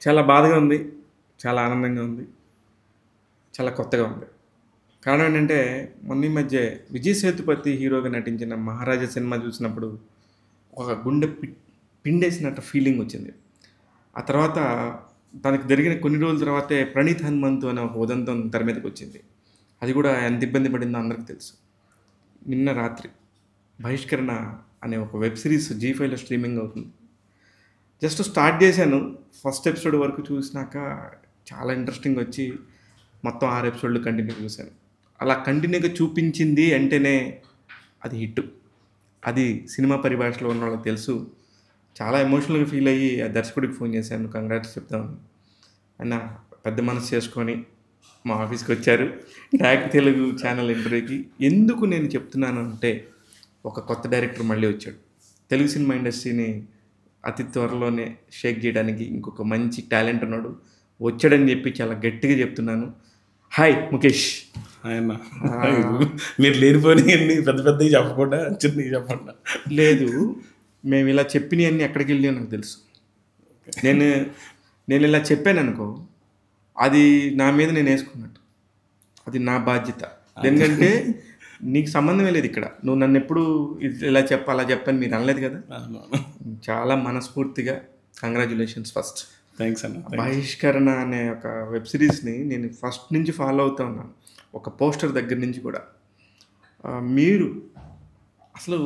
చాలా బాధగా ఉంది. చాలా ఆనందంగా ఉంది. చాలా కొత్తగా ఉంది. కారణం ఏంటంటే, మొన్న ఈ మధ్య విజయ్ సేతుపతి హీరోగా నటించిన 'మహారాజా' సినిమా చూసినప్పుడు ఒక గుండె పిండేసినట్టు ఫీలింగొచ్చింది. ఆ తర్వాత దానికి జరిగిన కొన్ని రోజుల తర్వాతే 'ప్రణీత్ హనుమంతు' అనే ఒక ఉదంతం తెర మీదకొచ్చింది. అది కూడా ఎంత ఇబ్బంది పడిందో అందరికి తెలుసు. నిన్న రాత్రి 'బహిష్కరణ' అనే ఒక వెబ్ సిరీస్ జీ5లో స్ట్రీమింగ్ అవుతుంది. జస్ట్ స్టార్ట్ చేశాను. ఫస్ట్ ఎపిసోడ్ వరకు చూసినాక చాలా ఇంట్రెస్టింగ్ వచ్చి మొత్తం 6 ఎపిసోడ్లు కంటిన్యూ చూశాను. అలా కంటిన్యూగా చూపించింది అంటేనే అది హిట్. అది సినిమా పరిభాషలో ఉన్న వాళ్ళకి తెలుసు. చాలా ఎమోషనల్గా ఫీల్ అయ్యి ఆ దర్శకుడికి ఫోన్ చేశాను, కంగ్రాట్స్ చెప్తామని. ఆయన పెద్ద మనసు చేసుకొని మా ఆఫీస్కి వచ్చారు ట్యాగ్ తెలుగు ఛానల్ ఇంటర్వ్యూకి. ఎందుకు నేను చెప్తున్నాను అంటే, ఒక కొత్త డైరెక్టర్ మళ్ళీ వచ్చాడు. తెలుగు సినిమా ఇండస్ట్రీని అతి త్వరలోనే షేక్ చేయడానికి ఇంకొక మంచి టాలెంట్ ఉన్నాడు, వచ్చాడని చెప్పి చాలా గట్టిగా చెప్తున్నాను. హాయ్ ముఖేష్. ఆయన మీరు లేనిపోయి పెద్ద పెద్దవి చెప్పకుండా చిన్నవి చెప్పండి. లేదు, మేము ఇలా చెప్పినవన్నీ ఎక్కడికి వెళ్ళి నాకు తెలుసు. నేను ఇలా చెప్పాను అనుకో, అది నా మీద నేను వేసుకున్నట్టు, అది నా బాధ్యత. ఎందుకంటే నీకు సంబంధమే లేదు ఇక్కడ. నువ్వు నన్ను ఎప్పుడు ఇలా చెప్ప అలా చెప్పని మీరు అనలేదు కదా. చాలా మనస్ఫూర్తిగా కంగ్రాచ్యులేషన్స్ ఫస్ట్. థ్యాంక్స్ అన్న. 'బహిష్కరణ' అనే ఒక వెబ్ సిరీస్ని నేను ఫస్ట్ నుంచి ఫాలో అవుతూ ఉన్నాను, ఒక పోస్టర్ దగ్గర నుంచి కూడా. మీరు అసలు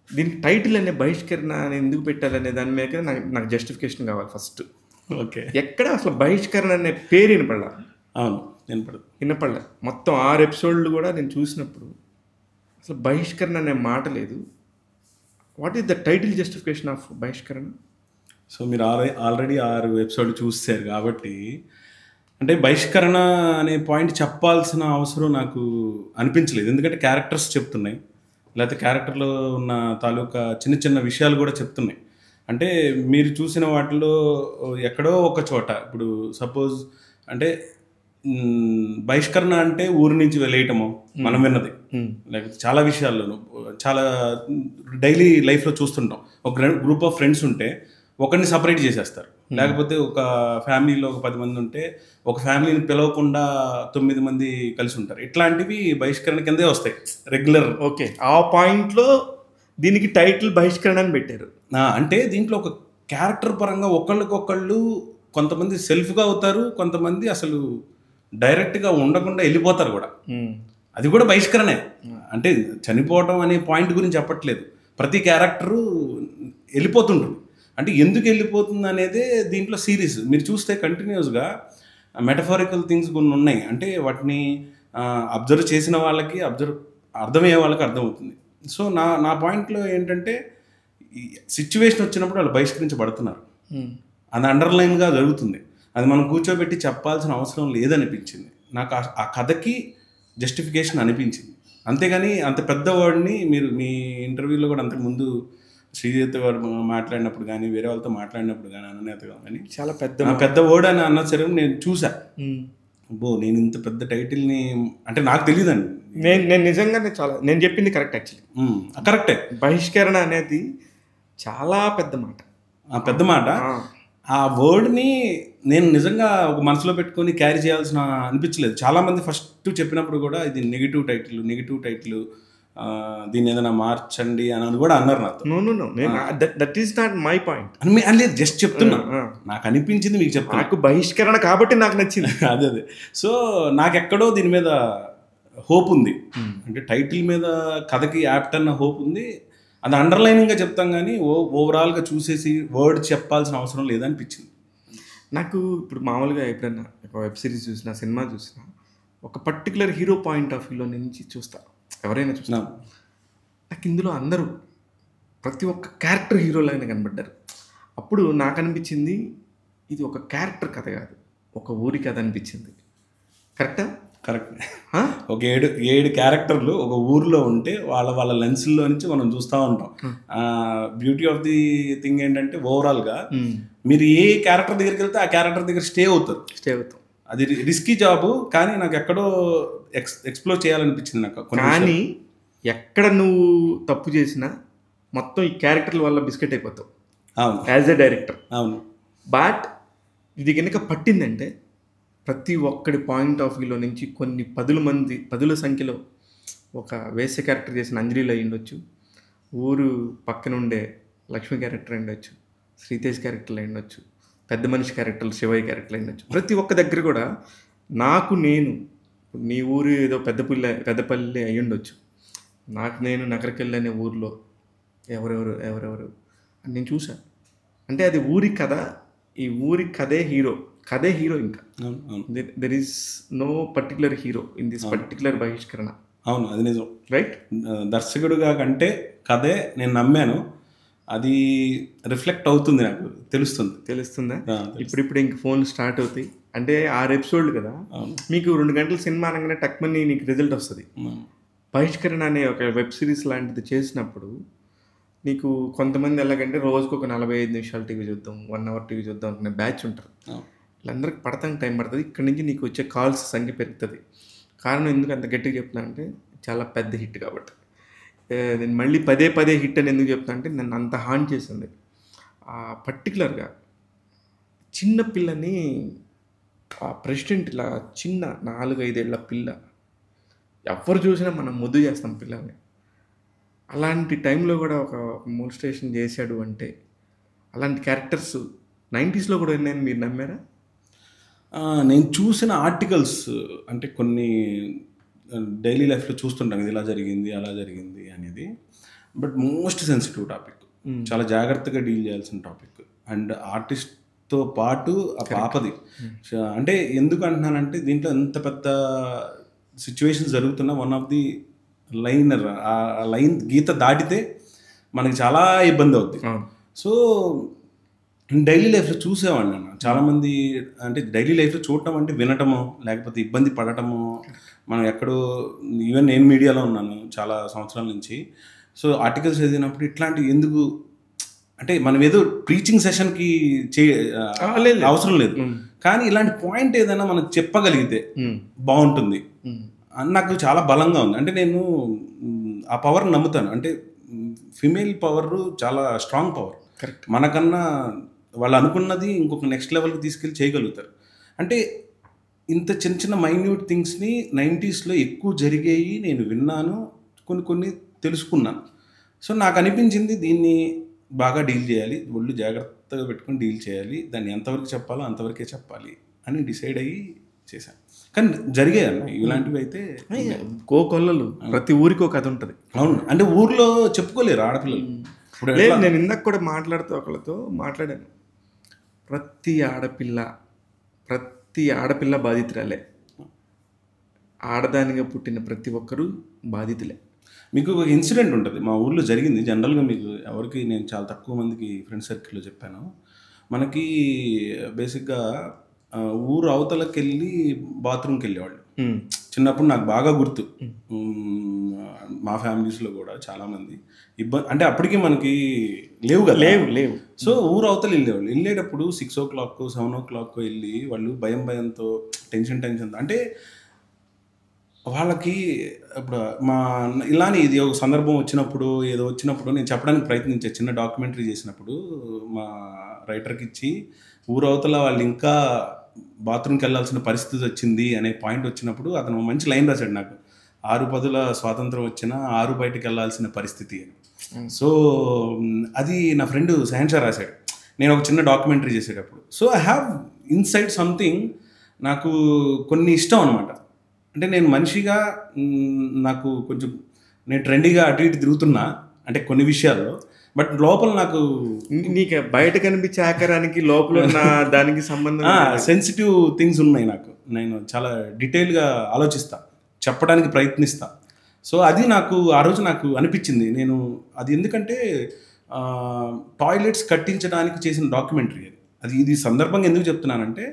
దీనికి టైటిల్ అనే 'బహిష్కరణ' అని ఎందుకు పెట్టాలనే దాని మీద నాకు జస్టిఫికేషన్ కావాలి ఫస్ట్. ఓకే, ఎక్కడ అసలు 'బహిష్కరణ' అనే పేరు వినపడలా. అవును, వినపడలే. మొత్తం 6 ఎపిసోడ్లు కూడా నేను చూసినప్పుడు అసలు 'బహిష్కరణ' అనే మాట లేదు. What is the title justification of 'బహిష్కరణ'? సో మీరు ఆల్రెడీ 6 ఎపిసోడ్లు చూస్తారు కాబట్టి, అంటే బహిష్కరణ అనే పాయింట్ చెప్పాల్సిన అవసరం నాకు అనిపించలేదు. ఎందుకంటే క్యారెక్టర్స్ చెప్తున్నాయి, లేకపోతే క్యారెక్టర్లో ఉన్న తాలూకా చిన్న చిన్న విషయాలు కూడా చెప్తున్నాయి. అంటే మీరు చూసిన వాటిలో ఎక్కడో ఒక చోట, ఇప్పుడు సపోజ్ అంటే బహిష్కరణ అంటే ఊరి నుంచి వెళ్ళేయటము మనం విన్నది, లేకపోతే చాలా విషయాల్లోనూ చాలా డైలీ లైఫ్లో చూస్తుంటాం. ఒక గ్రూప్ ఆఫ్ ఫ్రెండ్స్ ఉంటే ఒకరిని సపరేట్ చేసేస్తారు, లేకపోతే ఒక ఫ్యామిలీలో ఒక 10 మంది ఉంటే ఒక ఫ్యామిలీని పిలవకుండా 9 మంది కలిసి ఉంటారు. ఇట్లాంటివి బహిష్కరణ కిందే వస్తాయి రెగ్యులర్. ఓకే, ఆ పాయింట్లో దీనికి టైటిల్ 'బహిష్కరణ' అని పెట్టారు. అంటే దీంట్లో ఒక క్యారెక్టర్ పరంగా ఒకళ్ళకొకళ్ళు కొంతమంది సెల్ఫ్గా అవుతారు, కొంతమంది అసలు డైరెక్ట్గా ఉండకుండా వెళ్ళిపోతారు కూడా. అది కూడా బహిష్కరణే. అంటే చనిపోవడం అనే పాయింట్ గురించి చెప్పట్లేదు, ప్రతి క్యారెక్టరు వెళ్ళిపోతుంటుంది. అంటే ఎందుకు వెళ్ళిపోతుంది అనేదే దీంట్లో సిరీస్ మీరు చూస్తే కంటిన్యూస్గా మెటఫారికల్ థింగ్స్ కొన్ని ఉన్నాయి. అంటే వాటిని అబ్జర్వ్ చేసిన వాళ్ళకి అర్థమయ్యే వాళ్ళకి అర్థమవుతుంది. సో నా పాయింట్లో ఏంటంటే, ఈ సిచ్యువేషన్ వచ్చినప్పుడు వాళ్ళు బహిష్కరించబడుతున్నారు, అది అండర్లైన్గా జరుగుతుంది. అది మనం కూర్చోబెట్టి చెప్పాల్సిన అవసరం లేదనిపించింది నాకు. ఆ కథకి జస్టిఫికేషన్ అనిపించింది, అంతేగాని అంత పెద్ద వర్డ్ని మీరు మీ ఇంటర్వ్యూలో కూడా అంతకుముందు శ్రీజిత్ గారు మాట్లాడినప్పుడు కానీ, వేరే వాళ్ళతో మాట్లాడినప్పుడు కానీ, అననేత కానీ చాలా పెద్ద వర్డ్ అని అన్న సరే నేను చూసా. నేను ఇంత పెద్ద టైటిల్ని అంటే నాకు తెలియదండి. నేను నిజంగానే నేను చెప్పింది కరెక్ట్. యాక్చువల్లీ కరెక్టే. 'బహిష్కరణ' అనేది చాలా పెద్ద మాట. ఆ వర్డ్ని నేను నిజంగా ఒక మనసులో పెట్టుకొని క్యారీ చేయాల్సిన అనిపించలేదు. చాలామంది ఫస్ట్ చెప్పినప్పుడు కూడా ఇది నెగిటివ్ టైటిల్, దీన్ని ఏదైనా మార్చండి అని కూడా అన్నారు నాతో. That is not my point. లేదు, జస్ట్ చెప్తున్నా, నాకు అనిపించింది మీకు చెప్తాను. నాకు 'బహిష్కరణ' కాబట్టి నాకు నచ్చింది. అదే సో నాకెక్కడో దీని మీద హోప్ ఉంది. అంటే టైటిల్ మీద కథకి యాప్ట్ అన్న హోప్ ఉంది. అది అండర్లైనింగ్గా చెప్తాం కానీ ఓవరాల్గా చూసేసి వర్డ్ చెప్పాల్సిన అవసరం లేదనిపించింది నాకు. ఇప్పుడు మామూలుగా ఎప్పుడైనా ఒక వెబ్ సిరీస్ చూసినా, సినిమా చూసినా, ఒక పర్టికులర్ హీరో పాయింట్ ఆఫ్ వ్యూలో నుంచి చూస్తా, ఎవరైనా చూసినా. నాకు ఇందులో అందరూ ప్రతి ఒక్క క్యారెక్టర్ హీరోలాగానే కనబడ్డారు. అప్పుడు నాకు అనిపించింది, ఇది ఒక క్యారెక్టర్ కథ కాదు, ఒక ఊరి కథ అనిపించింది. కరెక్టా? కరెక్ట్. ఒక 7 క్యారెక్టర్లు ఒక ఊర్లో ఉంటే వాళ్ళ లెన్స్లో నుంచి మనం చూస్తూ ఉంటాం. బ్యూటీ ఆఫ్ ది థింగ్ ఏంటంటే, ఓవరాల్గా మీరు ఏ క్యారెక్టర్ దగ్గరికి వెళ్తే ఆ క్యారెక్టర్ దగ్గర స్టే అవుతాం. అది రిస్కీ జాబు, కానీ నాకు ఎక్కడో ఎక్స్ప్లోర్ చేయాలనిపించింది నాకు. కానీ ఎక్కడ నువ్వు తప్పు చేసినా మొత్తం ఈ క్యారెక్టర్ల వల్ల బిస్కెట్ అయిపోతావు. అవును, యాజ్ ఎ డైరెక్టర్. అవును. బట్ ఇది కనుక పట్టిందంటే ప్రతి ఒక్కడి పాయింట్ ఆఫ్ వ్యూలో నుంచి కొన్ని పదుల సంఖ్యలో ఒక వేసే క్యారెక్టర్ చేసిన అంజలిలో అయి ఉండొచ్చు, ఊరు పక్కనుండే లక్ష్మి క్యారెక్టర్ అయి ఉండొచ్చు, శ్రీతేజ్ క్యారెక్టర్లు అయి ఉండొచ్చు, పెద్ద మనిషి క్యారెక్టర్లు శివయ్య క్యారెక్టర్లు అయి ఉండొచ్చు. ప్రతి ఒక్క దగ్గర కూడా నేను నీ ఊరు ఏదో పెద్దపల్లి అయి ఉండొచ్చు, నేను నగరకెళ్ళి అనే ఊర్లో ఎవరెవరు అని నేను చూశాను. అంటే అది ఊరి కథ, ఈ ఊరి కథే హీరో ఇంకా there is no particular hero in this particular Bahishkarana. అవును, అది నిజం. రైట్, దర్శకుడుగా కంటే కథే నేను నమ్మాను, అది రిఫ్లెక్ట్ అవుతుంది, నాకు తెలుస్తుందా? ఇప్పుడు ఇంక ఫోన్ స్టార్ట్ అవుతాయి అంటే 6 ఎపిసోడ్లు కదా, మీకు 2 గంటల సినిమా అనగానే టక్మని నీకు రిజల్ట్ వస్తుంది. బహిష్కరణ అనే ఒక వెబ్ సిరీస్ లాంటిది చేసినప్పుడు నీకు కొంతమంది ఎలాగంటే రోజుకు ఒక 45 నిమిషాలు టీవీ చూద్దాం, 1 అవర్ టీవీ చూద్దాం అనుకునే బ్యాచ్ ఉంటారు. వీళ్ళందరికీ పడతానికి టైం పడుతుంది. ఇక్కడ నుంచి నీకు వచ్చే కాల్స్ సంఖ్య పెరుగుతుంది. కారణం ఎందుకు అంత గట్టిగా చెప్తున్నా అంటే చాలా పెద్ద హిట్ కాబట్టి. నేను మళ్ళీ పదే హిట్ అని ఎందుకు చెప్తున్నా అంటే నన్ను అంత హాన్ చేసింది. పర్టికులర్గా చిన్న పిల్లని ఆ ప్రెసిడెంట్ ఇలా చిన్న 4-5 ఏళ్ల పిల్ల, ఎవరు చూసినా మనం ముద్దు చేస్తాం పిల్లల్ని. అలాంటి టైంలో కూడా ఒక మోల్స్టేషన్ చేశాడు అంటే అలాంటి క్యారెక్టర్స్ 90s కూడా ఉన్నాయని మీరు నమ్మారా? నేను చూసిన ఆర్టికల్స్ అంటే కొన్ని డైలీ లైఫ్లో చూస్తుంటాం, ఇది ఇలా జరిగింది అలా జరిగింది అనేది. బట్ మోస్ట్ సెన్సిటివ్ టాపిక్, చాలా జాగ్రత్తగా డీల్ చేయాల్సిన టాపిక్. అండ్ ఆర్టిస్ట్తో పాటు ఆ పాపది అంటే ఎందుకు అంటున్నానంటే దీంట్లో ఎంత పెద్ద సిచ్యువేషన్స్ జరుగుతున్నా వన్ ఆఫ్ ది లైనర్ ఆ లైన్ గీత దాటితే మనకి చాలా ఇబ్బంది అవుతుంది. సో డైలీ లైఫ్లో చూసేవాడిని అన్న చాలామంది. అంటే డైలీ లైఫ్లో చూడటం అంటే వినటము, లేకపోతే ఇబ్బంది పడటము. మనం ఎక్కడో ఈవెన్ నేను మీడియాలో ఉన్నాను చాలా సంవత్సరాల నుంచి. సో ఆర్టికల్స్ చదివినప్పుడు ఇట్లాంటివి ఎందుకు అంటే మనం ఏదో ప్రీచింగ్ సెషన్కి అవసరం లేదు, కానీ ఇలాంటి పాయింట్ ఏదైనా మనం చెప్పగలిగితే బాగుంటుంది అని నాకు చాలా బలంగా ఉంది. అంటే నేను ఆ పవర్ని నమ్ముతాను. అంటే ఫిమేల్ పవర్ చాలా స్ట్రాంగ్ పవర్. మనకన్నా వాళ్ళు అనుకున్నది ఇంకొక నెక్స్ట్ లెవెల్కి తీసుకెళ్ళి చేయగలుగుతారు. అంటే ఇంత చిన్న మైన్యూట్ థింగ్స్ని 90sలో ఎక్కువ జరిగాయి, నేను విన్నాను, కొన్ని తెలుసుకున్నాను. సో నాకు అనిపించింది దీన్ని బాగా డీల్ చేయాలి, ఒళ్ళు జాగ్రత్తగా పెట్టుకుని డీల్ చేయాలి, దాన్ని ఎంతవరకు చెప్పాలో అంతవరకే చెప్పాలి అని డిసైడ్ అయ్యి చేశాను. కానీ జరిగాయి అన్న ఇలాంటివి అయితే కోకొల్లలు ప్రతి ఊరికి ఒక కథ ఉంటుంది. అవును, అంటే ఊర్లో చెప్పుకోలేరు ఆడపిల్లలు. లేదు, నేను ఇందాక కూడా ఒకళ్ళతో మాట్లాడాను. ప్రతి ఆడపిల్ల బాధితురాలే, ఆడదానిగా పుట్టిన ప్రతి ఒక్కరూ బాధితులే. మీకు ఒక ఇన్సిడెంట్ ఉంటుంది మా ఊర్లో జరిగింది. జనరల్గా మీకు ఎవరికి నేను చాలా తక్కువ మందికి ఫ్రెండ్ సర్కిల్లో చెప్పాను. మనకి బేసిక్గా ఊరు అవతలకి వెళ్ళి బాత్రూమ్కి వెళ్ళేవాళ్ళు. చిన్నప్పుడు నాకు బాగా గుర్తు, మా ఫ్యామిలీస్లో కూడా చాలామంది అంటే అప్పటికి మనకి లేవు కదా, లేవు. సో ఊరు అవతల వెళ్ళేటప్పుడు 6 o'clock 7 o'clock వెళ్ళి వాళ్ళు భయంతో టెన్షన్ అంటే వాళ్ళకి ఇప్పుడు ఇలానే ఇది ఒక సందర్భం వచ్చినప్పుడు ఏదో వచ్చినప్పుడు నేను చెప్పడానికి ప్రయత్నించే చిన్న డాక్యుమెంటరీ చేసినప్పుడు మా రైటర్కి ఇచ్చి ఊరవతల వాళ్ళు ఇంకా బాత్రూమ్కి వెళ్ళాల్సిన పరిస్థితి వచ్చింది అనే పాయింట్ వచ్చినప్పుడు అతను మంచి లైన్ రాశాడు నాకు, 6 పదుల స్వాతంత్రం వచ్చినా 6 బయటకు వెళ్ళాల్సిన పరిస్థితి అని. సో అది నా ఫ్రెండ్ సహన్షా రాశాడు నేను ఒక చిన్న డాక్యుమెంటరీ చేసేటప్పుడు. So I have inside something, నాకు కొన్ని ఇష్టం అనమాట. అంటే నేను మనిషిగా నాకు కొంచెం నేను ట్రెండీగా అటు ఇటు తిరుగుతున్నా అంటే కొన్ని విషయాల్లో, బట్ లోపల నాకు నీకు బయట కనిపించే ఆకారానికి లోపల ఉన్న దానికి సంబంధం సెన్సిటివ్ థింగ్స్ ఉన్నాయి నాకు. నేను చాలా డీటెయిల్గా ఆలోచిస్తా, చెప్పడానికి ప్రయత్నిస్తా. సో అది నాకు ఆ రోజు నాకు అనిపించింది. నేను అది ఎందుకంటే టాయిలెట్స్ కట్టించడానికి చేసిన డాక్యుమెంటరీ అది. ఇది సందర్భంగా ఎందుకు చెప్తున్నానంటే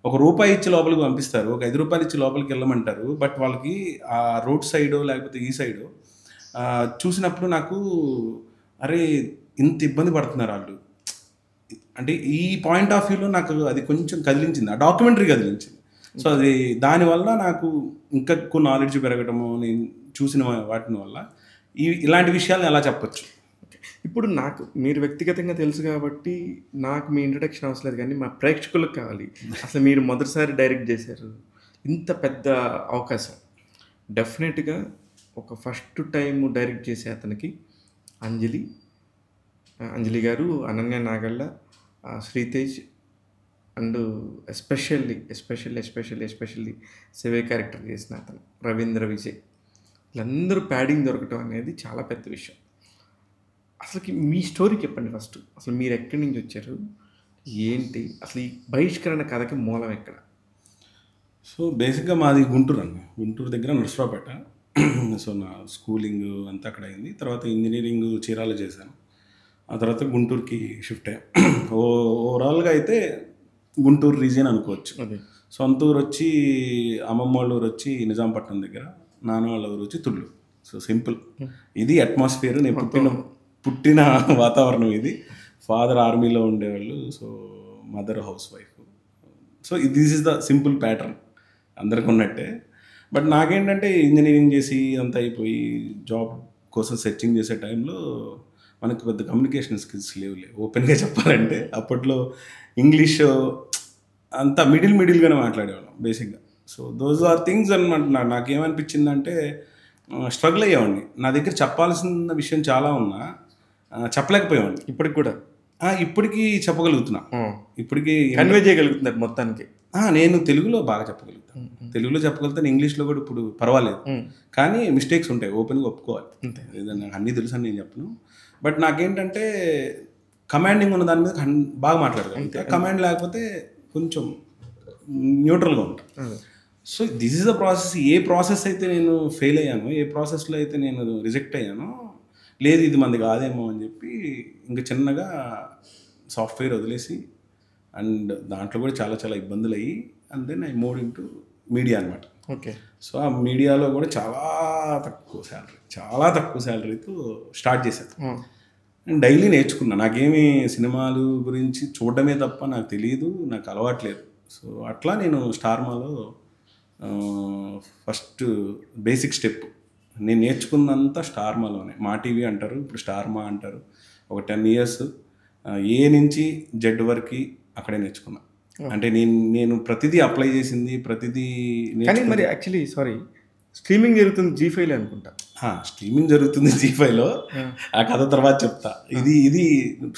₹1 ఇచ్చి లోపలికి పంపిస్తారు, ఒక ₹5 ఇచ్చి లోపలికి వెళ్ళమంటారు. బట్ వాళ్ళకి ఆ రోడ్ సైడో లేకపోతే ఈ సైడో చూసినప్పుడు నాకు అరే ఇంత ఇబ్బంది పడుతున్నారు వాళ్ళు అంటే ఈ పాయింట్ ఆఫ్ వ్యూలో నాకు అది కొంచెం కదిలించింది, ఆ డాక్యుమెంటరీ కదిలించింది. సో అది దానివల్ల నాకు ఇంకా ఎక్కువ నాలెడ్జ్ పెరగటము, నేను చూసిన వాటిని వల్ల ఇలాంటి విషయాలను ఎలా చెప్పచ్చు. ఇప్పుడు నాకు మీరు వ్యక్తిగతంగా తెలుసు కాబట్టి నాకు మీ ఇంట్రడక్షన్ అవసరం లేదు, కానీ మా ప్రేక్షకులకు కావాలి. అసలు మీరు మొదటిసారి డైరెక్ట్ చేశారు, ఇంత పెద్ద అవకాశం. డెఫినెట్గా ఒక ఫస్ట్ టైం డైరెక్ట్ చేసే అతనికి అంజలి గారు, అనన్య నాగళ్ళ, శ్రీతేజ్ అండ్ ఎస్పెషల్లీ శివే క్యారెక్టర్ చేసిన అతను రవీంద్ర విజయ్, వీళ్ళందరూ ప్యాడింగ్ దొరకటం అనేది చాలా పెద్ద విషయం. అసలుకి మీ స్టోరీ చెప్పండి ఫస్ట్. అసలు మీరు ఎక్కడి నుంచి వచ్చారు, ఏంటి అసలు ఈ బహిష్కరణ కథకి మూలం ఎక్కడ? సో బేసిక్గా మాది గుంటూరు అన్న, గుంటూరు దగ్గర నర్సరావుపేట. సో నా స్కూలింగ్ అంతా అక్కడ అయింది. తర్వాత ఇంజనీరింగ్ చీరాల చేశాను. ఆ తర్వాత గుంటూరుకి షిఫ్ట్ అయ్యాం. ఓవరాల్గా అయితే గుంటూరు రీజియన్ అనుకోవచ్చు. సొంత ఊరు వచ్చి అమ్మమ్మ వాళ్ళ ఊరు వచ్చి నిజాంపట్నం దగ్గర, నాన్న వాళ్ళ ఊరు వచ్చి తుళ్ళు. సో సింపుల్, ఇది అట్మాస్ఫియర్. నేను పుట్టిన వాతావరణం ఇది. ఫాదర్ ఆర్మీలో ఉండేవాళ్ళు, so mother house wife. So this is the simple pattern అందరికి ఉన్నట్టే. బట్ నాకేంటంటే ఇంజనీరింగ్ చేసి అంతా అయిపోయి జాబ్ కోసం సెర్చింగ్ చేసే టైంలో మనకు పెద్ద కమ్యూనికేషన్ స్కిల్స్ లేవులే ఓపెన్గా చెప్పాలంటే. అప్పట్లో ఇంగ్లీష్ అంతా మిడిల్గానే మాట్లాడేవాళ్ళం బేసిక్గా. సో దోస్ ఆర్ థింగ్స్ అనమాట. నాకేమనిపించిందంటే స్ట్రగుల్ అయ్యేవాడిని. నా దగ్గర చెప్పాల్సిన విషయం చాలా ఉన్నా చెప్పలేకపోయేవాడిని. ఇప్పటికీ చెప్పగలుగుతున్నా, ఇప్పటికీ కన్వే చేయగలుగుతున్నారు మొత్తానికి. నేను తెలుగులో బాగా చెప్పగలుగుతాను, తెలుగులో చెప్పగలుగుతాను, ఇంగ్లీష్లో కూడా ఇప్పుడు పర్వాలేదు. కానీ మిస్టేక్స్ ఉంటాయి, ఓపెన్గా ఒప్పుకోవాలి. నాకు అన్నీ తెలుసు అని నేను చెప్పను. బట్ నాకేంటంటే కమాండింగ్ ఉన్న దాని మీద బాగా మాట్లాడగలుగుతా. కమాండ్ లేకపోతే కొంచెం న్యూట్రల్గా ఉంటాను. So this is the process. A process అయితే నేను ఫెయిల్ అయ్యానో, ఏ ప్రాసెస్లో అయితే నేను రిజెక్ట్ అయ్యానో, లేదు ఇది మంది కాదేమో అని చెప్పి ఇంకా చిన్నగా సాఫ్ట్వేర్ వదిలేసి, అండ్ దాంట్లో కూడా చాలా చాలా ఇబ్బందులు అయ్యి, and then I move into media అనమాట. ఓకే. సో ఆ మీడియాలో కూడా చాలా తక్కువ శాలరీతో స్టార్ట్ చేశాను. నేను డైలీ నేర్చుకున్నా. నాకేమీ సినిమాలు గురించి చూడడమే తప్ప నాకు తెలియదు, నాకు అలవాట్లేదు. సో అట్లా నేను స్టార్మాలో ఫస్ట్ బేసిక్ స్టెప్ నేను నేర్చుకున్నంత స్టార్మాలోనే. మా టీవీ అంటారు, ఇప్పుడు స్టార్మా అంటారు. ఒక 10 years ఏ నుంచి జెడ్ వరకు అక్కడే నేర్చుకున్నా. అంటే నేను ప్రతిదీ అప్లై చేసింది, ప్రతిదీ. కానీ మరి యాక్చువల్లీ స్ట్రీమింగ్ జరుగుతుంది G5లో అనుకుంటా. స్ట్రీమింగ్ జరుగుతుంది G5లో. ఆ కథ తర్వాత చెప్తా. ఇది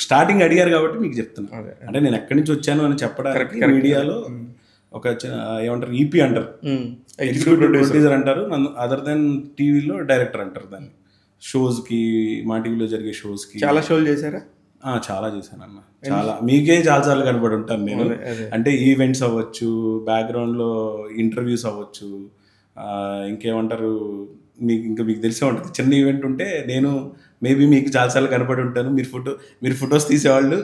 స్టార్టింగ్ అడిగారు కాబట్టి మీకు చెప్తున్నా. అంటే నేను ఎక్కడి నుంచి వచ్చాను అని చెప్పడానికి మీడియాలో ఒక ఏమంటారు, ఈపీ అంటారు, ఎగ్జిక్యూటివ్ ప్రొడ్యూసర్ అంటారు. అదర్ దెన్ టీవీలో డైరెక్టర్ అంటారు దాన్ని. షోస్కి, మా టీవీలో జరిగే షోస్కి చాలా షోలు చేశారా? చాలా చేశాను అన్న. చాలా, మీకే చాలాసార్లు కనబడి ఉంటాను నేను. అంటే ఈవెంట్స్ అవ్వచ్చు, బ్యాక్గ్రౌండ్లో ఇంటర్వ్యూస్ అవ్వచ్చు, ఇంకేమంటారు, మీకు తెలిసే ఉంటుంది. చిన్న ఈవెంట్ ఉంటే నేను మేబీ మీకు చాలాసార్లు కనపడి ఉంటాను. మీరు ఫొటోస్ తీసేవాళ్ళు,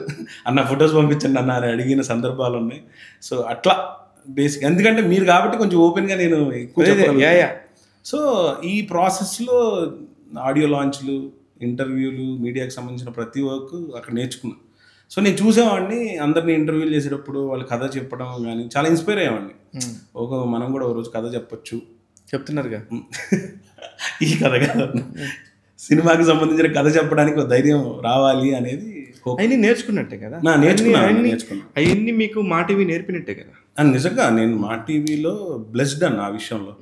అన్న ఫొటోస్ పంపించండి అన్న అని అడిగిన సందర్భాలు ఉన్నాయి. సో అట్లా బేసిక్, ఎందుకంటే మీరు కాబట్టి కొంచెం ఓపెన్గా నేను ఎక్కువ. సో ఈ ప్రాసెస్లో ఆడియో లాంచ్లు, ఇంటర్వ్యూలు, మీడియాకి సంబంధించిన ప్రతి వర్క్ అక్కడ నేర్చుకున్నాను. సో నేను చూసేవాడిని, అందరినీ ఇంటర్వ్యూలు చేసేటప్పుడు వాళ్ళు కథ చెప్పడం కానీ చాలా ఇన్స్పైర్ అయ్యేవాడిని. మనం కూడా ఒక రోజు కథ చెప్పొచ్చు. చెప్తున్నారుగా. ఈ కథ కాదన్న, సినిమాకి సంబంధించిన కథ చెప్పడానికి ఒక ధైర్యం రావాలి అనేది. అవన్నీ నేర్చుకున్నట్టే కదా? నేర్చుకున్నాను. అవన్నీ మీకు మా టీవీ నేర్పినట్టే కదా? నిజంగా నేను మా టీవీలో బ్లెస్డ్ అన్న ఆ విషయంలో.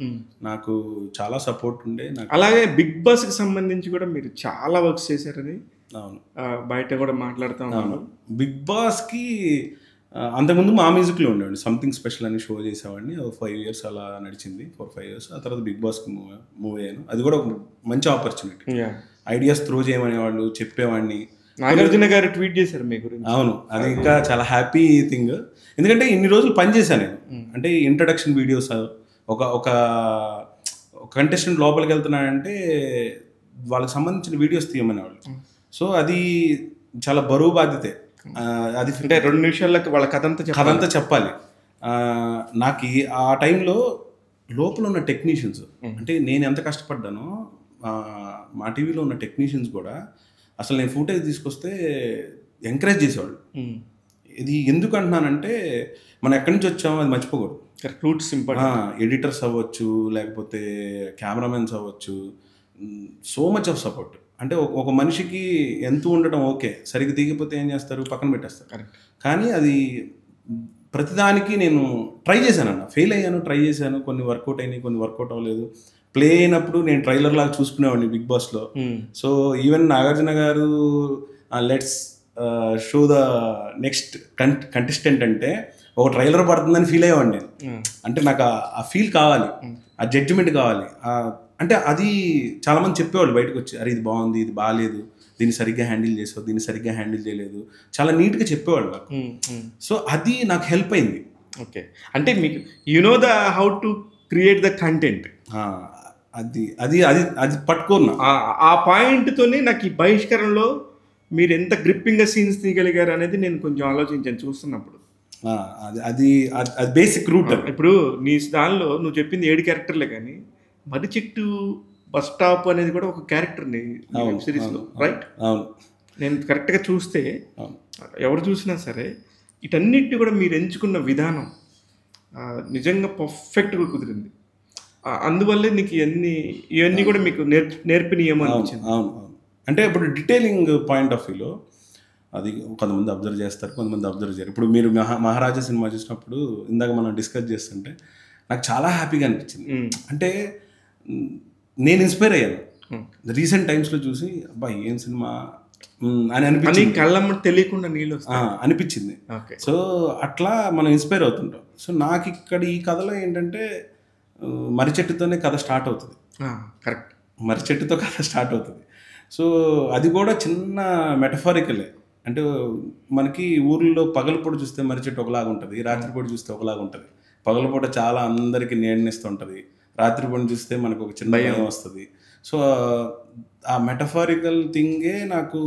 నాకు చాలా సపోర్ట్ ఉండే. అలాగే బిగ్ బాస్కి సంబంధించి కూడా మీరు చాలా వర్క్స్ చేశారని అవును, బయట కూడా మాట్లాడుతూ ఉన్నాను. బిగ్ బాస్కి అంతకుముందు మా మ్యూజిక్లో ఉండేవాడిని. సంథింగ్ స్పెషల్ అని షో చేసేవాడిని. 5 years అలా నడిచింది, 4-5 years. ఆ తర్వాత బిగ్ బాస్కి మూవ్ అయ్యాను. అది కూడా ఒక మంచి ఆపర్చునిటీ. ఐడియాస్ త్రో చేయమనేవాళ్ళు, చెప్పేవాడిని. నాగార్జున గారు ట్వీట్ చేశారు మీ గురించి. అవును, అది ఇంకా చాలా హ్యాపీ థింగ్. ఎందుకంటే ఇన్ని రోజులు పనిచేశాను నేను. అంటే ఇంట్రడక్షన్ వీడియోస్, ఒక కంటెస్టెంట్ లోపలికి వెళ్తున్నాడంటే వాళ్ళకి సంబంధించిన వీడియోస్ తీయమనేవాళ్ళు. సో అది చాలా బరువు బాధ్యతే. అది అంటే 2 నిమిషాలకు వాళ్ళ కథ అంతా చెప్పాలి. నాకు ఆ టైంలో లోపల ఉన్న టెక్నీషియన్స్, అంటే నేను ఎంత కష్టపడ్డానో మా టీవీలో ఉన్న టెక్నీషియన్స్ కూడా అసలు నేను ఫుటేజ్ తీసుకొస్తే ఎంకరేజ్ చేసేవాళ్ళు. ఇది ఎందుకు అంటున్నానంటే మనం ఎక్కడి నుంచి వచ్చామో అది మర్చిపోకూడదు. Roots important. ఎడిటర్స్ అవ్వచ్చు, లేకపోతే కెమెరామెన్స్ అవ్వచ్చు, సో మచ్ ఆఫ్ సపోర్ట్. అంటే ఒక మనిషికి ఎంత ఉండటం ఓకే, సరిగ్గా దిగిపోతే ఏం చేస్తారు, పక్కన పెట్టేస్తారు. కరెక్ట్. కానీ అది ప్రతిదానికి నేను ట్రై చేశానన్న, ఫెయిల్ అయ్యాను, ట్రై చేశాను, కొన్ని వర్కౌట్ అయినాయి, కొన్ని వర్కౌట్ అవ్వలేదు. ప్లే అయినప్పుడు నేను ట్రైలర్ లాగా చూసుకునేవాడిని బిగ్ బాస్లో. సో ఈవెన్ నాగార్జున గారు let's show the next contestant అంటే ఒక ట్రైలర్ పడుతుందని ఫీల్ అయ్యేవాడిని నేను. అంటే నాకు ఆ ఫీల్ కావాలి, ఆ జడ్జిమెంట్ కావాలి. అంటే అది చాలామంది చెప్పేవాళ్ళు బయటకు వచ్చి, అరే ఇది బాగుంది, ఇది బాగాలేదు, దీన్ని సరిగ్గా హ్యాండిల్ చేసావు, దీన్ని సరిగ్గా హ్యాండిల్ చేయలేదు, చాలా నీట్గా చెప్పేవాళ్ళు నాకు. సో అది నాకు హెల్ప్ అయింది. ఓకే, అంటే మీకు you know the how to create the content. అది అది అది అది పట్టుకున్నా. ఆ పాయింట్తోనే నాకు ఈ బహిష్కరణలో మీరు ఎంత గ్రిప్పింగ్గా సీన్స్ తీయగలిగారు అనేది నేను కొంచెం ఆలోచించాను చూస్తున్నప్పుడు. అది అది బేసిక్ రూట్. ఇప్పుడు నీ దానిలో నువ్వు చెప్పింది 7 క్యారెక్టర్లే, కానీ మర్రి చెట్టు బస్ స్టాప్ అనేది కూడా ఒక క్యారెక్టర్ వెబ్ సిరీస్లో, రైట్? నేను కరెక్ట్గా చూస్తే ఎవరు చూసినా సరే వీటన్నిటిని కూడా మీరు ఎంచుకున్న విధానం నిజంగా పర్ఫెక్ట్గా కుదిరింది. అందువల్లే నీకు ఇవన్నీ కూడా మీకు నేర్పినయేమో అనిపించింది. అవును. అంటే ఇప్పుడు డీటెయిలింగ్ పాయింట్ ఆఫ్ వ్యూలో అది కొంతమంది అబ్జర్వ్ చేస్తారు, కొంతమంది అబ్జర్వ్ చేయరు. ఇప్పుడు మీరు మహారాజా సినిమా చూసినప్పుడు ఇందాక మనం డిస్కస్ చేస్తుంటే నాకు చాలా హ్యాపీగా అనిపించింది. అంటే నేను ఇన్స్పైర్ అయ్యాను రీసెంట్ టైమ్స్లో చూసి, అబ్బాయి ఏం సినిమా అని అనిపించింది, కళ్ళమ్మ తెలియకుండా నీళ్ళు అనిపించింది. సో అట్లా మనం ఇన్స్పైర్ అవుతుంటాం. సో నాకు ఇక్కడ ఈ కథలో ఏంటంటే మర్రి చెట్టుతోనే కథ స్టార్ట్ అవుతుంది. కరెక్ట్, మర్రి చెట్టుతో కథ స్టార్ట్ అవుతుంది. సో అది కూడా చిన్న మెటఫారికలే. అంటే మనకి ఊర్లో పగలపూట చూస్తే మర్రి చెట్టు ఒకలాగా ఉంటుంది, రాత్రిపూట చూస్తే ఒకలాగా ఉంటుంది. పగలపూట చాలా అందరికీ నీడనిస్తూ ఉంటుంది, రాత్రిపూట చూస్తే మనకు ఒక చిన్న భయం వస్తుంది. సో ఆ మెటఫారికల్ థింగే నాకు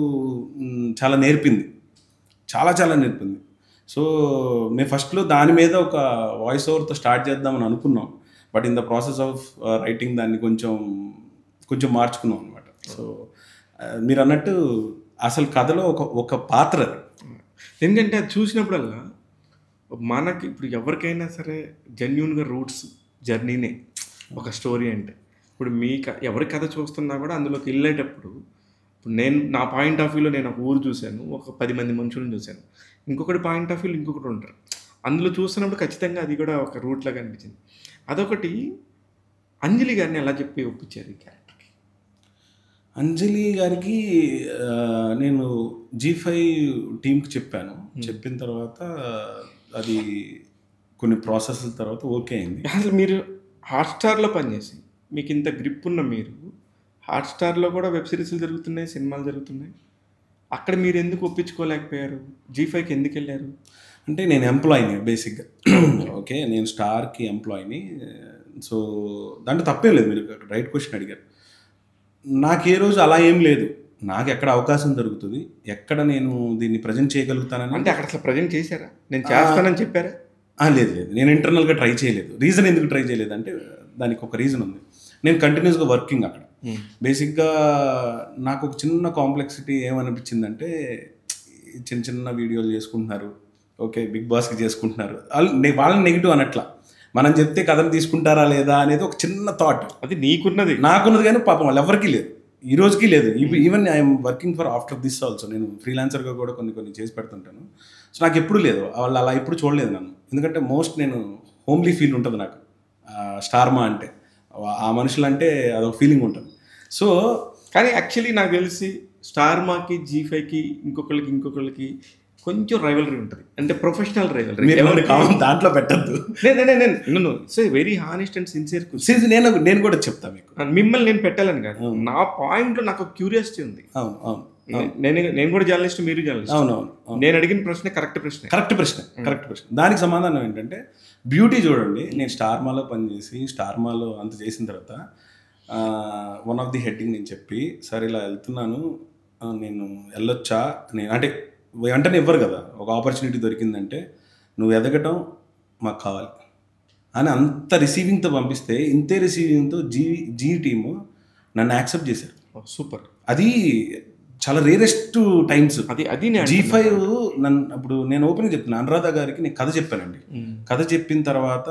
చాలా నేర్పింది, చాలా నేర్పింది. సో మేము ఫస్ట్లో దాని మీద ఒక వాయిస్ ఓవర్తో స్టార్ట్ చేద్దామని అనుకున్నాం, but in the process of writing దాన్ని కొంచెం మార్చుకున్నాం అనమాట. సో మీరు అన్నట్టు అసలు కథలో ఒక పాత్ర అది. ఎందుకంటే అది చూసినప్పుడల్లా మనకి ఇప్పుడు ఎవరికైనా సరే జెన్యూన్గా రూట్స్ జర్నీనే ఒక స్టోరీ అంటే. ఇప్పుడు ఎవరి కథ చూస్తున్నా కూడా అందులోకి వెళ్ళేటప్పుడు, ఇప్పుడు నా పాయింట్ ఆఫ్ వ్యూలో నేను ఒక ఊరు చూశాను, ఒక 10 మంది మనుషులను చూశాను, ఇంకొకటి పాయింట్ ఆఫ్ వ్యూలో ఇంకొకటి ఉంటారు. అందులో చూస్తున్నప్పుడు ఖచ్చితంగా అది కూడా ఒక రూట్ లాగా అనిపించింది. అదొకటి. అంజలి గారిని ఎలా చెప్పి ఒప్పించారు ఈ క్యారెక్టర్కి? అంజలి గారికి నేను G5 టీంకి చెప్పాను. చెప్పిన తర్వాత అది కొన్ని ప్రాసెస్ల తర్వాత ఓకే అయింది. అసలు మీరు హాట్స్టార్లో పనిచేసి మీకు ఇంత గ్రిప్ ఉన్న మీరు, హాట్స్టార్లో కూడా వెబ్ సిరీస్లు జరుగుతున్నాయి, సినిమాలు జరుగుతున్నాయి, అక్కడ మీరు ఎందుకు ఒప్పించుకోలేకపోయారు? G5కి ఎందుకు వెళ్ళారు? అంటే నేను ఎంప్లాయీని బేసిక్గా. ఓకే, నేను స్టార్కి ఎంప్లాయీని. సో దాంట్లో తప్పేం లేదు, మీరు రైట్ క్వశ్చన్ అడిగారు. నాకు ఏ రోజు అలా ఏం లేదు, నాకు ఎక్కడ అవకాశం దొరుకుతుంది, ఎక్కడ నేను దీన్ని ప్రజెంట్ చేయగలుగుతానని. అంటే అక్కడ అసలు ప్రజెంట్ చేశారా? నేను చేస్తానని చెప్పారా? లేదు, నేను ఇంటర్నల్గా ట్రై చేయలేదు. రీజన్ ఎందుకు ట్రై చేయలేదు అంటే దానికి ఒక రీజన్ ఉంది. నేను కంటిన్యూస్గా వర్కింగ్ అక్కడ. బేసిక్గా నాకు ఒక చిన్న కాంప్లెక్సిటీ ఏమనిపించిందంటే, చిన్న వీడియోలు చేసుకుంటున్నారు, ఓకే, బిగ్ బాస్కి చేసుకుంటున్నారు, వాళ్ళని నెగిటివ్ అనట్లా, మనం చెప్తే కథను తీసుకుంటారా లేదా అనేది ఒక చిన్న థాట్. అది నాకున్నది కానీ పాపం వాళ్ళు ఎవరికి లేదు, ఈ రోజుకి లేదు. Even I'm working for after this also. నేను ఫ్రీలాన్సర్గా కూడా కొన్ని చేసి పెడుతుంటాను. సో నాకు ఎప్పుడు లేదు, వాళ్ళు అలా ఎప్పుడు చూడలేదు నన్ను. ఎందుకంటే నేను హోమ్లీ ఫీల్ ఉంటుంది నాకు స్టార్మా అంటే. ఆ మనుషులు అంటే అదొక ఫీలింగ్ ఉంటుంది. సో కానీ యాక్చువల్లీ నాకు తెలిసి స్టార్మాకి G5కి ఇంకొకళ్ళకి కొంచెం రైవలరీ ఉంటుంది, అంటే ప్రొఫెషనల్ రైవలరీ. దాంట్లో పెట్టద్దు, వెరీ హానెస్ట్ అండ్ సిన్సియర్. నేను కూడా చెప్తాను మీకు, మిమ్మల్ని నేను పెట్టాలని కాదు, నా పాయింట్లో నాకు క్యూరియాసిటీ ఉంది. అవును, నేను కూడా జర్నలిస్ట్, మీరు జర్నలిస్ట్. అవునవును, నేను అడిగిన ప్రశ్న కరెక్ట్ ప్రశ్న. దానికి సమాధానం ఏంటంటే, బ్యూటీ చూడండి, నేను స్టార్మాలో పనిచేసి స్టార్మాలో అంత చేసిన తర్వాత వన్ ఆఫ్ ది హెడ్డింగ్ నేను చెప్పి, సరే ఇలా వెళ్తున్నాను, నేను వెళ్ళొచ్చా, నేను అంటే వెంటనే ఇవ్వరు కదా, ఒక ఆపర్చునిటీ దొరికిందంటే నువ్వు ఎదగటం మాకు కావాలి అని అంత రిసీవింగ్తో పంపిస్తే, ఇంతే రిసీవింగ్తో జీ టీము నన్ను యాక్సెప్ట్ చేశారు. సూపర్. అది చాలా రేరెస్ట్ టైమ్స్. అది G5 నన్ను, అప్పుడు నేను ఓపెన్గా చెప్తున్నాను, అనురాధ గారికి నేను కథ చెప్పానండి. కథ చెప్పిన తర్వాత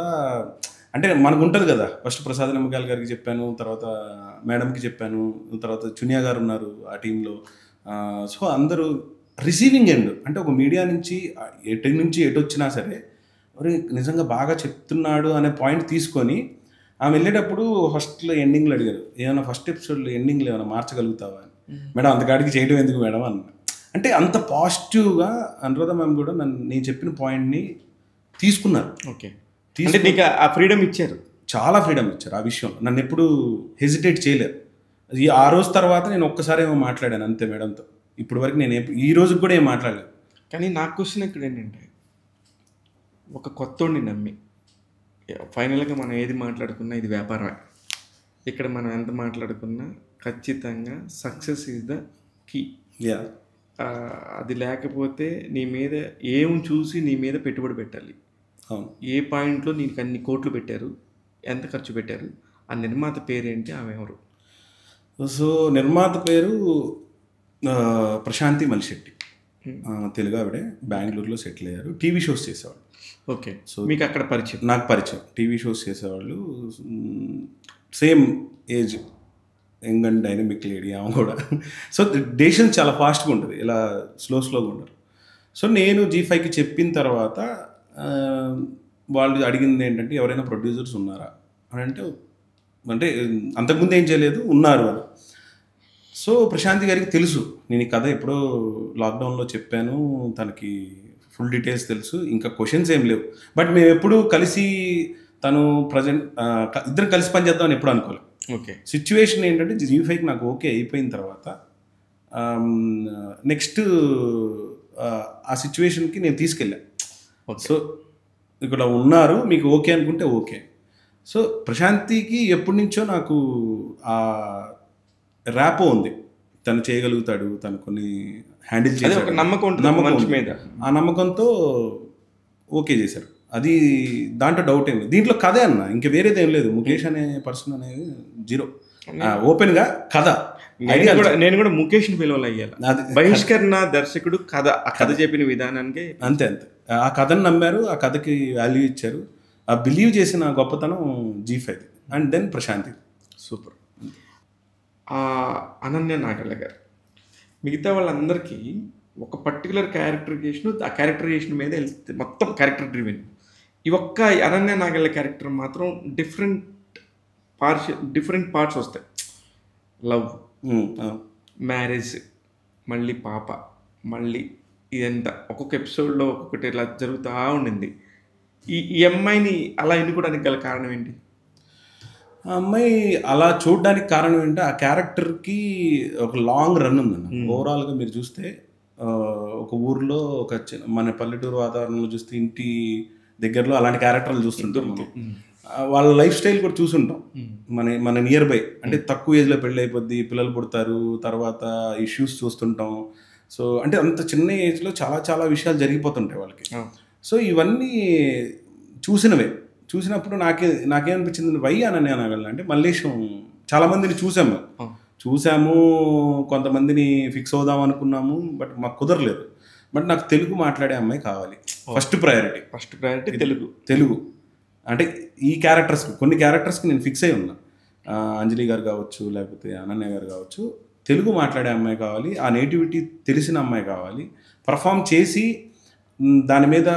అంటే మనకు ఉంటుంది కదా, ఫస్ట్ ప్రసాద్ నిమ్మకాయల గారికి చెప్పాను, తర్వాత మేడంకి చెప్పాను, తర్వాత చునియా గారు ఉన్నారు ఆ టీంలో. సో అందరూ రిసీవింగ్ ఎండ్, అంటే ఒక మీడియా నుంచి ఎటు వచ్చినా సరే మరి నిజంగా బాగా చెప్తున్నాడు అనే పాయింట్ తీసుకొని ఆమె వెళ్ళేటప్పుడు ఫస్ట్లో ఎండింగ్లో అడిగారు, ఏమైనా ఫస్ట్ ఎపిసోడ్లో ఎండింగ్లో ఏమైనా మార్చగలుగుతావా అని. మేడం అంతకాడికి చేయడం ఎందుకు మేడం అన్న. అంటే అంత పాజిటివ్గా అనురాధ మ్యామ్ కూడా నేను చెప్పిన పాయింట్ని తీసుకున్నారు. ఓకే, అంటే నీకు ఆ ఫ్రీడమ్ ఇచ్చారు, చాలా ఫ్రీడమ్ ఇచ్చారు ఆ విషయం. నన్ను ఎప్పుడు హెజిటేట్ చేయలేరు. ఆ రోజు తర్వాత నేను ఒక్కసారి ఏమో మాట్లాడాను అంతే మేడంతో. ఇప్పుడు వరకు నేను ఈ రోజుకి కూడా ఏం మాట్లాడలేదు. కానీ నా క్వశ్చన్ ఇక్కడ ఏంటంటే, ఒక కొత్తోడిని నమ్మి ఫైనల్గా మనం ఏది మాట్లాడుకున్నా ఇది వ్యాపారమే. ఇక్కడ మనం ఎంత మాట్లాడుకున్నా ఖచ్చితంగా success is the key. Yeah, అది లేకపోతే నీ మీద ఏం చూసి నీ మీద పెట్టుబడి పెట్టాలి. అవును. ఏ పాయింట్లో నీకు అన్ని కోట్లు పెట్టారు, ఎంత ఖర్చు పెట్టారు, ఆ నిర్మాత పేరేంటి, ఆమె ఎవరు? సో నిర్మాత పేరు ప్రశాంతి మలిశెట్టి, తెలుగు ఆవిడే, బెంగళూరులో సెటిల్ అయ్యారు, టీవీ షోస్ చేసేవాళ్ళు. ఓకే, సో మీకు అక్కడ పరిచయం? నాకు పరిచయం, టీవీ షోస్ చేసేవాళ్ళు, same age, young and dynamic lady ఆమె కూడా. సో డెసిషన్ చాలా ఫాస్ట్గా ఉంటుంది, ఇలా స్లోగా ఉండరు. సో నేను G5కి చెప్పిన తర్వాత వాళ్ళు అడిగింది ఏంటంటే ఎవరైనా ప్రొడ్యూసర్స్ ఉన్నారా అని. అంటే అంతకుముందు ఏం చేయలేదు, ఉన్నారు అని. సో ప్రశాంతి గారికి తెలుసు నేను ఈ కథ ఎప్పుడో లాక్డౌన్లో చెప్పాను, తనకి ఫుల్ డీటెయిల్స్ తెలుసు, ఇంకా క్వశ్చన్స్ ఏం లేవు. బట్ మేము ఎప్పుడు కలిసి తను ప్రజెంట్ ఇద్దరు కలిసి పనిచేద్దామని ఎప్పుడు అనుకోలేదు. ఓకే, సిచ్యువేషన్ ఏంటంటే G5కి నాకు ఓకే అయిపోయిన తర్వాత నెక్స్ట్ ఆ సిచ్యువేషన్కి నేను తీసుకెళ్ళా. సో ఇక్కడ ఉన్నారు, మీకు ఓకే అనుకుంటే ఓకే. సో ప్రశాంతికి ఎప్పటి నుంచో నాకు ఆ ర్యాపో ఉంది, తను చేయగలుగుతాడు, తను కొన్ని హ్యాండిల్ చేశాడు, నమ్మకం మీద. ఆ నమ్మకంతో ఓకే చేశారు. అది దాంట్లో డౌట్ ఏం లేదు. దీంట్లో కథే అన్న, ఇంకా వేరేది ఏం లేదు. ముఖేష్ అనే పర్సన్ అనేది జీరో, ఓపెన్గా కథ. నేను కూడా ముఖేష్ని పిలవలయ్యాలి, బహిష్కరణ దర్శకుడు కథ, ఆ కథ చెప్పిన విధానానికి అంతే అంతే. ఆ కథను నమ్మారు, ఆ కథకి వాల్యూ ఇచ్చారు, ఆ బిలీవ్ చేసిన గొప్పతనం G5 and then Prashanti. Super. Ananya Nagalla గారు మిగతా వాళ్ళందరికీ ఒక పర్టికులర్ క్యారెక్టరైజేషన్, ఆ క్యారెక్టరైజేషన్ మీద వెళ్తే మొత్తం క్యారెక్టర్ డ్రివెన్. ఈ ఒక్క అనన్య నాగల్ల క్యారెక్టర్ మాత్రం డిఫరెంట్ పార్ట్స్ వస్తాయి. లవ్, మ్యారేజ్, మళ్ళీ పాప, మళ్ళీ ఇదంతా ఒక్కొక్క ఎపిసోడ్లో ఒక్కొక్కటి ఇలా జరుగుతూ ఉండింది. ఈ అమ్మాయిని అలా ఎన్నుకోవడానికి గల కారణం ఏంటి? ఆ అమ్మాయి అలా చూడడానికి కారణం ఏంటంటే ఆ క్యారెక్టర్కి ఒక లాంగ్ రన్ ఉందన్న. ఓవరాల్గా మీరు చూస్తే ఒక ఊర్లో ఒక మన పల్లెటూరు వాతావరణంలో చూస్తే ఇంటి దగ్గరలో అలాంటి క్యారెక్టర్లు చూస్తుంటాం మనం. వాళ్ళ లైఫ్ స్టైల్ కూడా చూసుంటాం. మన నియర్ బై, అంటే తక్కువ ఏజ్లో పెళ్ళి అయిపోద్ది, పిల్లలు పుడతారు, తర్వాత ఇష్యూస్ చూస్తుంటాం. సో అంటే అంత చిన్న ఏజ్లో చాలా చాలా విషయాలు జరిగిపోతుంటాయి వాళ్ళకి. సో ఇవన్నీ చూసినప్పుడు నాకేమనిపించింది, వై అనన్య నాగల్ల అంటే మల్లేశం చాలామందిని చూసాము, కొంతమందిని ఫిక్స్ అవుదాం అనుకున్నాము, బట్ మాకు కుదరలేదు. బట్ నాకు తెలుగు మాట్లాడే అమ్మాయి కావాలి, ఫస్ట్ ప్రయారిటీ తెలుగు. అంటే ఈ కొన్ని క్యారెక్టర్స్కి నేను ఫిక్స్ అయి ఉన్నా. అంజలి గారు కావచ్చు, లేకపోతే అనన్య గారు కావచ్చు, తెలుగు మాట్లాడే అమ్మాయి కావాలి, ఆ నేటివిటీ తెలిసిన అమ్మాయి కావాలి, పర్ఫామ్ చేసి దాని మీద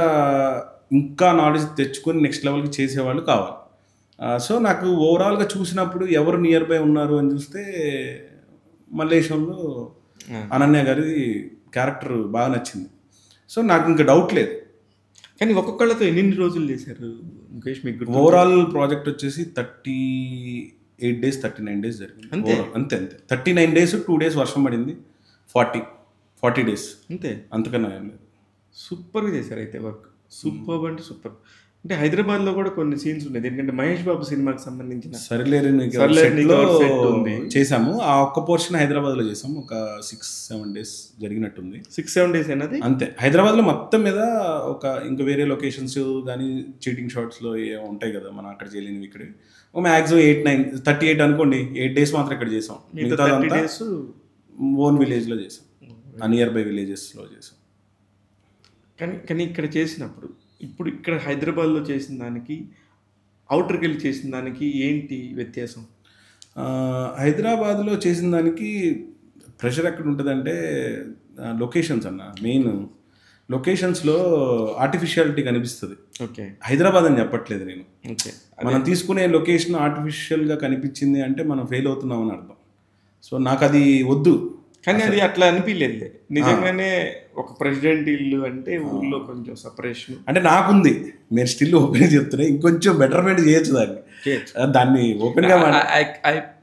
ఇంకా నాలెడ్జ్ తెచ్చుకొని నెక్స్ట్ లెవెల్కి చేసేవాళ్ళు కావాలి. సో నాకు ఓవరాల్గా చూసినప్పుడు ఎవరు నియర్ బై ఉన్నారు అని చూస్తే మల్లేశంలో అనన్య గారి క్యారెక్టర్ బాగా నచ్చింది. సో నాకు ఇంకా డౌట్ లేదు. కానీ ఒక్కొక్కళ్ళతో ఎన్ని రోజులు చేశారు ముఖేష్? మీకు ఓవరాల్ ప్రాజెక్ట్ వచ్చేసి 38 days 39 days జరిగింది. అంతే 39 days 2 days వర్షం పడింది, 40 days అంతే, అంతకన్నా ఏం లేదు. సూపర్గా చేశారు అయితే వర్క్. సూపర్ అంటే సూపర్. అంటే హైదరాబాద్లో కూడా కొన్ని సీన్స్ ఉన్నాయి, ఎందుకంటే మహేష్ బాబు సినిమాకి సంబంధించిన సరిలేరు చేసాము. ఆ ఒక్క పోర్షన్ హైదరాబాద్లో చేసాము, ఒక 6-7 days జరిగినట్టుంది. 6-7 days అయినది అంతే. హైదరాబాద్లో మొత్తం మీద ఇంకా వేరే లొకేషన్స్ కానీ చీటింగ్ షాట్స్లో ఉంటాయి కదా, మనం అక్కడ చేయలేనివి ఇక్కడ మ్యాక్సిమం 38 అనుకోండి, 8 days మాత్రం ఇక్కడ చేసాం. మిగతా ఓన్ విలేజ్లో చేసాం, నియర్ బై విలేజెస్లో చేసాం. కానీ ఇక్కడ చేసినప్పుడు, ఇప్పుడు ఇక్కడ హైదరాబాద్లో చేసిన దానికి అవుటర్కి వెళ్ళి చేసిన దానికి ఏంటి వ్యత్యాసం? హైదరాబాద్లో చేసిన దానికి ప్రెషర్ ఎక్కడ ఉంటుందంటే లొకేషన్స్ అన్న. మెయిన్ లొకేషన్స్లో ఆర్టిఫిషియాలిటీ కనిపిస్తుంది. ఓకే. హైదరాబాద్ అని చెప్పట్లేదు నేను. ఓకే. మనం తీసుకునే లొకేషన్ ఆర్టిఫిషియల్గా కనిపించింది అంటే మనం ఫెయిల్ అవుతున్నాం అని అర్థం. సో నాకు అది వద్దు. కానీ అది అట్లా అనిపించలేదు. నిజంగానే ఒక ప్రెసిడెంట్ ఇల్లు అంటే ఊళ్ళో కొంచెం సపరేషన్ అంటే నాకుంది. నేను స్టిల్ ఓపెన్ చెప్తున్నా, ఇంకొంచెం బెటర్మెంట్ చేయొచ్చు దాన్ని ఓపెన్గా.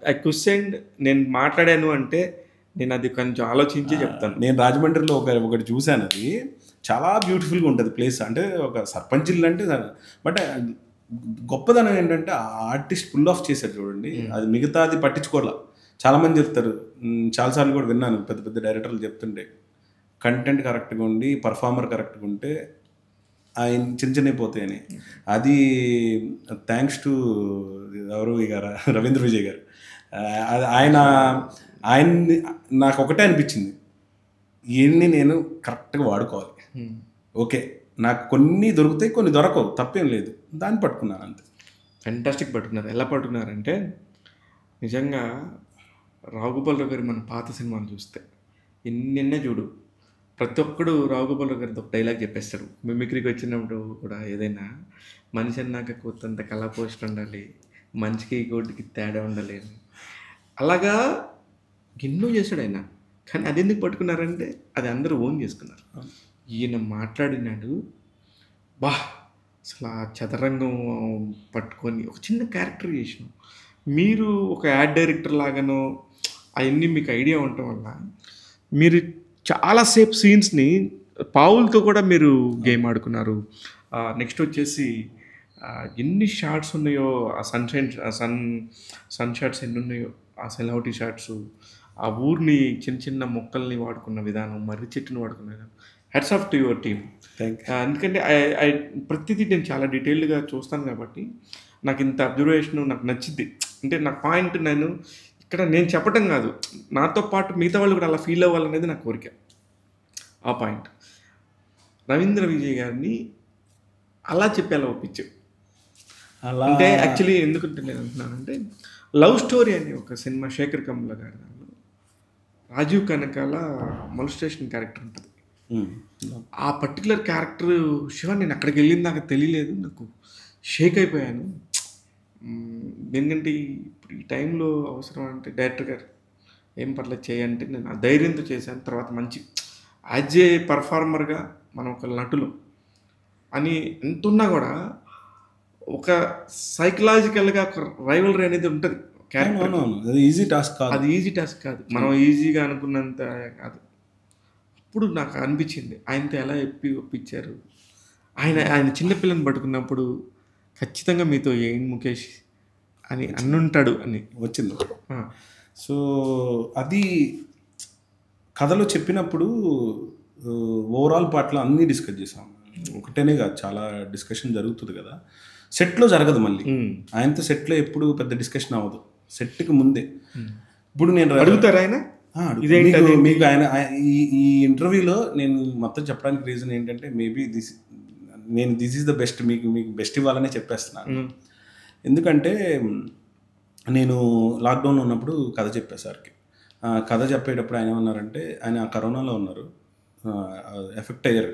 ఐ క్వశ్చన్ నేను మాట్లాడాను అంటే నేను అది కొంచెం ఆలోచించి చెప్తాను. నేను రాజమండ్రిలో ఒకటి చూశాను, అది చాలా బ్యూటిఫుల్గా ఉంటుంది ప్లేస్. అంటే ఒక సర్పంచ్ ఇల్లు అంటే, బట్ గొప్పదనం ఏంటంటే ఆర్టిస్ట్ పుల్ ఆఫ్ చేశారు చూడండి. అది మిగతాది పట్టించుకోవాల. చాలామంది చెప్తారు, చాలాసార్లు కూడా విన్నాను పెద్ద పెద్ద డైరెక్టర్లు చెప్తుంటే, కంటెంట్ కరెక్ట్గా ఉండి పర్ఫార్మర్ కరెక్ట్గా ఉంటే ఆయన చిన్న చిన్న పోతాయని. అది థ్యాంక్స్ టు ఎవరు గారు, రవీంద్ర విజయ్ గారు. ఆయన్ని నాకు ఒకటే అనిపించింది, ఈయన్ని నేను కరెక్ట్గా వాడుకోవాలి. ఓకే, నాకు కొన్ని దొరుకుతాయి, కొన్ని దొరకవు, తప్పేం లేదు, దాన్ని పట్టుకున్నాను అంతే. ఫెంటాస్టిక్ పట్టుకున్నారు. ఎలా పట్టుకున్నారంటే నిజంగా రావుగోపాలరావు గారి మన పాత సినిమాలు చూస్తే ఎన్నెన్నే చూడు, ప్రతి ఒక్కడు రావుగోపాలరావు గారితో ఒక డైలాగ్ చెప్పేస్తాడు. మిమిక్రీకి వచ్చినప్పుడు కూడా ఏదైనా మనిషి అన్నాక కొత్తంత కళా పోస్ట్ ఉండాలి, మంచికి కోటికి తేడా ఉండాలి అని. అలాగా ఎన్నో చేశాడు ఆయన. కానీ అది ఎందుకు పట్టుకున్నారంటే అది అందరూ ఓన్ చేసుకున్నారు. ఈయన మాట్లాడినాడు, బా అసలు ఆ చదరంగం పట్టుకొని ఒక చిన్న క్యారెక్టర్ చేసినాం. మీరు ఒక యాడ్ డైరెక్టర్ లాగానో అవన్నీ మీకు ఐడియా ఉండటం వల్ల మీరు చాలాసేపు సీన్స్ని పావులతో కూడా మీరు గేమ్ ఆడుకున్నారు. నెక్స్ట్ వచ్చేసి ఎన్ని షార్ట్స్ ఉన్నాయో, ఆ సన్ షాట్స్ ఎన్ని ఉన్నాయో, ఆ సెలవుటీ షాట్స్, ఆ ఊరిని చిన్న చిన్న మొక్కల్ని వాడుకున్న విధానం, మర్రి చెట్టుని వాడుకున్న విధానం, heads off to your team. ఎందుకంటే ప్రతిదీ నేను చాలా డీటెయిల్డ్గా చూస్తాను కాబట్టి నాకు ఇంత అబ్జర్వేషన్ నాకు నచ్చింది. అంటే నా పాయింట్ నేను ఇక్కడ నేను చెప్పటం కాదు, నాతో పాటు మిగతా వాళ్ళు కూడా అలా ఫీల్ అవ్వాలనేది నా కోరిక. ఆ పాయింట్ రవీంద్ర విజయ్ గారిని అలా చెప్పి అలా ఒప్పించావు. అంటే యాక్చువల్లీ ఎందుకంటే నేను అంటున్నానంటే, లవ్ స్టోరీ అనే ఒక సినిమా శేఖర్ కమ్ముల గారి దానిలో రాజీవ్ కనకాల మొలస్టేషన్ క్యారెక్టర్ ఉంటుంది. ఆ పర్టికులర్ క్యారెక్టర్ శివ నేను అక్కడికి వెళ్ళింది నాకు తెలియలేదు, నాకు షేక్ అయిపోయాను. ఎందుకంటే ఇప్పుడు ఈ టైంలో అవసరం అంటే డైరెక్టర్ గారు ఏం పర్లేదు చేయంటే నేను ఆ ధైర్యంతో చేశాను. తర్వాత మంచి యాజ్ ఏ పర్ఫార్మర్గా మనం ఒక నటులు అని ఎంతున్నా కూడా ఒక సైకలాజికల్గా ఒక రైవలరీ అనేది ఉంటుంది క్యారెక్టర్. అది ఈజీ టాస్క్ కాదు, అది ఈజీ టాస్క్ కాదు, మనం ఈజీగా అనుకున్నంత కాదు. అప్పుడు నాకు అనిపించింది ఆయనతో ఎలా ఒప్పించారు. ఆయన చిన్నపిల్లని పట్టుకున్నప్పుడు ఖచ్చితంగా మీతో ఏం ముఖేష్ అని అన్నుంటాడు అని వచ్చింది. సో అది కథలో చెప్పినప్పుడు ఓవరాల్ పార్ట్లో అన్నీ డిస్కస్ చేసాం. ఒకటేనే కాదు, చాలా డిస్కషన్ జరుగుతుంది కదా. సెట్లో జరగదు, మళ్ళీ ఆయనతో సెట్లో ఎప్పుడు పెద్ద డిస్కషన్ అవ్వదు, సెట్కి ముందే. ఇప్పుడు నేను అడుగుతారు ఆయన మీకు ఆయన ఈ ఇంటర్వ్యూలో నేను మొత్తం చెప్పడానికి రీజన్ ఏంటంటే, maybe this is the best, మీకు బెస్ట్ ఇవ్వాలనే చెప్పేస్తున్నాను. ఎందుకంటే నేను లాక్డౌన్లో ఉన్నప్పుడు కథ చెప్పాను సార్కి. కథ చెప్పేటప్పుడు ఆయన ఏమన్నారంటే, ఆయన కరోనాలో ఉన్నారు, ఎఫెక్ట్ అయ్యారు.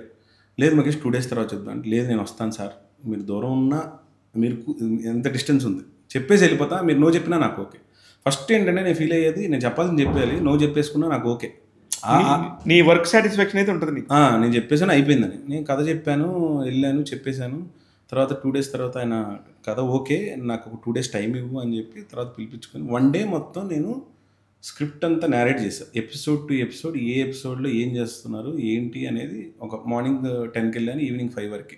లేదు మహేష్ 2 days తర్వాత చెప్తాను అంటే, లేదు నేను వస్తాను సార్, మీరు దూరం ఉన్నా, మీరు ఎంత డిస్టెన్స్ ఉంది చెప్పేసి వెళ్ళిపోతా, మీరు నో చెప్పినా నాకు ఓకే. ఫస్ట్ ఏంటంటే నేను ఫీల్ అయ్యేది, నేను చెప్పాలని చెప్పేయాలి, నో చెప్పేసుకున్నా నాకు ఓకే. నీ వర్క్ సాటిస్ఫాక్షన్ అయితే ఉంటుంది. నేను చెప్పేసాను, అయిపోయిందని. నేను కథ చెప్పాను, వెళ్ళాను, చెప్పేశాను. తర్వాత 2 days తర్వాత ఆయన కథ ఓకే, నాకు ఒక 2 days టైం ఇవ్వు అని చెప్పి తర్వాత పిలిపించుకొని 1 day మొత్తం నేను స్క్రిప్ట్ అంతా నేరేట్ చేశాను. ఎపిసోడ్ టు ఎపిసోడ్, ఏ ఎపిసోడ్లో ఏం చేస్తున్నారు ఏంటి అనేది. ఒక మార్నింగ్ 10కి వెళ్ళాను, ఈవినింగ్ 5 వరకు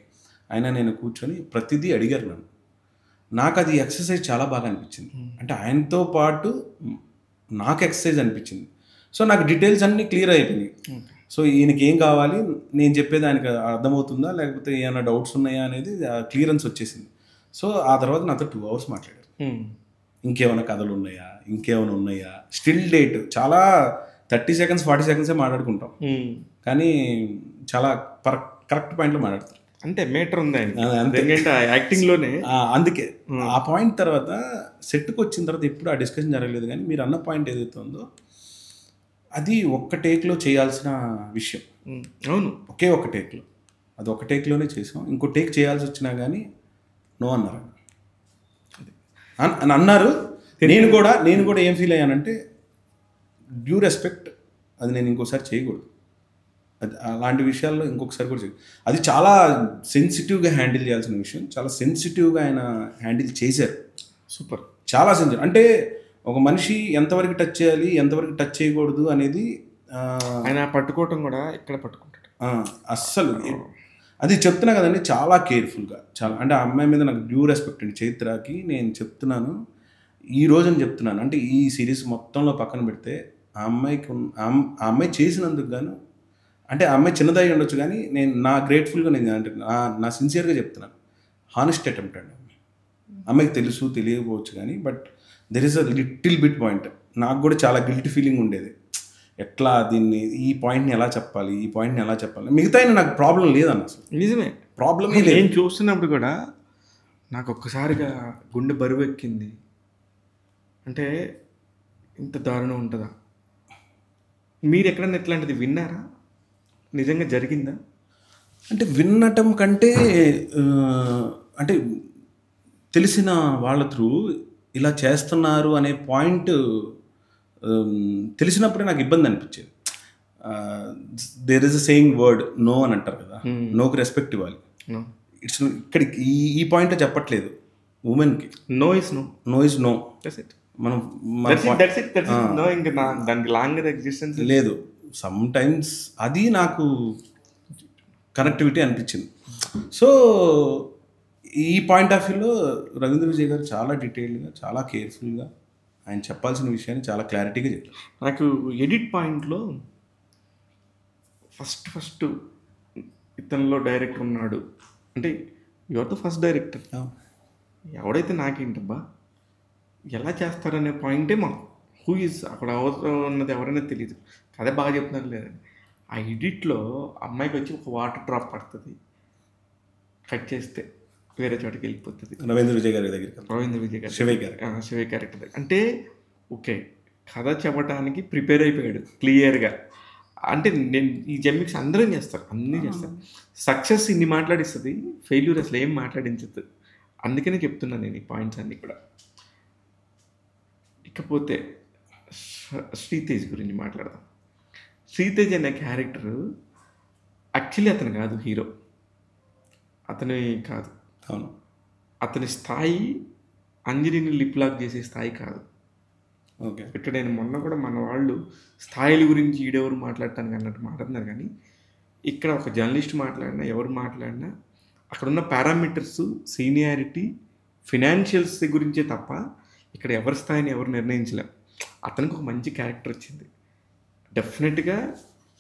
ఆయన నేను కూర్చొని ప్రతిదీ అడిగారు నన్ను. నాకు అది ఎక్సర్సైజ్ చాలా బాగా అనిపించింది. అంటే ఆయనతో పాటు నాకు ఎక్సర్సైజ్ అనిపించింది. సో నాకు డీటెయిల్స్ అన్నీ క్లియర్ అయిపోయినాయి. సో ఈయనకి ఏం కావాలి, నేను చెప్పేది ఆయనకి అర్థమవుతుందా, లేకపోతే ఏమైనా డౌట్స్ ఉన్నాయా అనేది క్లియరెన్స్ వచ్చేసింది. సో ఆ తర్వాత నాతో 2 hours మాట్లాడారు. ఇంకేమైనా కథలు ఉన్నాయా, ఇంకేమైనా ఉన్నాయా, స్టిల్ డేట్ చాలా 30 seconds 40 seconds మాట్లాడుకుంటాం, కానీ చాలా కరెక్ట్ పాయింట్లో మాట్లాడతారు. అంటే మీటర్ ఉంది ఆయన అంతే. ఎందుకంటే యాక్టింగ్లోనే అందుకే ఆ పాయింట్ తర్వాత సెట్కి వచ్చిన తర్వాత ఎప్పుడు ఆ డిస్కషన్ జరగలేదు. కానీ మీరు అన్న పాయింట్ ఏదైతే ఉందో అది ఒక్క టేక్లో చేయాల్సిన విషయం. అవును, ఒకే ఒక టేక్లో, అది ఒక టేక్లోనే చేసాం. ఇంకో టేక్ చేయాల్సి వచ్చినా కానీ నో అన్నారు అని అన్నారు. నేను కూడా ఏం ఫీల్ అయ్యానంటే డ్యూ రెస్పెక్ట్, అది నేను ఇంకోసారి చేయకూడదు. అది అలాంటి విషయాల్లో ఇంకొకసారి కూడా చేయకూడదు. అది చాలా సెన్సిటివ్గా హ్యాండిల్ చేయాల్సిన విషయం. చాలా సెన్సిటివ్గా ఆయన హ్యాండిల్ చేశారు. సూపర్. చాలా సెన్సిటివ్. అంటే ఒక మనిషి ఎంతవరకు టచ్ చేయాలి, ఎంతవరకు టచ్ చేయకూడదు అనేది ఆయన పట్టుకోవటం కూడా ఇక్కడ పట్టుకుంటాడు అస్సలు. అది చెప్తున్నా కదండి, చాలా కేర్ఫుల్గా, చాలా. అంటే ఆ అమ్మాయి మీద నాకు డ్యూ రెస్పెక్ట్ అండి. చైత్రకి నేను చెప్తున్నాను, ఈ రోజుని చెప్తున్నాను. అంటే ఈ సిరీస్ మొత్తంలో పక్కన పెడితే ఆ అమ్మాయి చేసినందుకు గాను, అంటే ఆ అమ్మాయి చిన్నదై ఉండొచ్చు కానీ నేను నా గ్రేట్ఫుల్గా నేను అంటే నా సిన్సియర్గా చెప్తున్నాను. హానెస్ట్ అటెంప్ట్ అండి. అమ్మాయికి తెలుసు తెలియకపోవచ్చు కానీ, but there is a little bit point. నాకు కూడా చాలా గిల్టీ ఫీలింగ్ ఉండేది. ఎట్లా దీన్ని, ఈ పాయింట్ని ఎలా చెప్పాలి, ఈ పాయింట్ని ఎలా చెప్పాలి. మిగతా నాకు ప్రాబ్లం లేదన్న, అసలు నిజమే ప్రాబ్లమే లేదు. నేను చూస్తున్నప్పుడు కూడా నాకు ఒక్కసారిగా గుండె బరువు ఎక్కింది. అంటే ఇంత దారుణం ఉంటుందా? మీరు ఎక్కడన్నా ఇట్లాంటిది విన్నారా? నిజంగా జరిగిందా? అంటే వినటం కంటే అంటే తెలిసిన వాళ్ళ త్రూ ఇలా చేస్తున్నారు అనే పాయింట్ తెలిసినప్పుడే నాకు ఇబ్బంది అనిపించేది. There is a saying word no అని అంటారు కదా, నోకి రెస్పెక్ట్ ఇవ్వాలి. ఇట్స్ ఇక్కడికి ఈ పాయింట్లో చెప్పట్లేదు ఉమెన్కి. No is no, no is no. మనం లేదు. సమ్ టైమ్స్ అది నాకు కనెక్టివిటీ అనిపించింది. సో ఈ పాయింట్ ఆఫ్ వ్యూలో రవీంద్ర విజయ్ గారు చాలా డీటెయిల్డ్గా, చాలా కేర్ఫుల్గా ఆయన చెప్పాల్సిన విషయాన్ని చాలా క్లారిటీగా చెప్పారు. నాకు ఎడిట్ పాయింట్లో ఫస్ట్ ఇతనిలో డైరెక్టర్ ఉన్నాడు అంటే యువర్ ద ఫస్ట్ డైరెక్టర్, ఎవడైతే నాకేంటబ్బా ఎలా చేస్తారనే పాయింటే మాకు హూ ఈజ్ అక్కడ అవసరం ఉన్నది ఎవరైనా తెలియదు. కథ బాగా చెప్తున్నారు లేదండి. ఆ ఎడిట్లో అమ్మాయికి వచ్చి ఒక వాటర్ డ్రాప్ పడుతుంది, కట్ చేస్తే వేరే చోటకి వెళ్ళిపోతుంది. రవీంద్ర విజయ్ గారి దగ్గర, రవీంద్ర విజయ్ గారు, శివయ్య క్యారెక్టర్ దగ్గర. అంటే ఓకే, కథ చెప్పడానికి ప్రిపేర్ అయిపోయాడు క్లియర్గా. అంటే నేను ఈ జమ్మిక్స్ అందరం చేస్తారు, అన్నీ చేస్తారు. సక్సెస్ ఇన్ని మాట్లాడిస్తుంది, ఫెయిల్యూర్ అసలు ఏం మాట్లాడించదు. అందుకనే చెప్తున్నాను నేను ఈ పాయింట్స్ అన్నీ కూడా. ఇకపోతే శ్రీతేజ్ గురించి మాట్లాడదాం. శ్రీతేజ్ అనే క్యారెక్టర్ యాక్చువల్లీ అతను కాదు హీరో, అతని కాదు. అవును, అతని స్థాయి అంజలిని లిప్ లాక్ చేసే స్థాయి కాదు. ఓకే, ఇక్కడ నేను మొన్న కూడా మన వాళ్ళు స్థాయిల గురించి ఈడెవరు మాట్లాడటానికి అన్నట్టు మాట్లాడుతున్నారు. కానీ ఇక్కడ ఒక జర్నలిస్ట్ మాట్లాడినా, ఎవరు మాట్లాడినా అక్కడున్న పారామీటర్స్, సీనియారిటీ, ఫినాన్షియల్స్ గురించే తప్ప ఇక్కడ ఎవరి స్థాయిని ఎవరు నిర్ణయించలేం. అతనికి ఒక మంచి క్యారెక్టర్ వచ్చింది. డెఫినెట్గా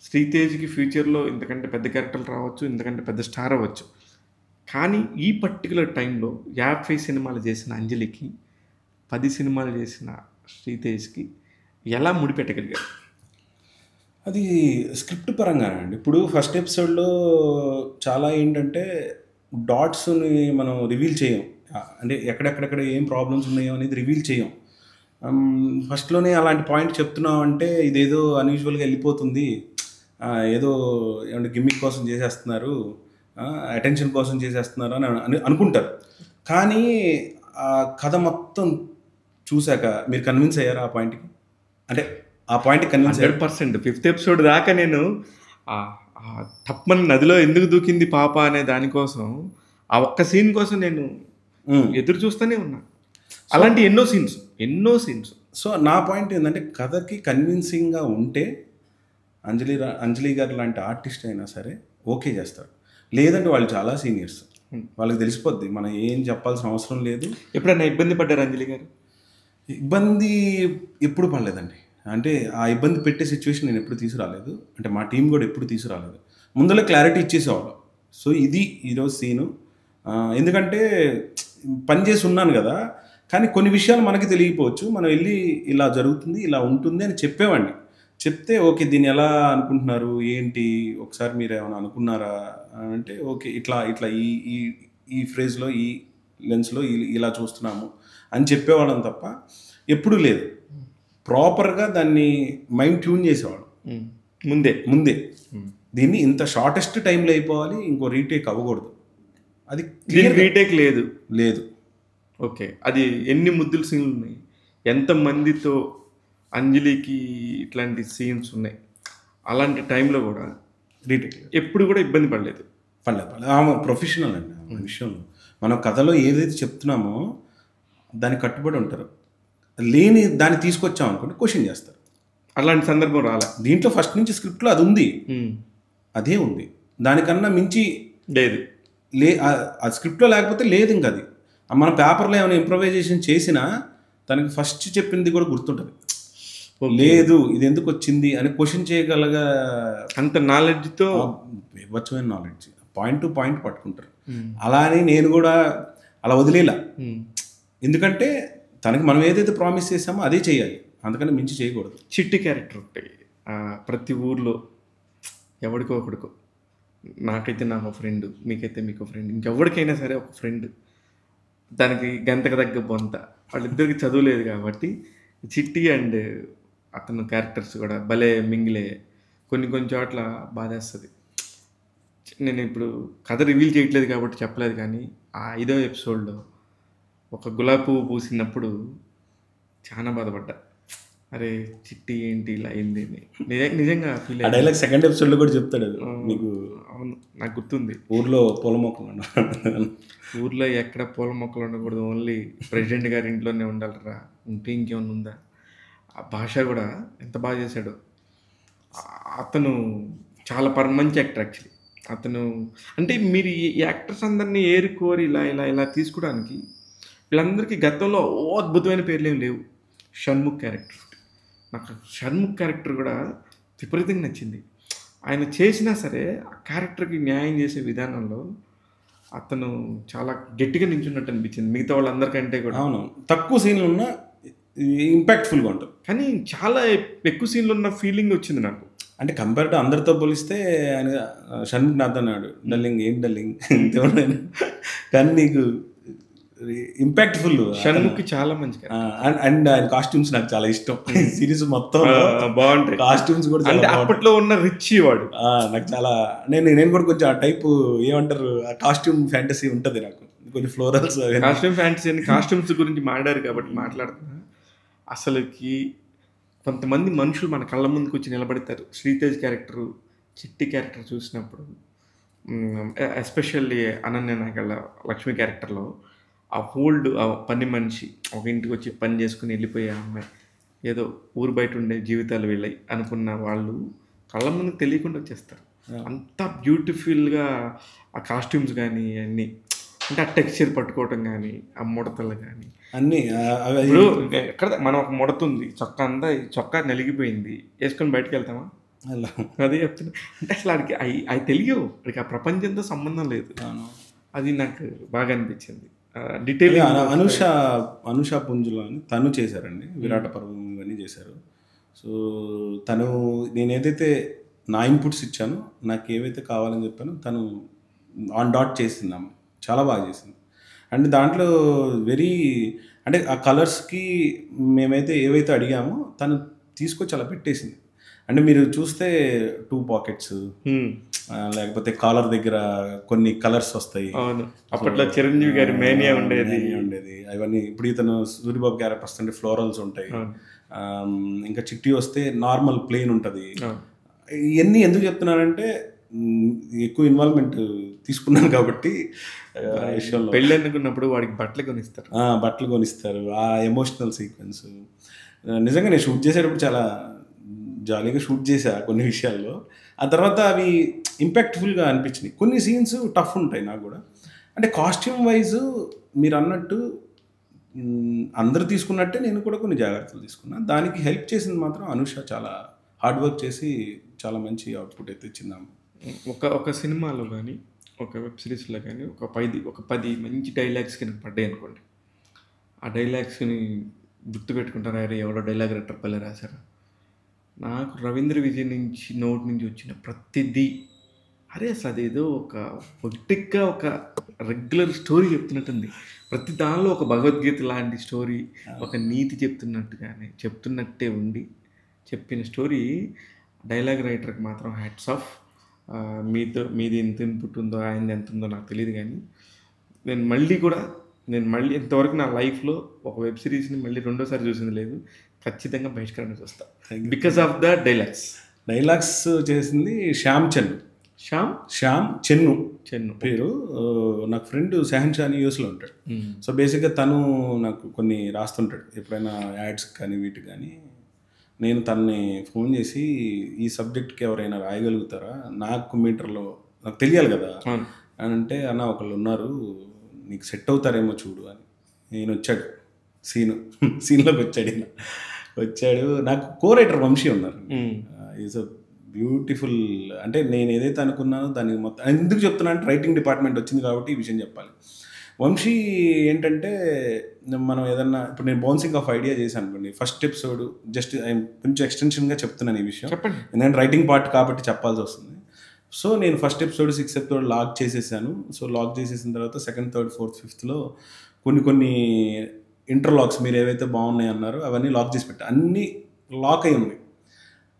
శ్రీతేజ్కి ఫ్యూచర్లో ఇంతకంటే పెద్ద క్యారెక్టర్లు రావచ్చు, ఇంతకంటే పెద్ద స్టార్ అవ్వచ్చు. కానీ ఈ పర్టికులర్ టైంలో 50 సినిమాలు చేసిన అంజలికి 10 సినిమాలు చేసిన శ్రీతేజ్కి ఎలా ముడిపెట్టగలిగారు? అది స్క్రిప్ట్ పరంగానే అండి. ఇప్పుడు ఫస్ట్ ఎపిసోడ్లో చాలా ఏంటంటే డాట్స్ని మనం రివీల్ చేయం. అంటే ఎక్కడెక్కడెక్కడ ఏం ప్రాబ్లమ్స్ ఉన్నాయో అనేది రివీల్ చేయం. ఫస్ట్లోనే అలాంటి పాయింట్ చెప్తున్నాం అంటే ఇదేదో అన్యూజువల్గా వెళ్ళిపోతుంది, ఏదో ఏమంటే గిమ్మిక్ కోసం చేసేస్తున్నారు, అటెన్షన్ కోసం చేసేస్తున్నారు అని అనుకుంటారు. కానీ ఆ కథ మొత్తం చూశాక మీరు కన్విన్స్ అయ్యారు ఆ పాయింట్కి? అంటే ఆ పాయింట్కి కన్విన్స్ 100%. 5th ఎపిసోడ్ దాకా నేను తప్పని నదిలో ఎందుకు దూకింది పాప అనే దానికోసం, ఆ ఒక్క సీన్ కోసం నేను ఎదురు చూస్తూనే ఉన్నా. అలాంటి ఎన్నో సీన్స్. సో నా పాయింట్ ఏంటంటే కథకి కన్విన్సింగ్గా ఉంటే అంజలి గారు లాంటి ఆర్టిస్ట్ అయినా సరే ఓకే చేస్తారు. లేదంటే వాళ్ళు చాలా సీనియర్స్, వాళ్ళకి తెలిసిపోద్ది, మనం ఏం చెప్పాల్సిన అవసరం లేదు. ఎప్పుడైనా ఇబ్బంది పడ్డారు అంజలి గారు? ఇబ్బంది ఎప్పుడు పడలేదండి. అంటే ఆ ఇబ్బంది పెట్టే సిచ్యువేషన్ నేను ఎప్పుడు తీసుకురాలేదు. అంటే మా టీం కూడా ఎప్పుడు తీసుకురాలేదు. ముందర క్లారిటీ ఇచ్చేసేవాళ్ళం. సో ఇది ఈరోజు సీను, ఎందుకంటే పని చేసి ఉన్నాను కదా. కానీ కొన్ని విషయాలు మనకి తెలియకపోవచ్చు, మనం వెళ్ళి ఇలా జరుగుతుంది, ఇలా ఉంటుంది అని చెప్పేవాడిని. చెప్తే ఓకే దీన్ని ఎలా అనుకుంటున్నారు ఏంటి ఒకసారి మీరు ఏమైనా అనుకున్నారా అని అంటే ఓకే ఇట్లా ఇట్లా ఈ ఈ ఈ ఫ్రేజ్లో ఈ లెన్స్లో ఇలా చూస్తున్నాము అని చెప్పేవాళ్ళం తప్ప ఎప్పుడూ లేదు. ప్రాపర్గా దాన్ని మైండ్ ట్యూన్ చేసేవాడు ముందే ముందే. దీన్ని ఇంత షార్టెస్ట్ టైంలో అయిపోవాలి, ఇంకో రీటేక్ అవ్వకూడదు. అది రీటేక్ లేదు లేదు. ఓకే, అది ఎన్ని ముద్దుల సీన్లు ఉన్నాయి, ఎంతమందితో అంజలికి ఇట్లాంటి సీన్స్ ఉన్నాయి, అలాంటి టైంలో కూడా రీటేక్ ఎప్పుడు కూడా ఇబ్బంది పడలేదు. పర్లేదు. ఆమె ప్రొఫెషనల్ అండి ఆ విషయంలో. మనం కథలో ఏదైతే చెప్తున్నామో దానికి కట్టుబడి ఉంటారు. లేని దాన్ని తీసుకొచ్చాం అనుకోండి క్వశ్చన్ చేస్తారు. అలాంటి సందర్భం రాలే దీంట్లో ఫస్ట్ నుంచి స్క్రిప్ట్లో అది ఉంది, అదే ఉంది. దానికన్నా మించి లేదు. ఆ స్క్రిప్ట్లో లేకపోతే లేదు. ఇంకా అది మన పేపర్లో ఏమైనా ఇంప్రవైజేషన్ చేసినా తనకి ఫస్ట్ చెప్పింది కూడా గుర్తుంటుంది. లేదు ఇది ఎందుకు వచ్చింది అని క్వశ్చన్ చేయగలగా అంత నాలెడ్జ్తో, వివచ్చమైన నాలెడ్జ్, పాయింట్ టు పాయింట్ పట్టుకుంటారు. అలా అని నేను కూడా అలా వదిలేలా. ఎందుకంటే తనకి మనం ఏదైతే ప్రామిస్ చేసామో అదే చేయాలి, అందుకని మించి చేయకూడదు. చిట్టి క్యారెక్టర్ ఉంటాయి ప్రతి ఊర్లో, ఎవడికో ఒకడికో. నాకైతే నాకు ఫ్రెండ్, మీకైతే మీకు ఫ్రెండ్, ఇంకెవరికైనా సరే ఒక ఫ్రెండ్. దానికి గంతకు తగ్గ బొంత. వాళ్ళిద్దరికి చదువులేదు కాబట్టి చిట్టి అండ్ అతను క్యారెక్టర్స్ కూడా భలే మింగిలే. కొన్ని చోట్ల బాధేస్తుంది. నేను ఇప్పుడు కథ రివీల్ చేయట్లేదు కాబట్టి చెప్పలేదు, కానీ ఆ 5వ ఎపిసోడ్లో ఒక గులాబీ పువ్వు పూసినప్పుడు చాలా బాధపడ్డా. అరే చిట్టి ఏంటి ఇలా అయింది అని నిజంగా ఫీల్ అయ్యి. డైలాగ్ సెకండ్ ఎపిసోడ్లో కూడా చెప్తాడు మీకు. అవును, నాకు గుర్తుంది. ఊర్లో పూల మొక్కలు, ఊర్లో ఎక్కడ పూల మొక్కలు ఉండకూడదు, ఓన్లీ ప్రెసిడెంట్ గారి ఇంట్లోనే ఉండాలిరా, ఉంటే ఇంకేమైనా ఉందా. ఆ భాష కూడా ఎంత బాగా చేశాడు అతను. చాలా మంచి యాక్టర్ యాక్చువల్లీ అతను. అంటే మీరు ఈ యాక్టర్స్ అందరినీ ఏరుకోరి ఇలా ఇలా ఇలా తీసుకోవడానికి వీళ్ళందరికీ గతంలో అద్భుతమైన పేర్లు ఏం లేవు. షణ్ముఖ్ క్యారెక్టర్, నాకు షణ్ముఖ్ క్యారెక్టర్ కూడా విపరీతంగా నచ్చింది. ఆయన చేసినా సరే ఆ క్యారెక్టర్కి న్యాయం చేసే విధానంలో అతను చాలా గట్టిగా నించున్నట్టు అనిపించింది మిగతా వాళ్ళందరికంటే కూడా. అవును, తక్కువ సీన్లు ఉన్నా ఇంపాక్ట్ఫుల్గా ఉంటుంది, కానీ చాలా ఎక్కువ సీన్లు ఉన్న ఫీలింగ్ వచ్చింది నాకు. అంటే కంపేర్ టు అందరితో పోలిస్తే ఆయన షణ్ముఖ్ నాథ్ అన్నాడు డల్లింగ్ ఏం డల్లింగ్ కానీ నీకు ఇంపాక్ట్ఫుల్. షణ్ముఖ్ చాలా మంచి అండ్ ఆయన కాస్ట్యూమ్స్ నాకు చాలా ఇష్టం. సిరీస్ మొత్తం బాగుంటాయి కాస్ట్యూమ్స్ కూడా. అంటే అప్పట్లో ఉన్న రిచ్ వాడు నాకు చాలా, నేను కూడా కొంచెం ఆ టైప్ ఏమంటారు ఆ కాస్ట్యూమ్ ఫ్యాంటసీ ఉంటుంది నాకు, కొంచెం ఫ్లోరల్స్ కాస్ట్యూమ్ ఫ్యాంటసీ అని. కాస్ట్యూమ్స్ గురించి మాట్లాడారు కాబట్టి మాట్లాడుతున్నా. అసలుకి కొంతమంది మనుషులు మన కళ్ళ ముందుకు వచ్చి నిలబడతారు. శ్రీతేజ్ క్యారెక్టరు, చిట్టి క్యారెక్టర్ చూసినప్పుడు, ఎస్పెషల్లీ అనన్య నాగళ్ళ లక్ష్మి క్యారెక్టర్లో ఆ ఓల్డ్ ఆ పని మనిషి ఒక ఇంటికి వచ్చి పని చేసుకుని వెళ్ళిపోయే అమ్మాయి, ఏదో ఊరు బయట ఉండే జీవితాలు వెళ్ళాయి అనుకున్న వాళ్ళు కళ్ళ ముందుకు తెలియకుండా వచ్చేస్తారు. అంత బ్యూటిఫుల్గా ఆ కాస్ట్యూమ్స్ కానీ అన్నీ, అంటే ఆ టెక్స్చర్ పట్టుకోవటం కానీ, ఆ ముడతలు కానీ అన్నీ. ఇప్పుడు ఎక్కడ మనం ఒక ముడతుంది, చొక్కా అంతా చొక్కా నలిగిపోయింది, వేసుకొని బయటకు వెళ్తామా? అదే చెప్తున్నా. అంటే అసలు ఆడికి అవి తెలియవు, ఆడికి ఆ ప్రపంచంతో సంబంధం లేదు. అది నాకు బాగా అనిపించింది. డీటెయిల్ అనుష పుంజులో అని తను చేశారండి, విరాట పర్వం ఇవన్నీ చేశారు. సో తను, నేను ఏదైతే నా ఇన్పుట్స్ ఇచ్చానో, నాకు ఏవైతే కావాలని చెప్పానో తను ఆన్ డాట్ చేసిందాము, చాలా బాగా చేసింది. అండ్ దాంట్లో వెరీ, అంటే ఆ కలర్స్కి మేమైతే ఏవైతే అడిగామో తను తీసుకొచ్చి అలా పెట్టేసింది. అంటే మీరు చూస్తే 2 పాకెట్స్, లేకపోతే కాలర్ దగ్గర కొన్ని కలర్స్ వస్తాయి. అప్పట్లో చిరంజీవి గారి మేనియా ఉండేది. అవన్నీ ఇప్పుడు ఇతను సూర్యబాబు క్యారెక్టర్ వస్తుంటే ఫ్లోరల్స్ ఉంటాయి. ఇంకా చిట్టి వస్తే నార్మల్ ప్లెయిన్ ఉంటుంది. ఇవన్నీ ఎందుకు చెప్తున్నానంటే ఎక్కువ ఇన్వాల్వ్మెంట్ తీసుకున్నాను కాబట్టి విషయంలో. పెళ్ళి అనుకున్నప్పుడు వాడికి బట్టలు కొనిస్తారు. ఆ ఎమోషనల్ సీక్వెన్స్ నిజంగా నేను షూట్ చేసేటప్పుడు చాలా జాలీగా షూట్ చేశా కొన్ని విషయాల్లో. ఆ తర్వాత అవి ఇంపాక్ట్ఫుల్గా అనిపించినాయి. కొన్ని సీన్స్ టఫ్ ఉంటాయి నాకు కూడా. అంటే కాస్ట్యూమ్ వైజ్ మీరు అన్నట్టు అందరూ తీసుకున్నట్టే నేను కూడా కొన్ని జాగ్రత్తలు తీసుకున్నా. దానికి హెల్ప్ చేసింది మాత్రం అనుష చాలా హార్డ్ వర్క్ చేసి చాలా మంచి అవుట్పుట్ అయితే ఇచ్చిందాము. ఒక సినిమాలో కానీ ఒక వెబ్ సిరీస్లో కానీ ఒక 10 మంచి డైలాగ్స్ కింద పడ్డాయి అనుకోండి. ఆ డైలాగ్స్ని గుర్తుపెట్టుకుంటారా, ఎవరో డైలాగ్ రైటర్ పల్లె రాశారా, నాకు రవీంద్ర విజయ్ నుంచి నోటి నుంచి వచ్చిన ప్రతిదీ అరే అసలు అదేదో ఒక పొలిటిక్గా ఒక రెగ్యులర్ స్టోరీ చెప్తున్నట్టుంది. ప్రతి దానిలో ఒక భగవద్గీత లాంటి స్టోరీ, ఒక నీతి చెప్తున్నట్టుగానే చెప్తున్నట్టే ఉండి చెప్పిన స్టోరీ. డైలాగ్ రైటర్కి మాత్రం హ్యాట్స్ ఆఫ్. మీది ఎంత ఇన్పుట్ ఉందో ఆయనది ఎంత ఉందో నాకు తెలియదు, కానీ నేను మళ్ళీ ఇంతవరకు నా లైఫ్లో ఒక వెబ్ సిరీస్ని మళ్ళీ రెండోసారి చూసింది లేదు. ఖచ్చితంగా బహిష్కరణ చూస్తాను బికాస్ ఆఫ్ ద డైలాగ్స్ చేసింది శ్యామ్ చెన్ను పేరు. నాకు ఫ్రెండ్ సెహన్ షా అని యూఎస్లో ఉంటాడు. సో బేసిక్గా తను నాకు కొన్ని రాస్తుంటాడు ఎప్పుడైనా యాడ్స్ కానీ వీటి కానీ. నేను తనని ఫోన్ చేసి ఈ సబ్జెక్ట్కి ఎవరైనా రాయగలుగుతారా, నాకు మీటర్లో నాకు తెలియాలి కదా అని అంటే, అన్న ఒకళ్ళు ఉన్నారు నీకు సెట్ అవుతారేమో చూడు అని. నేను వచ్చాడు సీన్లోకి వచ్చాడు. నాకు కో రైటర్ వంశీ ఉన్నారు. ఈజ్ అ బ్యూటిఫుల్, అంటే నేను ఏదైతే అనుకున్నానో దానికి మొత్తం ఎందుకు చెప్తున్నా అంటే రైటింగ్ డిపార్ట్మెంట్ వచ్చింది కాబట్టి ఈ విషయం చెప్పాలి. వంశీ ఏంటంటే మనం ఏదన్నా ఇప్పుడు నేను బౌన్సింగ్ ఆఫ్ ఐడియా చేశాను అనుకోండి, ఫస్ట్ ఎపిసోడ్ జస్ట్ కొంచెం ఎక్స్టెన్షన్గా చెప్తున్నాను ఈ విషయం, ఎందుకంటే రైటింగ్ పార్ట్ కాబట్టి చెప్పాల్సి వస్తుంది. సో నేను ఫస్ట్ ఎపిసోడ్ 6 ఎపిసోడ్ లాక్ చేసేసాను. సో లాక్ చేసేసిన తర్వాత 2nd, 3rd, 4th, 5thలో కొన్ని ఇంటర్లాక్స్ మీరు ఏవైతే బాగున్నాయి అన్నారో అవన్నీ లాక్ చేసి పెట్టా. అన్నీ లాక్ అయి ఉన్నాయి.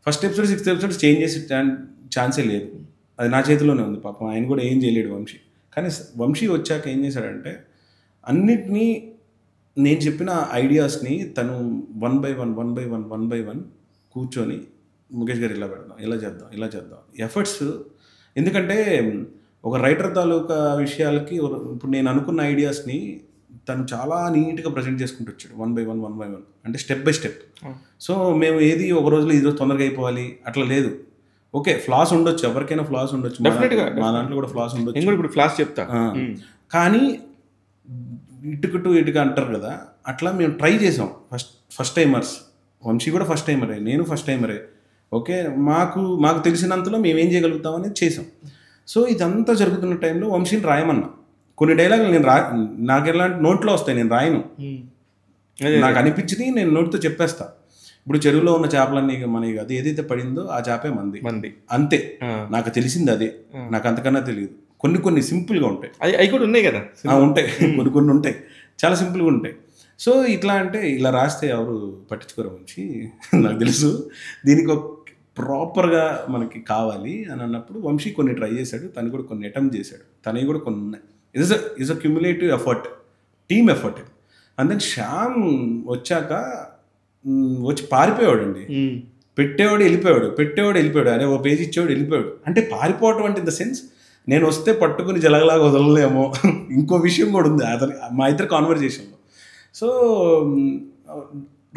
First episode 6th episode change చేసే ఛాన్సే లేదు. అది నా చేతిలోనే ఉంది. పాపం ఆయన కూడా ఏం చేయలేడు వంశీ. కానీ వంశీ వచ్చాక ఏం చేశాడంటే అన్నిటినీ నేను చెప్పిన ఐడియాస్ని తను 1 by 1 కూర్చొని ముఖేష్ గారు ఇలా పెడదాం, ఇలా చేద్దాం ఎఫర్ట్స్. ఎందుకంటే ఒక రైటర్ తాలూకా విషయాలకి ఇప్పుడు నేను అనుకున్న ఐడియాస్ని తను చాలా నీట్గా ప్రజెంట్ చేసుకుంటూ వచ్చాడు 1 by 1 అంటే స్టెప్ బై స్టెప్. సో మేము ఏది ఒక రోజులో ఈరోజు తొందరగా అయిపోవాలి అట్లా లేదు. ఓకే ఫ్లాస్ ఉండొచ్చు, ఎవరికైనా ఫ్లాస్ ఉండొచ్చు, మా దాంట్లో కూడా ఫ్లాస్ ఉండొచ్చు. ఇప్పుడు ఫ్లాస్ చెప్తా, కానీ ఇటుక అంటారు కదా, అట్లా మేము ట్రై చేసాం. ఫస్ట్ టైమర్స్, వంశీ కూడా ఫస్ట్ టైమరే, నేను ఫస్ట్ టైమరే. ఓకే మాకు తెలిసినంతలో మేము ఏం చేయగలుగుతాం అనేది చేసాం. సో ఇదంతా జరుగుతున్న టైంలో వంశీని రాయమన్నా. కొన్ని డైలాగులు నేను నాకు ఎలాంటి నోట్లో వస్తాయి, నేను రాయను. నాకు అనిపించింది నేను నోటితో చెప్పేస్తా. ఇప్పుడు చెరువులో ఉన్న చేపలన్నీ మనకి అది ఏదైతే పడిందో ఆ చేపే మంది అంతే. నాకు తెలిసింది అదే, నాకు అంతకన్నా తెలియదు. కొన్ని సింపుల్గా ఉంటాయి, అవి కూడా ఉన్నాయి కదా, ఉంటాయి కొన్ని ఉంటాయి చాలా సింపుల్గా ఉంటాయి. సో ఇట్లా అంటే ఇలా రాస్తే ఎవరు పట్టించుకోరు వంశీ, నాకు తెలుసు. దీనికి ఒక ప్రాపర్గా మనకి కావాలి అని అన్నప్పుడు వంశీ కొన్ని ట్రై చేశాడు, తను కూడా కొన్ని అటెంప్ట్ చేశాడు, తనవి కూడా కొన్ని ఉన్నాయి. Is a cumulative effort, team effort. And then Shyam వచ్చాక వచ్చి పారిపోయాడండి. పెట్టేవాడు వెళ్ళిపోయాడు, అరే ఓ పేజ్ ఇచ్చేవాడు వెళ్ళిపోయాడు. అంటే పారిపోవటం అంటే ఇన్ ద సెన్స్ నేను వస్తే పట్టుకుని జలగలాగా వదలలేమో. ఇంకో విషయం కూడా ఉంది మా ఇద్దరు కాన్వర్జేషన్లో. సో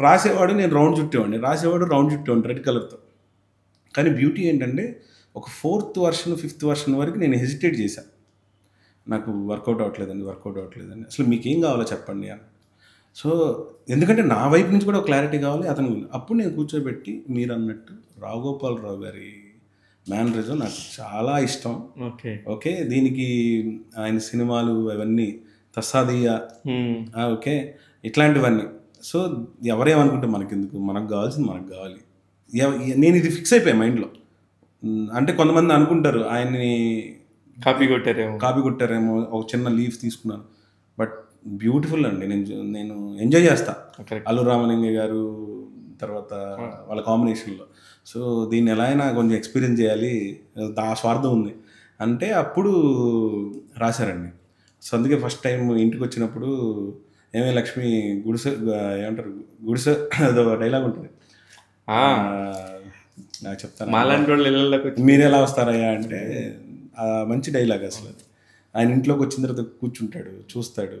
రాసేవాడు నేను రౌండ్ చుట్టేవాడిని, రాసేవాడు రౌండ్ చుట్టేవాడిని రెడ్ కలర్తో. కానీ బ్యూటీ ఏంటంటే ఒక 4th version 5th version వరకు నేను హెజిటేట్ చేశాను. నాకు వర్కౌట్ అవ్వట్లేదండి, అసలు మీకేం కావాలో చెప్పండి అని. సో ఎందుకంటే నా వైపు నుంచి కూడా ఒక క్లారిటీ కావాలి అతను. అప్పుడు నేను కూర్చోబెట్టి మీరు అన్నట్టు రావుగోపాలరావు గారి మేనరిజం నాకు చాలా ఇష్టం. ఓకే దీనికి ఆయన సినిమాలు అవన్నీ తస్సాదియ్య, ఓకే ఇట్లాంటివన్నీ. సో ఎవరేమనుకుంటే మనకెందుకు, మనకు కావాల్సింది మనకు కావాలి. నేను ఇది ఫిక్స్ అయిపోయా మైండ్లో. అంటే కొంతమంది అనుకుంటారు ఆయన్ని కాపీ కొట్టారేమో, ఒక చిన్న లీఫ్ తీసుకున్నాను. బట్ బ్యూటిఫుల్ అండి, నేను ఎంజాయ్ చేస్తా అల్లు రామలింగ గారు తర్వాత వాళ్ళ కాంబినేషన్లో. సో దీన్ని ఎలా అయినా కొంచెం ఎక్స్పీరియన్స్ చేయాలి, ఆ స్వార్థం ఉంది అంటే అప్పుడు రాశారండి. సో అందుకే ఫస్ట్ టైం ఇంటికి వచ్చినప్పుడు ఏమే లక్ష్మి ఏమంటారు గుడిసె అదో డైలాగ్ ఉంటుంది, నాకు చెప్తాను మీరు ఎలా వస్తారయ్యా అంటే మంచి డైలాగ్ అసలు. ఆయన ఇంట్లోకి వచ్చిన తర్వాత కూర్చుంటాడు, చూస్తాడు,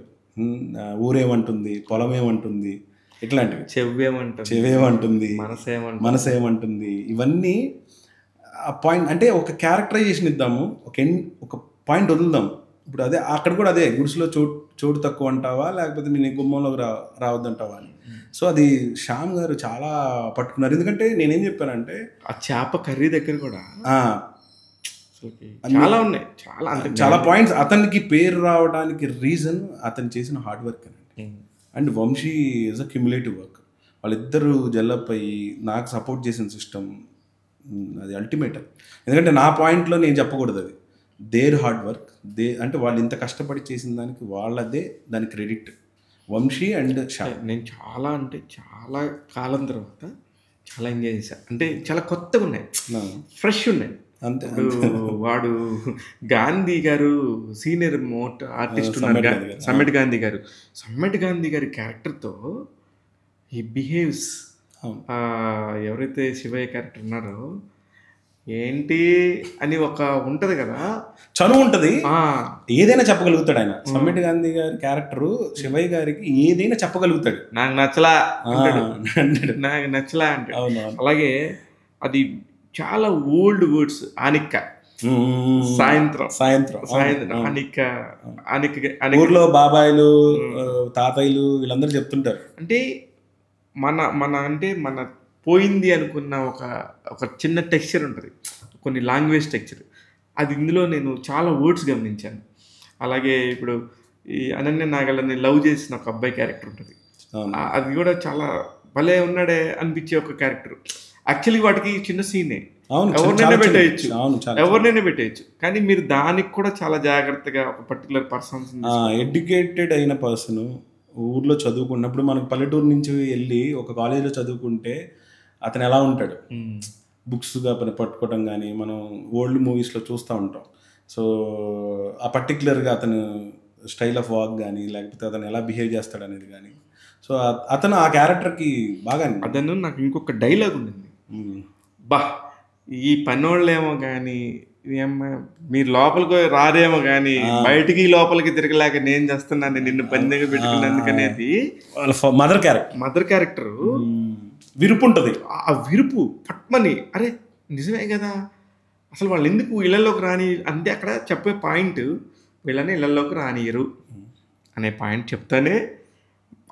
ఊరేమంటుంది, పొలం ఏమంటుంది, ఇట్లాంటివి, చెవేమంటుంది, మనసేమంటుంది, ఇవన్నీ ఆ పాయింట్. అంటే ఒక క్యారెక్టరైజేషన్ ఇద్దాము, ఒక పాయింట్ వదులుదాం. ఇప్పుడు అదే అక్కడ కూడా అదే గుడిసెలో చోటు తక్కువ అంటావా లేకపోతే నేను గుమ్మంలోకి రావద్దంటావా అని. సో అది శ్యామ్ గారు చాలా పట్టుకున్నారు. ఎందుకంటే నేనేం చెప్పానంటే ఆ చేప కర్రీ దగ్గర కూడా చాలా ఉన్నాయి, చాలా పాయింట్స్. అతనికి పేరు రావడానికి రీజన్ అతను చేసిన హార్డ్ వర్క్ అనండి. And Vamshi is a cumulative work. వాళ్ళిద్దరూ జల్లప్ అయ్యి నాకు సపోర్ట్ చేసిన సిస్టమ్ అది అల్టిమేట్. ఎందుకంటే నా పాయింట్లో నేను చెప్పకూడదు, అది దేర్ హార్డ్ వర్క్, అంటే వాళ్ళు ఇంత కష్టపడి చేసిన దానికి వాళ్ళదే దాని క్రెడిట్. వంశీ అండ్ శ్యామ్. నేను చాలా అంటే చాలా కాలం తర్వాత చాలా ఎంజాయ్ చేశాను. అంటే చాలా కొత్తగా ఉన్నాయి, ఫ్రెష్ ఉన్నాయి. అంతే. వాడు గాంధీ గారు సీనియర్ మోట్ ఆర్టిస్ట్ ఉన్నారు, సమ్మెట్ గాంధీ గారి క్యారెక్టర్తో ఈ బిహేవ్స్. ఎవరైతే శివయ్య క్యారెక్టర్ ఉన్నారో ఏంటి అని ఒక ఉంటది కదా, చనువు ఉంటుంది, ఏదైనా చెప్పగలుగుతాడు ఆయన. సమ్మెట్ గాంధీ గారి క్యారెక్టర్ శివయ్య గారికి ఏదైనా చెప్పగలుగుతాడు. నాకు నచ్చలా అంటే. అలాగే అది చాలా ఓల్డ్ వర్డ్స్. ఆనిక్క, సాయంత్రం ఊర్లో బాబాయిలు తాతయ్యలు వీళ్ళందరూ చెప్తుంటారు. అంటే మన పోయింది అనుకున్న ఒక చిన్న టెక్స్చర్ ఉంటుంది, కొన్ని లాంగ్వేజ్ టెక్స్చర్. అది ఇందులో నేను చాలా వర్డ్స్ గమనించాను. అలాగే ఇప్పుడు ఈ అనన్య నాగలని లవ్ చేసిన ఒక అబ్బాయి క్యారెక్టర్ ఉంటుంది, అది కూడా చాలా భలే ఉన్నాడే అనిపించే ఒక క్యారెక్టర్. యాక్చువల్లీ వాటికి చిన్న సీనే, ఎవరినైనా పెట్టేయచ్చు, కానీ మీరు దానికి కూడా చాలా జాగ్రత్తగా ఒక పర్టికులర్ పర్సన్, ఎడ్యుకేటెడ్ అయిన పర్సన్ ఊర్లో చదువుకున్నప్పుడు, మనకు పల్లెటూరు నుంచి వెళ్ళి ఒక కాలేజీలో చదువుకుంటే అతను ఎలా ఉంటాడు, బుక్స్గా పట్టుకోవటం కానీ మనం ఓల్డ్ మూవీస్లో చూస్తూ ఉంటాం. సో ఆ పర్టికులర్గా అతను స్టైల్ ఆఫ్ వాక్ కానీ, లేకపోతే అతను ఎలా బిహేవ్ చేస్తాడు అనేది కానీ, సో అతను ఆ క్యారెక్టర్కి బాగా. అతను నాకు ఇంకొక డైలాగ్ ఉండింది, బా ఈ పనోళ్ళేమో కానీ మీరు లోపలికి రారేమో కానీ బయటికి లోపలికి తిరగలేక నేను చేస్తున్నాను నిన్ను పందెగా పెట్టుకున్నందుకు అనేది మదర్ క్యారెక్టర్ విరుపు ఉంటుంది. ఆ విరుపు పట్మని, అరే నిజమే కదా, అసలు వాళ్ళు ఎందుకు ఇళ్లలోకి రాని అంటే అక్కడ చెప్పే పాయింట్, వీళ్ళని ఇళ్లలోకి రానియరు అనే పాయింట్ చెప్తానే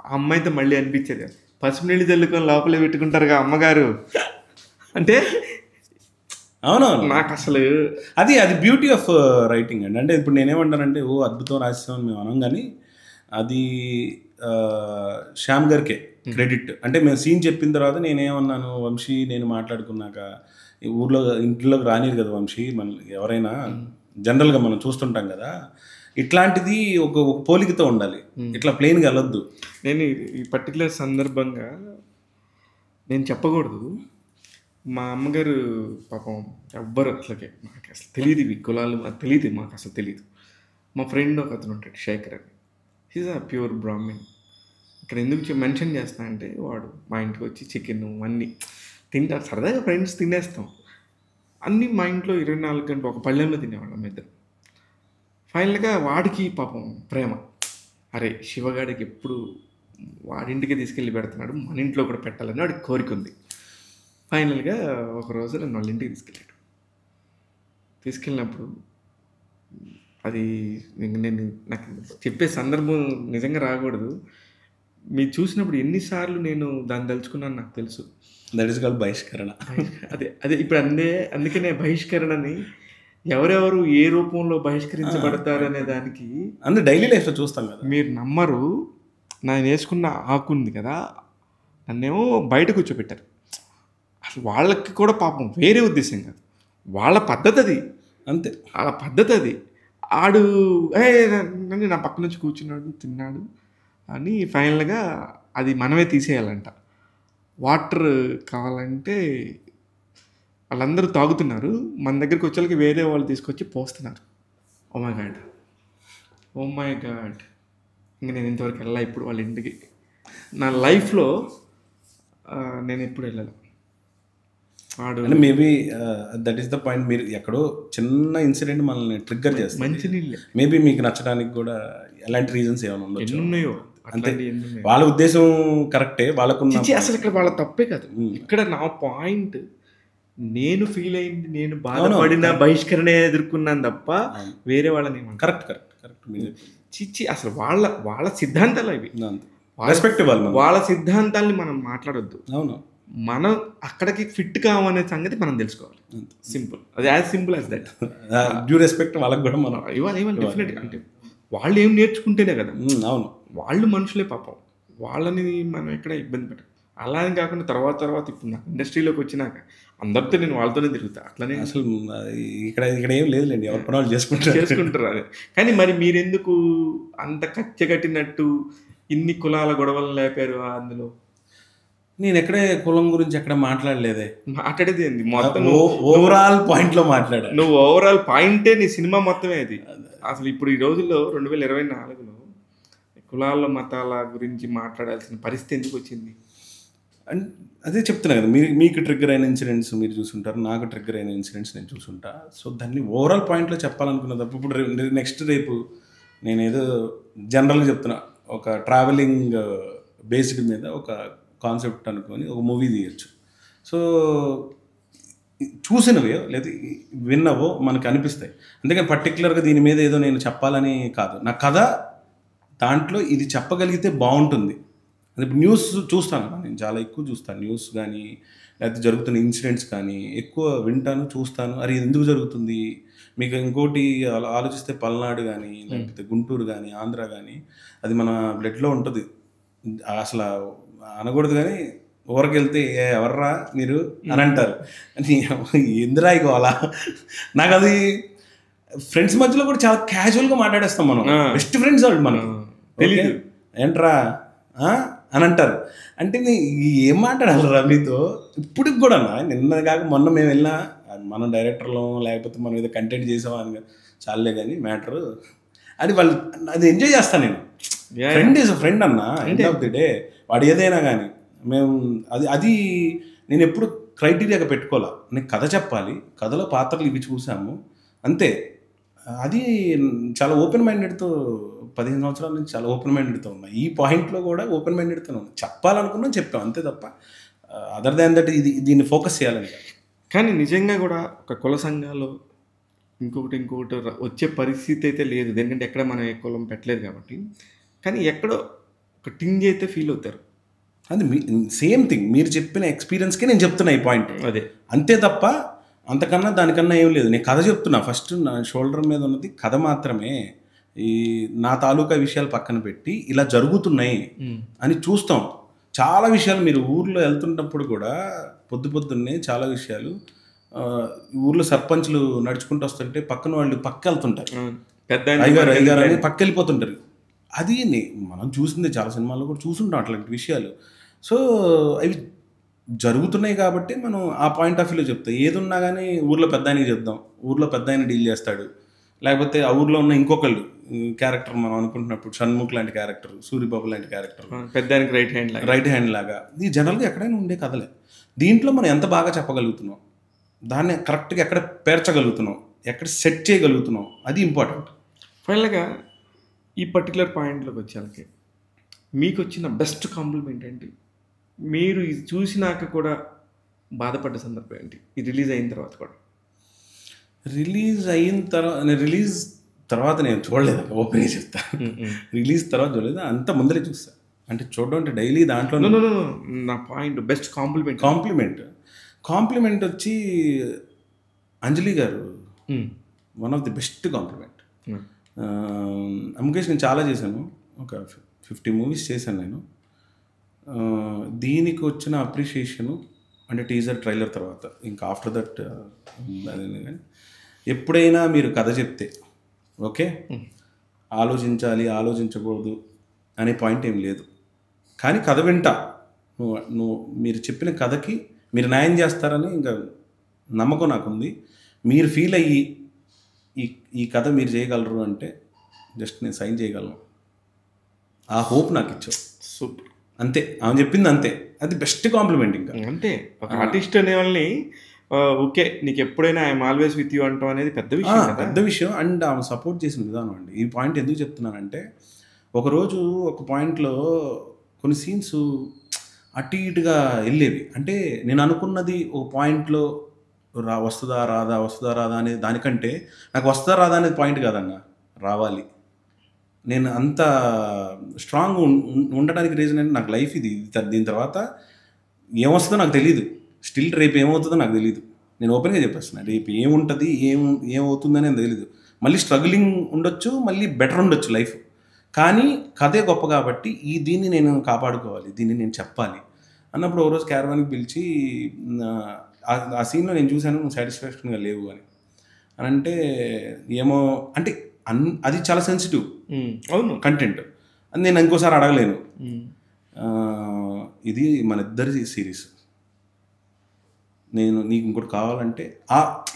ఆ అమ్మాయితో మళ్ళీ అనిపించేది, పసుపు నీళ్ళు చల్లుకొని లోపలే పెట్టుకుంటారుగా అమ్మగారు అంటే. అవునవును, నాకు అసలు అది బ్యూటీ ఆఫ్ రైటింగ్ అండి. అంటే ఇప్పుడు నేనేమంటానంటే ఓ అద్భుతం రాసామని మేము అనం, కానీ అది శ్యామ్ గారికే క్రెడిట్. అంటే మేము సీన్ చెప్పిన తర్వాత నేనేమన్నాను, వంశీ నేను మాట్లాడుకున్నాక ఊర్లో ఇంట్లోకి రానిరు కదా వంశీ, మన ఎవరైనా జనరల్గా మనం చూస్తుంటాం కదా, ఇట్లాంటిది ఒక పోలికతో ఉండాలి, ఇట్లా ప్లెయిన్గా వెళ్ళొద్దు. నేను ఈ పర్టికులర్ సందర్భంగా నేను చెప్పకూడదు, మా అమ్మగారు పాపం ఎవ్వరు అసలుకే మాకు అసలు తెలియదు, ఇవి కులాలు తెలియదు, మాకు అసలు తెలియదు. మా ఫ్రెండ్ ఒక అతను ఉంటాడు శేఖర్ అని, హీజ్ అ ప్యూర్ బ్రాహ్మిన్. ఇక్కడ ఎందుకు మెన్షన్ చేస్తా అంటే వాడు మా ఇంటికి వచ్చి చికెన్ అన్నీ తింటారు, సరదాగా ఫ్రెండ్స్ తినేస్తాం అన్నీ. మా ఇంట్లో 24 గంటలు ఒక పళ్ళెంలో తినేవాళ్ళం ఇద్దరు. ఫైనల్గా వాడికి పాపం ప్రేమ, అరే శివగాడికి ఎప్పుడు వాడింటికి తీసుకెళ్ళి పెడుతున్నాడు, మన ఇంట్లో కూడా పెట్టాలని వాడికి కోరిక ఉంది. ఫైనల్గా ఒకరోజు నన్ను వాళ్ళ ఇంటికి తీసుకెళ్ళినప్పుడు అది నేను నాకు చెప్పే సందర్భం నిజంగా రాకూడదు, మీరు చూసినప్పుడు ఎన్నిసార్లు నేను దాన్ని తలుచుకున్నాను నాకు తెలుసు. దట్ ఈస్ కాల్డ్ బహిష్కరణ. అదే ఇప్పుడు అందుకనే బహిష్కరణని ఎవరెవరు ఏ రూపంలో బహిష్కరించబడతారు అనే దానికి అందరూ డైలీ లైఫ్లో చూస్తాం కదా. మీరు నమ్మరు, నేను వేసుకున్న ఆకు ఉంది కదా, నన్నేమో బయట కూర్చోబెట్టారు. అసలు వాళ్ళకి కూడా పాపం వేరే ఉద్దేశం కాదు, వాళ్ళ పద్ధతి అది, అంతే వాళ్ళ పద్ధతి అది. ఆడు నా పక్క నుంచి కూర్చున్నాడు తిన్నాడు అని ఫైనల్గా అది మనమే తీసేయాలంట. వాటర్ కావాలంటే వాళ్ళందరూ తాగుతున్నారు, మన దగ్గరికి వచ్చేళ్ళకి వేరే వాళ్ళు తీసుకొచ్చి పోస్తున్నారు. ఓ మై గాడ్ ఇంక నేను ఇంతవరకు వెళ్ళా ఇప్పుడు వాళ్ళ ఇంటికి, నా లైఫ్లో నేను ఎప్పుడు వెళ్ళాలి. అంటే maybe that is the point, మీరు ఎక్కడో చిన్న ఇన్సిడెంట్ మనల్ని ట్రిగ్గర్ చేస్తుంది. మంచినీళ్ళే మేబీ మీకు నచ్చడానికి కూడా ఎలాంటి రీజన్స్ ఏమైనా ఉండొచ్చు, ఉన్నాయో అంతే. వాళ్ళ ఉద్దేశం కరెక్టే, వాళ్ళకున్న అసలు ఇక్కడ వాళ్ళ తప్పే కాదు. ఇక్కడ నా పాయింట్, నేను ఫీల్ అయింది, నేను బాధపడిన బహిష్కరణ ఎదుర్కొన్నాను తప్ప వేరే వాళ్ళని. కరెక్ట్ చిచ్చి అసలు వాళ్ళ సిద్ధాంతాలు అవి, రెస్పెక్ట్ వాళ్ళ సిద్ధాంతాలని మనం మాట్లాడొద్దు. అవును, మనం అక్కడికి ఫిట్ కావనే సంగతి మనం తెలుసుకోవాలి. సింపుల్, అది as simple as that. Due respect వాళ్ళకి కూడా మనం ఇవ్వాలి డెఫినెట్. అంటే వాళ్ళు ఏం నేర్చుకుంటేనే కదా. అవును, వాళ్ళు మనుషులే పాపం, వాళ్ళని మనం ఎక్కడ ఇబ్బంది పెట్టాం. అలా అని కాకుండా తర్వాత ఇప్పుడు నాకు ఇండస్ట్రీలోకి వచ్చినాక అందరితో నేను వాళ్ళతోనే తిరుగుతా. అట్లనే అసలు ఇక్కడ ఇక్కడ ఏం లేదులేండి, ఎవరి పని వాళ్ళు చేసుకుంటారు అదే. కానీ మరి మీరెందుకు అంత కట్టెగట్టినట్టు ఇన్ని కులాల గొడవలు లేపారు అందులో? నేను ఎక్కడే కులం గురించి ఎక్కడ మాట్లాడలేదే. మాట్లాడేది ఏంది మొత్తం ఓవరాల్ పాయింట్లో మాట్లాడా. నువ్వు ఓవరాల్ పాయింటే నీ సినిమా మొత్తమే అది. అసలు ఇప్పుడు ఈ రోజుల్లో 2024లో కులాల మతాల గురించి మాట్లాడాల్సిన పరిస్థితి ఎందుకు వచ్చింది? అదే చెప్తున్నా కదా, మీకు ట్రిగ్గర్ అయిన ఇన్సిడెంట్స్ మీరు చూసుంటారు, నాకు ట్రిగ్గర్ అయిన ఇన్సిడెంట్స్ నేను చూసుంటా. సో దాన్ని ఓవరాల్ పాయింట్లో చెప్పాలనుకున్న తప్ప ఇప్పుడు నెక్స్ట్ రేపు నేను ఏదో జనరల్గా చెప్తున్నా, ఒక ట్రావెలింగ్ బేస్డ్ మీద ఒక కాన్సెప్ట్ అనుకొని ఒక మూవీ తీయచ్చు. సో చూసినవో లేదా విన్నవో మనకు అనిపిస్తాయి. అందుకని పర్టికులర్గా దీని మీద ఏదో నేను చెప్పాలని కాదు. నా కథ దాంట్లో ఇది చెప్పగలిగితే బాగుంటుంది. ఇప్పుడు న్యూస్ చూస్తాను, నేను చాలా ఎక్కువ చూస్తాను న్యూస్ కానీ, లేకపోతే జరుగుతున్న ఇన్సిడెంట్స్ కానీ ఎక్కువ వింటాను, చూస్తాను. అది ఎందుకు జరుగుతుంది, మీకు ఇంకోటి ఆలోచిస్తే పల్నాడు కానీ, లేకపోతే గుంటూరు కానీ, ఆంధ్ర కానీ, అది మన బ్లడ్లో ఉంటుంది. అసలు అనకూడదు కానీ ఊరికి వెళ్తే ఎవర్రా మీరు అని అంటారు. ఎందురా ఇగో అలా. నాకు అది ఫ్రెండ్స్ మధ్యలో కూడా చాలా క్యాజువల్గా మాట్లాడేస్తాం మనం, బెస్ట్ ఫ్రెండ్స్ వాళ్ళు మనకు తెలియదు, ఏంట్రా అని అంటారు. అంటే ఏం మాట్లాడాలరా మీతో ఇప్పటికి కూడా. నిన్న కాక మొన్న మేము వెళ్ళినా, మనం డైరెక్టర్లో లేకపోతే మనం ఏదో కంటెంట్ చేసామా అని చాలే కానీ మ్యాటరు అది వాళ్ళు అది ఎంజాయ్ చేస్తాను నేను. ఫ్రెండ్ ఈజ్ ఫ్రెండ్ అన్న, ఎండ్ ఆఫ్ ది డే వాడు ఏదైనా కానీ మేము అది నేను ఎప్పుడు క్రైటీరియాగా పెట్టుకోవాలా. నేను కథ చెప్పాలి, కథలో పాత్రలు ఇవి చూసాము అంతే. అది చాలా ఓపెన్ మైండెడ్తో 15 సంవత్సరాల నుంచి చాలా ఓపెన్ మైండెడ్తో ఉన్నా. ఈ పాయింట్లో కూడా ఓపెన్ మైండెడ్తో ఉన్నా. చెప్పాలనుకున్నాం చెప్పాం అంతే తప్ప అదర్ దాన్ దట్ దీన్ని ఫోకస్ చేయాలని. కానీ నిజంగా కూడా ఒక కుల సంఘాలు ఇంకొకటి వచ్చే పరిస్థితి అయితే లేదు, ఎందుకంటే ఎక్కడ మనం ఏ కులం పెట్టలేదు కాబట్టి. కానీ ఎక్కడో ఒక టింగ్ అయితే ఫీల్ అవుతారు. అది సేమ్ థింగ్ మీరు చెప్పిన ఎక్స్పీరియన్స్కే నేను చెప్తున్నా ఈ పాయింట్, అదే అంతే తప్ప అంతకన్నా దానికన్నా ఏం లేదు. నేను కథ చెప్తున్నా, ఫస్ట్ నా షోల్డర్ మీద ఉన్నది కథ మాత్రమే. ఈ నా తాలూకా విషయాలు పక్కన పెట్టి ఇలా జరుగుతున్నాయి అని చూస్తాం. చాలా విషయాలు మీరు ఊర్లో వెళ్తున్నప్పుడు కూడా పొద్దున్నే చాలా విషయాలు ఊర్లో సర్పంచ్లు నడుచుకుంటూ వస్తుంటే పక్కన వాళ్ళు పక్క వెళ్తుంటారు, అయ్యగారు అని పక్క వెళ్ళిపోతుంటారు. అది మనం చూసింది చాలా సినిమాల్లో కూడా చూసుంటాం అట్లాంటి విషయాలు. సో అవి జరుగుతున్నాయి కాబట్టి మనం ఆ పాయింట్ ఆఫ్ వ్యూలో చెప్తాం. ఏదున్నా కానీ ఊర్లో పెద్ద ఆయనకి చెప్దాం, ఊర్లో పెద్ద ఆయన డీల్ చేస్తాడు. లేకపోతే ఆ ఊర్లో ఉన్న ఇంకొకళ్ళు క్యారెక్టర్ మనం అనుకుంటున్నప్పుడు షణ్ముఖ్ లాంటి క్యారెక్టర్, సూరిబాబు లాంటి క్యారెక్టర్ పెద్ద ఆయనకి రైట్ హ్యాండ్ లాగా ఇది జనరల్గా ఎక్కడైనా ఉండే కథలే. దీంట్లో మనం ఎంత బాగా చెప్పగలుగుతున్నాం, దాన్ని కరెక్ట్గా ఎక్కడ పేర్చగలుగుతున్నాం, ఎక్కడ సెట్ చేయగలుగుతున్నాం, అది ఇంపార్టెంట్. ఫైనల్గా ఈ పర్టికులర్ పాయింట్లోకి వచ్చేళ్ళకి మీకు వచ్చిన బెస్ట్ కాంప్లిమెంట్ ఏంటి? మీరు ఇది చూసినాక కూడా బాధపడ్డ సందర్భం ఏంటి? ఇది రిలీజ్ అయిన తర్వాత కూడా? రిలీజ్ తర్వాత నేను చూడలేదు, ఓపెన్గా చెప్తాను. రిలీజ్ తర్వాత చూడలేదు, అంత ముందరే చూస్తాను. అంటే చూడడం అంటే డైలీ దాంట్లో నా పాయింట్ బెస్ట్ కాంప్లిమెంట్ వచ్చి అంజలి గారు one of the best compliment. Mukesh నేను చాలా చేశాను, ఒక 50 మూవీస్ చేశాను నేను. దీనికి వచ్చిన అప్రిషియేషను అంటే టీజర్ ట్రైలర్ తర్వాత ఇంకా ఆఫ్టర్ దట్ అదే. కానీ ఎప్పుడైనా మీరు కథ చెప్తే ఓకే ఆలోచించకూడదు అనే పాయింట్ ఏం లేదు. కానీ కథ వింటా, నువ్వు మీరు చెప్పిన కథకి మీరు న్యాయం చేస్తారని ఇంకా నమ్మకం నాకుంది. మీరు ఫీల్ అయ్యి ఈ కథ మీరు చేయగలరు అంటే జస్ట్ నేను సైన్ చేయగలను. ఆ హోప్ నాకు ఇచ్చావు. సూపర్. అంతే, ఆమె చెప్పింది అంతే. అది బెస్ట్ కాంప్లిమెంట్. ఇంకా అంతే, ఒక ఆర్టిస్ట్ అనే వాళ్ళని ఓకే నీకు ఎప్పుడైనా ఐఎమ్ ఆల్వేస్ విత్ యూ అంటాం అనేది పెద్ద విషయం. అండ్ ఆమె సపోర్ట్ చేసిన విధానం అండి. ఈ పాయింట్ ఎందుకు చెప్తున్నానంటే ఒకరోజు ఒక పాయింట్లో కొన్ని సీన్స్ అటు ఇటుగా వెళ్ళేవి. అంటే నేను అనుకున్నది ఒక పాయింట్లో వస్తుందా రాదా అనేది దానికంటే నాకు వస్తుందా రాదా అనేది పాయింట్ కాదన్న, రావాలి. నేను అంత స్ట్రాంగ్ ఉండడానికి రీజన్ అంటే నాకు లైఫ్ ఇది. దీని తర్వాత ఏమొస్తుందో నాకు తెలియదు, స్టిల్ రేపు ఏమవుతుందో నాకు తెలియదు. నేను ఓపెన్గా చెప్పేస్తున్నా, రేపు ఏముంటుంది ఏమవుతుందని నాకు తెలియదు. మళ్ళీ స్ట్రగ్లింగ్ ఉండొచ్చు, మళ్ళీ బెటర్ ఉండొచ్చు లైఫ్. కానీ కథే గొప్ప కాబట్టి దీన్ని నేను కాపాడుకోవాలి, దీన్ని నేను చెప్పాలి. అన్నప్పుడు ఓ రోజు క్యారవాన్కి పిలిచి ఆ సీన్లో నేను చూశాను నువ్వు సాటిస్ఫాక్షన్గా లేవు అని అంటే ఏమో అంటే అది చాలా సెన్సిటివ్ అవును కంటెంట్ అని నేను ఇంకోసారి అడగలేను. ఇది మన ఇద్దరి సిరీస్, నేను నీకు ఇంకోటి కావాలంటే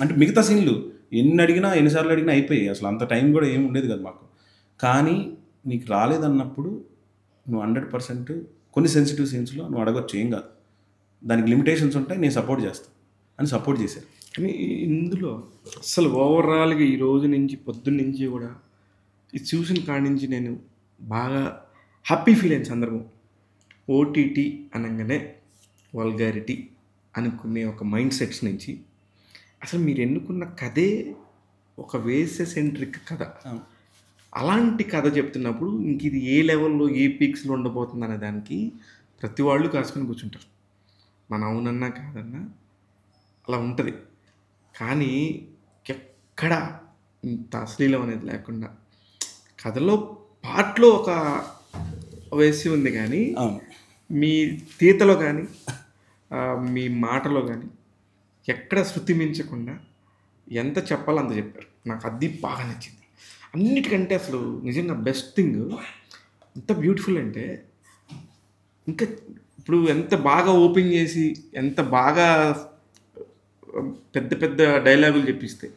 అంటే మిగతా సీన్లు ఎన్నిసార్లు అడిగినా అయిపోయాయి, అసలు అంత టైం కూడా ఏమి ఉండేది కదా మాకు. కానీ నీకు రాలేదన్నప్పుడు నువ్వు 100% కొన్ని సెన్సిటివ్ సీన్స్లో నువ్వు అడగొచ్చు, ఏం కాదు, దానికి లిమిటేషన్స్ ఉంటాయి, నేను సపోర్ట్ చేస్తాను అని సపోర్ట్ చేశారు. కానీ ఇందులో అసలు ఓవరాల్గా ఈ రోజు నుంచి పొద్దున్న నుంచి కూడా ఇది చూసిన కాడి నుంచి నేను బాగా హ్యాపీ ఫీల్ అయిన సందర్భం, ఓటీటీ అనగానే వల్గారిటీ అనుకునే ఒక మైండ్ సెట్స్ నుంచి అసలు మీరు ఎన్నుకున్న కథే ఒక వేసే సెంట్రిక్ కథ. అలాంటి కథ చెప్తున్నప్పుడు ఇంక ఇది ఏ లెవెల్లో ఏ పీక్స్లో ఉండబోతుంది అనే దానికి ప్రతి వాళ్ళు కాసుకొని కూర్చుంటారు. మన అవునన్నా కాదన్నా అలా ఉంటుంది. కానీ ఎక్కడ ఇంత అశ్లీలం అనేది లేకుండా కథలో పాటలో ఒక వేసి ఉంది, కానీ మీ తీతలో కానీ మీ మాటలో కానీ ఎక్కడ శృతి మించకుండా ఎంత చెప్పాలో అంత చెప్పారు. నాకు అది బాగా నచ్చింది. అన్నిటికంటే అసలు నిజంగా బెస్ట్ థింగ్ ఎంత బ్యూటిఫుల్ అంటే, ఇంకా ఇప్పుడు ఎంత బాగా ఓపెన్ చేసి ఎంత బాగా పెద్ద పెద్ద డైలాగులు చెప్పిస్తే,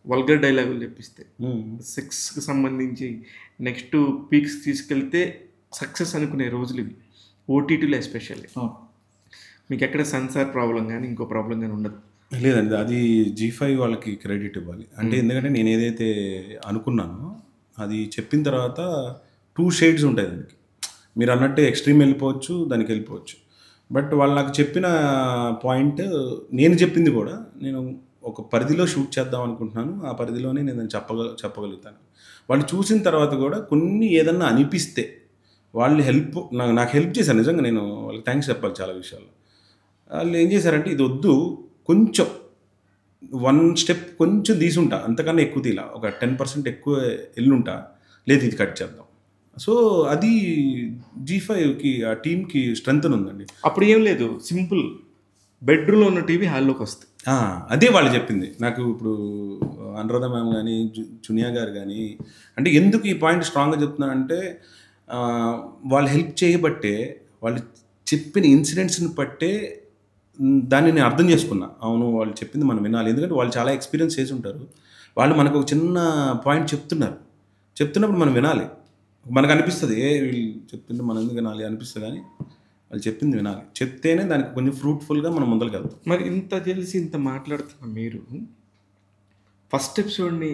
వల్గర్ డైలాగులు చెప్పిస్తే, సెక్స్కి సంబంధించి నెక్స్ట్ పీక్స్ తీసుకెళ్తే సక్సెస్ అనుకునే రోజులు ఇవి ఓటీటీలో ఎస్పెషల్లీ. మీకు ఎక్కడ సెన్సార్ ప్రాబ్లం కానీ ఇంకో ప్రాబ్లం కానీ ఉండదు. లేదండి, అది G5 వాళ్ళకి క్రెడిట్ ఇవ్వాలి. అంటే ఎందుకంటే నేను ఏదైతే అనుకున్నానో అది చెప్పిన తర్వాత 2 షేడ్స్ ఉంటాయి దానికి. మీరు అన్నట్టు ఎక్స్ట్రీమ్ వెళ్ళిపోవచ్చు, దానికి వెళ్ళిపోవచ్చు. బట్ వాళ్ళు నాకు చెప్పిన పాయింట్, నేను చెప్పింది కూడా నేను ఒక పరిధిలో షూట్ చేద్దాం అనుకుంటున్నాను, ఆ పరిధిలోనే నేను చెప్పగలుగుతాను. వాళ్ళు చూసిన తర్వాత కూడా కొన్ని ఏదన్నా అనిపిస్తే వాళ్ళు నాకు హెల్ప్ చేశారు. నిజంగా నేను వాళ్ళకి థ్యాంక్స్ చెప్పాలి చాలా విషయాల్లో. వాళ్ళు ఏం చేశారంటే, ఇది వద్దు, కొంచెం 1 స్టెప్ కొంచెం తీసుంటా, అంతకన్నా ఎక్కువ తీలా, ఒక 10% ఎక్కువ ఎల్లుంటా, లేదు ఇది కట్ చేద్దాం. సో అది G5కి ఆ టీమ్కి స్ట్రెంగ్త్ ఉందండి. అప్పుడు ఏం లేదు, సింపుల్ బెడ్రూమ్లో ఉన్న టీవీ హాల్లోకి వస్తుంది. అదే వాళ్ళు చెప్పింది నాకు. ఇప్పుడు అనురాధ మ్యామ్ కానీ చునియా గారు కానీ, అంటే ఎందుకు ఈ పాయింట్ స్ట్రాంగ్గా చెప్తున్నానంటే, వాళ్ళు హెల్ప్ చేయబట్టే, వాళ్ళు చెప్పిన ఇన్సిడెంట్స్ని బట్టే దాన్ని నేను అర్థం చేసుకున్నా. అవును, వాళ్ళు చెప్పింది మనం వినాలి, ఎందుకంటే వాళ్ళు చాలా ఎక్స్పీరియన్స్ చేసి ఉంటారు. వాళ్ళు మనకు ఒక చిన్న పాయింట్ చెప్తున్నప్పుడు మనం వినాలి. మనకు అనిపిస్తుంది వీళ్ళు చెప్తుంటే మనం ఎందుకు వినాలి అనిపిస్తుంది, కానీ వాళ్ళు చెప్పింది వినాలి, చెప్తేనే దానికి కొంచెం ఫ్రూట్ఫుల్గా మనం ముందరికి వెళ్తాం. మరి ఇంత తెలిసి ఇంత మాట్లాడుతున్న మీరు ఫస్ట్ ఎపిసోడ్ని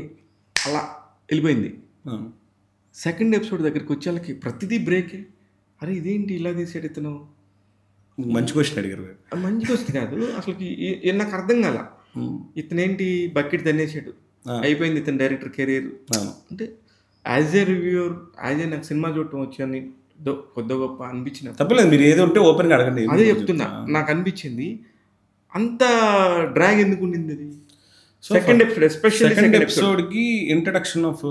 అలా వెళ్ళిపోయింది, సెకండ్ ఎపిసోడ్ దగ్గరికి వచ్చేళ్ళకి ప్రతిదీ బ్రేకే. అరే ఇదేంటి ఇలా తీసేడు ఇతను, మంచి క్వశ్చన్ అడిగారు. మంచి క్వశ్చన్ కాదు అసలుకి, నాకు అర్థం కాల. ఇతనేంటి బకెట్ తన్నేసాడు, అయిపోయింది ఇతను డైరెక్టర్ కెరీర్ అంటే. యాజ్ ఏ రివ్యూర్, నాకు సినిమా చూడటం వచ్చి కొద్ది గొప్ప అనిపించిన తప్పలేదు, మీరు ఏదో ఉంటే ఓపెన్గా అడగండి. అదే చెప్తున్నా, నాకు అనిపించింది అంత డ్రాగ్ ఎందుకు ఉండింది అది. సెకండ్ ఎపిసోడ్ ఎస్పెషల్లీ సెకండ్ ఎపిసోడ్కి ఇంట్రడక్షన్ ఆఫ్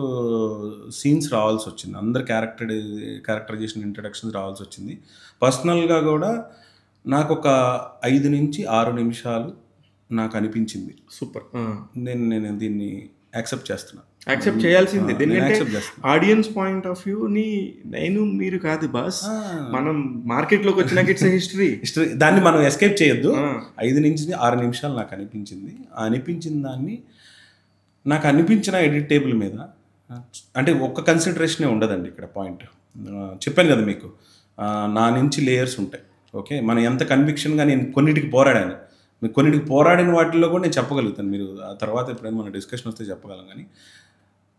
సీన్స్ రావాల్సి వచ్చింది, అందరు క్యారెక్టరైజేషన్ ఇంట్రడక్షన్స్ రావాల్సి వచ్చింది. పర్సనల్గా కూడా నాకు ఒక 5 నుంచి 6 నిమిషాలు నాకు అనిపించింది సూపర్. నేను దీన్ని యాక్సెప్ట్ చేస్తున్నా, యాక్సెప్ట్ చేయాల్సిందే. ఎందుకంటే ఆడియన్స్ పాయింట్ ఆఫ్ వ్యూని మీరు కాదు బాస్, మనం మార్కెట్లోకి వచ్చినాక ఇట్స్ హిస్టరీ, దాన్ని మనం ఎస్కేప్ చేయొద్దు. 5 నుంచి 6 నిమిషాలు నాకు అనిపించింది. ఆ అనిపించిన దాన్ని నాకు అనిపించిన ఎడిట్ టేబుల్ మీద, అంటే ఒక్క కన్సిడరేషనే ఉండదండి ఇక్కడ. పాయింట్ చెప్పాను కదా మీకు, నా నుంచి లేయర్స్ ఉంటాయి. ఓకే, మనం ఎంత కన్విక్షన్గా నేను కొన్నిటికి పోరాడాను, మీకు కొన్నిటికి పోరాడిన వాటిల్లో కూడా నేను చెప్పగలుగుతాను. మీరు ఆ తర్వాత ఎప్పుడైనా మన డిస్కషన్ వస్తే చెప్పగలం, కానీ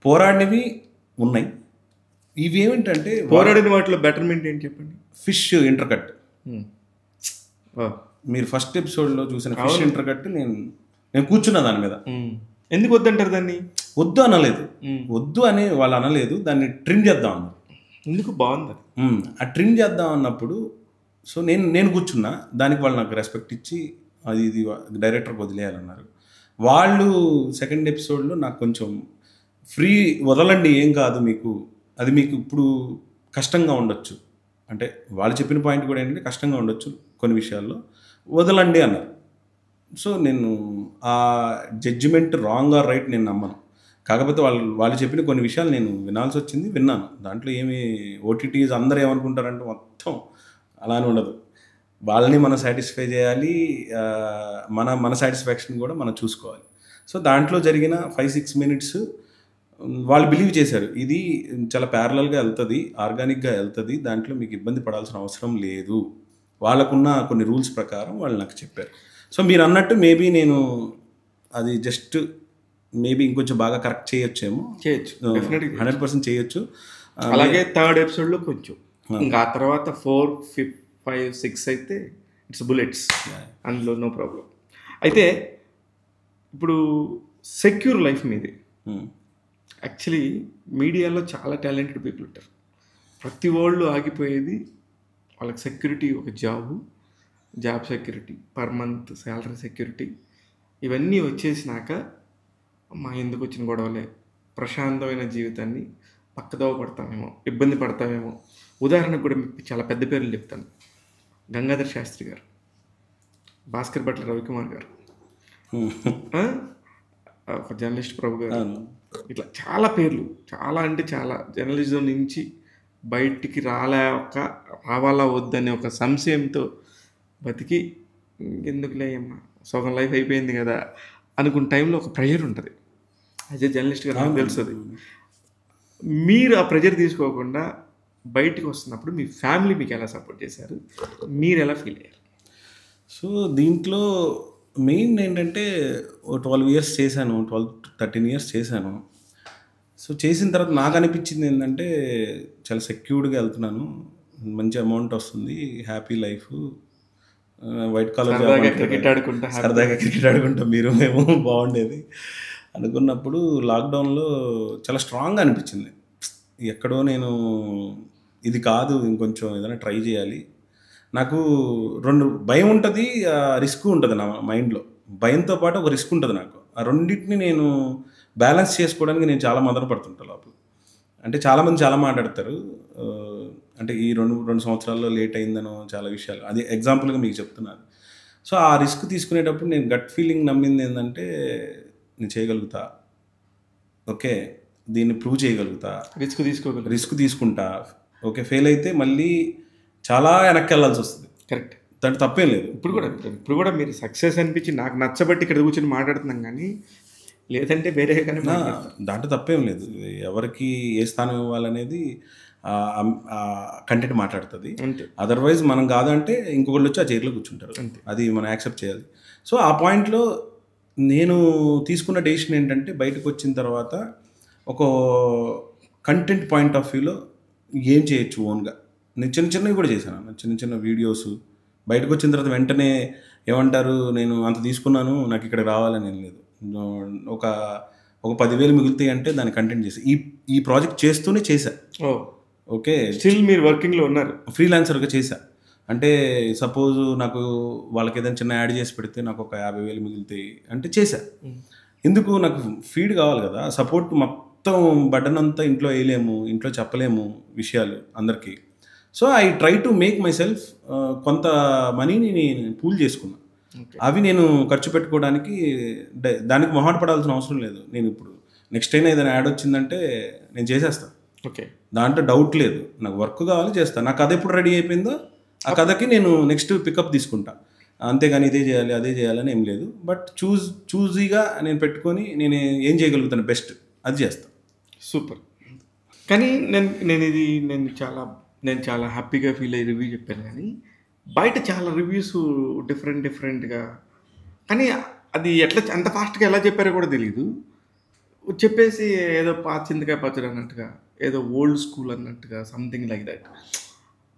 పోరాడినవి ఉన్నాయి. ఇవి ఏమిటంటే పోరాడిన వాటిలో బెటర్మెంట్ ఏంటి చెప్పండి. ఫిష్ ఇంటర్కట్, మీరు ఫస్ట్ ఎపిసోడ్లో చూసిన ఫిష్ ఇంటర్కట్ నేను కూర్చున్నా దాని మీద. ఎందుకు వద్దంటారు దాన్ని? వద్దు అనలేదు, వద్దు అని వాళ్ళు అనలేదు, దాన్ని ట్రిమ్ చేద్దాం అన్నారు. ఎందుకు బాగుంది ఆ ట్రిమ్ చేద్దాం అన్నప్పుడు, సో నేను కూర్చున్నా, దానికి వాళ్ళు నాకు రెస్పెక్ట్ ఇచ్చి ఇది డైరెక్టర్కి వదిలేయాలన్నారు. వాళ్ళు సెకండ్ ఎపిసోడ్లో నాకు కొంచెం ఫ్రీ వదలండి, ఏం కాదు మీకు, అది మీకు ఇప్పుడు కష్టంగా ఉండొచ్చు, అంటే వాళ్ళు చెప్పిన పాయింట్ కూడా ఏంటంటే కష్టంగా ఉండొచ్చు, కొన్ని విషయాల్లో వదలండి అన్నారు. సో నేను ఆ జడ్జిమెంట్ రాంగ్ ఆర్ రైట్ నేను నమ్మను. కాకపోతే వాళ్ళు చెప్పిన కొన్ని విషయాలు నేను వినాల్సి వచ్చింది, విన్నాను. దాంట్లో ఏమి ఓటీటీస్ అందరూ ఏమనుకుంటారంటే మొత్తం అలానే ఉండదు. వాళ్ళని మనం సాటిస్ఫై చేయాలి, మన సాటిస్ఫాక్షన్ కూడా మనం చూసుకోవాలి. సో దాంట్లో జరిగిన 5-6 మినిట్స్ వాళ్ళు బిలీవ్ చేశారు, ఇది చాలా ప్యారలల్గా వెళ్తుంది, ఆర్గానిక్గా వెళ్తుంది, దాంట్లో మీకు ఇబ్బంది పడాల్సిన అవసరం లేదు. వాళ్ళకున్న కొన్ని రూల్స్ ప్రకారం వాళ్ళు నాకు చెప్పారు. సో మీరు అన్నట్టు మేబీ నేను అది జస్ట్ మేబీ ఇంకొంచెం బాగా కరెక్ట్ చేయొచ్చేమో, చేయొచ్చు, 100% చేయొచ్చు. అలాగే థర్డ్ ఎపిసోడ్లో కొంచెం, ఇంకా ఆ తర్వాత 4, 5, 6 అయితే ఇట్స్ బుల్లెట్స్, అందులో నో ప్రాబ్లం. అయితే ఇప్పుడు సెక్యూర్ లైఫ్ మీది. యాక్చువల్లీ మీడియాలో చాలా టాలెంటెడ్ పీపుల్ ఉంటారు. ప్రతి వాళ్ళు ఆగిపోయేది వాళ్ళకి సెక్యూరిటీ, ఒక job security, per month salary security, ఇవన్నీ వచ్చేసినాక మా ఎందుకు వచ్చిన గొడవలే, ప్రశాంతమైన జీవితాన్ని పక్కదోవ పడతామేమో, ఇబ్బంది పడతామేమో. ఉదాహరణకు కూడా మీకు చాలా పెద్ద పేర్లు చెప్తాను. గంగాధర్ శాస్త్రి గారు, భాస్కర్ భట్ల రవికుమార్ గారు, ఒక జర్నలిస్ట్ ప్రభు గారు, ఇట్లా చాలా పేర్లు, చాలా అంటే చాలా జర్నలిజం నుంచి బయటికి రావాలా వద్దనే ఒక సంశయంతో బతికి ఎందుకులే అమ్మా సగం లైఫ్ అయిపోయింది కదా అనుకున్న టైంలో ఒక ప్రెషర్ ఉంటుంది. యాజ్ ఏ జర్నలిస్ట్గా నాకు తెలుస్తుంది. మీరు ఆ ప్రెషర్ తీసుకోకుండా బయటికి వస్తున్నప్పుడు మీ ఫ్యామిలీ మీకు ఎలా సపోర్ట్ చేశారు, మీరు ఎలా ఫీల్ అయ్యారు? సో దీంట్లో మెయిన్ ఏంటంటే 12 ఇయర్స్ చేశాను, 12-13 ఇయర్స్ చేశాను. సో చేసిన తర్వాత నాకు అనిపించింది ఏంటంటే చాలా సెక్యూర్డ్గా వెళ్తున్నాను, మంచి అమౌంట్ వస్తుంది, హ్యాపీ లైఫ్, వైట్ కాలర్ సరదాగా క్రికెట్ ఆడుకుంటాం మీరు మేము బాగుండేది అనుకున్నప్పుడు లాక్డౌన్లో చాలా స్ట్రాంగ్గా అనిపించింది. ఎక్కడో నేను ఇది కాదు, ఇంకొంచెం ఏదైనా ట్రై చేయాలి. నాకు 2 భయం ఉంటుంది, రిస్క్ ఉంటుంది నా మైండ్లో. భయంతో పాటు ఒక రిస్క్ ఉంటుంది నాకు. ఆ రెండింటిని నేను బ్యాలెన్స్ చేసుకోవడానికి నేను చాలా మదన పడుతుంటాను లోపల. అంటే చాలామంది చాలా మాట్లాడతారు, అంటే ఈ 2 సంవత్సరాల్లో లేట్ అయిందనో చాలా విషయాలు, అది ఎగ్జాంపుల్గా మీకు చెప్తున్నాను. సో ఆ రిస్క్ తీసుకునేటప్పుడు నేను గట్ ఫీలింగ్ నమ్మింది ఏంటంటే నేను చేయగలుగుతా, ఓకే దీన్ని ప్రూవ్ చేయగలుగుతా, రిస్క్ తీసుకుంటా, ఓకే ఫెయిల్ అయితే మళ్ళీ చాలా వెనక్కి వెళ్ళాల్సి వస్తుంది. కరెక్ట్, దాంట్లో తప్పేం లేదు. ఇప్పుడు కూడా మీరు సక్సెస్ అనిపించి నాకు నచ్చబట్టి ఇక్కడ కూర్చొని మాట్లాడుతున్నాం, కానీ లేదంటే వేరే కానీ దాంట్లో తప్పేం లేదు. ఎవరికి ఏ స్థానం ఇవ్వాలనేది కంటెంట్ మాట్లాడుతుంది. అదర్వైజ్ మనం కాదంటే ఇంకొకళ్ళు వచ్చి ఆ చైర్లో కూర్చుంటారు, అది మనం యాక్సెప్ట్ చేయాలి. సో ఆ పాయింట్లో నేను తీసుకున్న డెసిషన్ ఏంటంటే బయటకు వచ్చిన తర్వాత ఒక కంటెంట్ పాయింట్ ఆఫ్ వ్యూలో ఏం చేయొచ్చు ఓన్గా. నేను చిన్నవి కూడా చేశాను, చిన్న వీడియోస్. బయటకు వచ్చిన తర్వాత వెంటనే ఏమంటారు, నేను అంత తీసుకున్నాను నాకు ఇక్కడ రావాలని ఏం లేదు. ఒక 10,000 మిగులుతాయి అంటే దాన్ని కంటెంట్ చేసి ఈ ప్రాజెక్ట్ చేస్తూనే చేశా. ఓకే, స్టిల్ మీరు వర్కింగ్లో ఉన్నారు, ఫ్రీలాన్సర్గా చేశా. అంటే సపోజ్ నాకు వాళ్ళకి ఏదైనా చిన్న యాడ్ చేసి పెడితే నాకు ఒక 50,000 మిగులుతాయి అంటే చేశా. ఎందుకు, నాకు ఫీడ్ కావాలి కదా, సపోర్ట్. మొత్తం బటన్ అంతా ఇంట్లో వేయలేము, ఇంట్లో చెప్పలేము విషయాలు అందరికీ. So I try to make my self, కొంత మనీని నేను పూల్ చేసుకున్నా. అవి నేను ఖర్చు పెట్టుకోవడానికి దానికి మొహాట పడాల్సిన అవసరం లేదు. నేను ఇప్పుడు నెక్స్ట్ అయినా ఏదైనా యాడ్ వచ్చిందంటే నేను చేసేస్తాను, ఓకే దాంట్లో డౌట్ లేదు. నాకు వర్క్ కావాలి చేస్తాను, నా కథ ఎప్పుడు రెడీ అయిపోయిందో ఆ కథకి నేను నెక్స్ట్ పికప్ తీసుకుంటా. అంతేగాని ఇదే చేయాలి అదే చేయాలని ఏం లేదు. బట్ చూజీగా నేను పెట్టుకొని నేను ఏం చేయగలుగుతాను బెస్ట్ అది చేస్తాను. సూపర్. కానీ నేను చాలా హ్యాపీగా ఫీల్ అయ్యి రివ్యూ చెప్పాను, కానీ బయట చాలా రివ్యూస్ డిఫరెంట్గా, కానీ అది ఎట్లా అంత ఫాస్ట్గా ఎలా చెప్పారో కూడా తెలీదు. చెప్పేసి ఏదో చింతకాయ పచ్చడి అన్నట్టుగా, ఏదో ఓల్డ్ స్కూల్ అన్నట్టుగా, సంథింగ్ లైక్ దట్.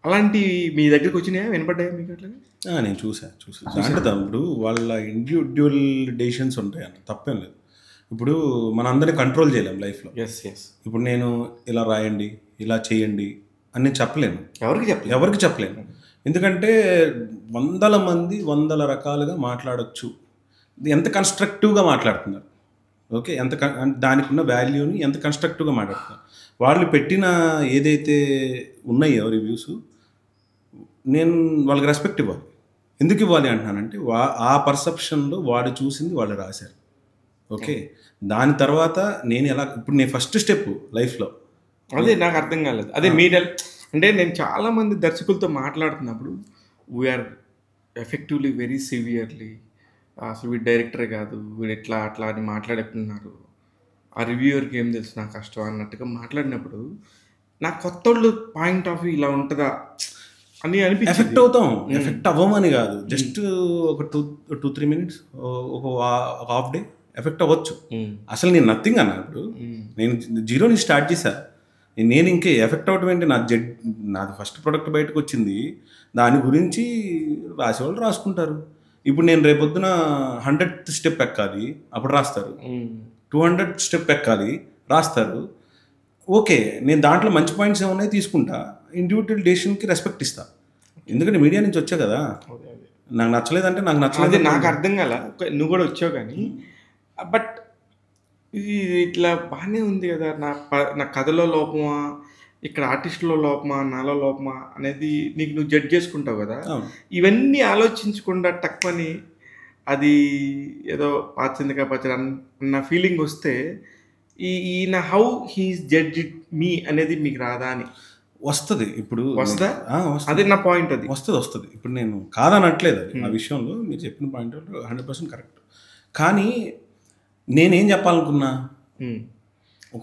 అలాంటి మీ దగ్గరికి వచ్చినాయా, వినపడ్డాయా మీకు అట్లా? నేను చూసా అంటే ఇప్పుడు వాళ్ళ ఇండివిడ్యువల్ డెసిషన్స్ ఉంటాయి అన్న, తప్పేం లేదు. ఇప్పుడు మన అందరినీ కంట్రోల్ చేయలేం లైఫ్లో. ఇప్పుడు నేను ఇలా రాయండి ఇలా చేయండి అని నేను చెప్పలేను, ఎవరికి చెప్పలేను. ఎందుకంటే 100 మంది 100 రకాలుగా మాట్లాడచ్చు, ఎంత కన్స్ట్రక్టివ్గా మాట్లాడుతున్నారు, ఓకే దానికి ఉన్న వాల్యూని ఎంత కన్స్ట్రక్టివ్గా మాట్లాడుతున్నారు. వాళ్ళు పెట్టిన ఏదైతే ఉన్నాయో రివ్యూస్, నేను వాళ్ళకి రెస్పెక్ట్ ఇవ్వాలి. ఎందుకు ఇవ్వాలి అంటున్నానంటే ఆ పర్సెప్షన్లో వాడు చూసింది వాళ్ళు రాశారు. ఓకే, దాని తర్వాత నేను ఇప్పుడు నేను ఫస్ట్ స్టెప్ లైఫ్లో అదే నాకు అర్థం కాలేదు. అదే మీరు అంటే నేను చాలామంది దర్శకులతో మాట్లాడుతున్నప్పుడు వీఆర్ ఎఫెక్టివ్లీ వెరీ సివియర్లీ అసలు వీడు డైరెక్టర్ కాదు, వీడు ఎట్లా అట్లా అని మాట్లాడుతున్నారు, ఆ రివ్యూవర్కి ఏం తెలుసు నా కష్టం అన్నట్టుగా మాట్లాడినప్పుడు నాకు కొత్త వాళ్ళు పాయింట్ ఆఫ్ వ్యూ ఇలా ఉంటుందా అని అనిపించింది. ఎఫెక్ట్ అవుతాం, ఎఫెక్ట్ అవ్వమని కాదు, జస్ట్ ఒక 2-3 minutes, ఒక హాఫ్ డే ఎఫెక్ట్ అవ్వచ్చు. అసలు నేను నథింగ్ అన్నా, ఇప్పుడు నేను జీరో నుంచి స్టార్ట్ చేశా. నేను ఇంకే ఎఫెక్ట్ అవ్వటం ఏంటి, నాది ఫస్ట్ ప్రోడక్ట్ బయటకు వచ్చింది, దాని గురించి రాసేవాళ్ళు రాసుకుంటారు. ఇప్పుడు నేను రేపొద్దున 100th స్టెప్ ఎక్కాలి, అప్పుడు రాస్తారు. 200th స్టెప్ ఎక్కాలి, రాస్తారు. ఓకే, నేను దాంట్లో మంచి పాయింట్స్ ఏమన్నాయి తీసుకుంటా, ఇండివిజువల్ డెసిషన్కి రెస్పెక్ట్ ఇస్తా. ఎందుకంటే మీడియా నుంచి వచ్చా కదా, నాకు నచ్చలేదంటే నాకు నచ్చలేదు. నాకు అర్థం కాల, నువ్వు కూడా వచ్చావు కానీ, బట్ ఇది ఇట్లా బాగానే ఉంది కదా, నా కథలో లోపమా, ఇక్కడ ఆర్టిస్టులో లోపమా, నాలో లోపమా అనేది నీకు నువ్వు జడ్జ్ చేసుకుంటావు కదా. ఇవన్నీ ఆలోచించకుండా టక్మని అది ఏదో పాచిందిగా పచ్చడి అన్న ఫీలింగ్ వస్తే ఈయన హౌ హీస్ జడ్జ్ మీ అనేది మీకు రాదా అని వస్తుంది. ఇప్పుడు వస్తుందా? అదే నా పాయింట్. అది వస్తుంది. ఇప్పుడు నేను కాదనట్లేదు, అది ఆ విషయంలో మీరు చెప్పిన పాయింట్ 100% కరెక్ట్. కానీ నేనేం చెప్పాలనుకున్నా,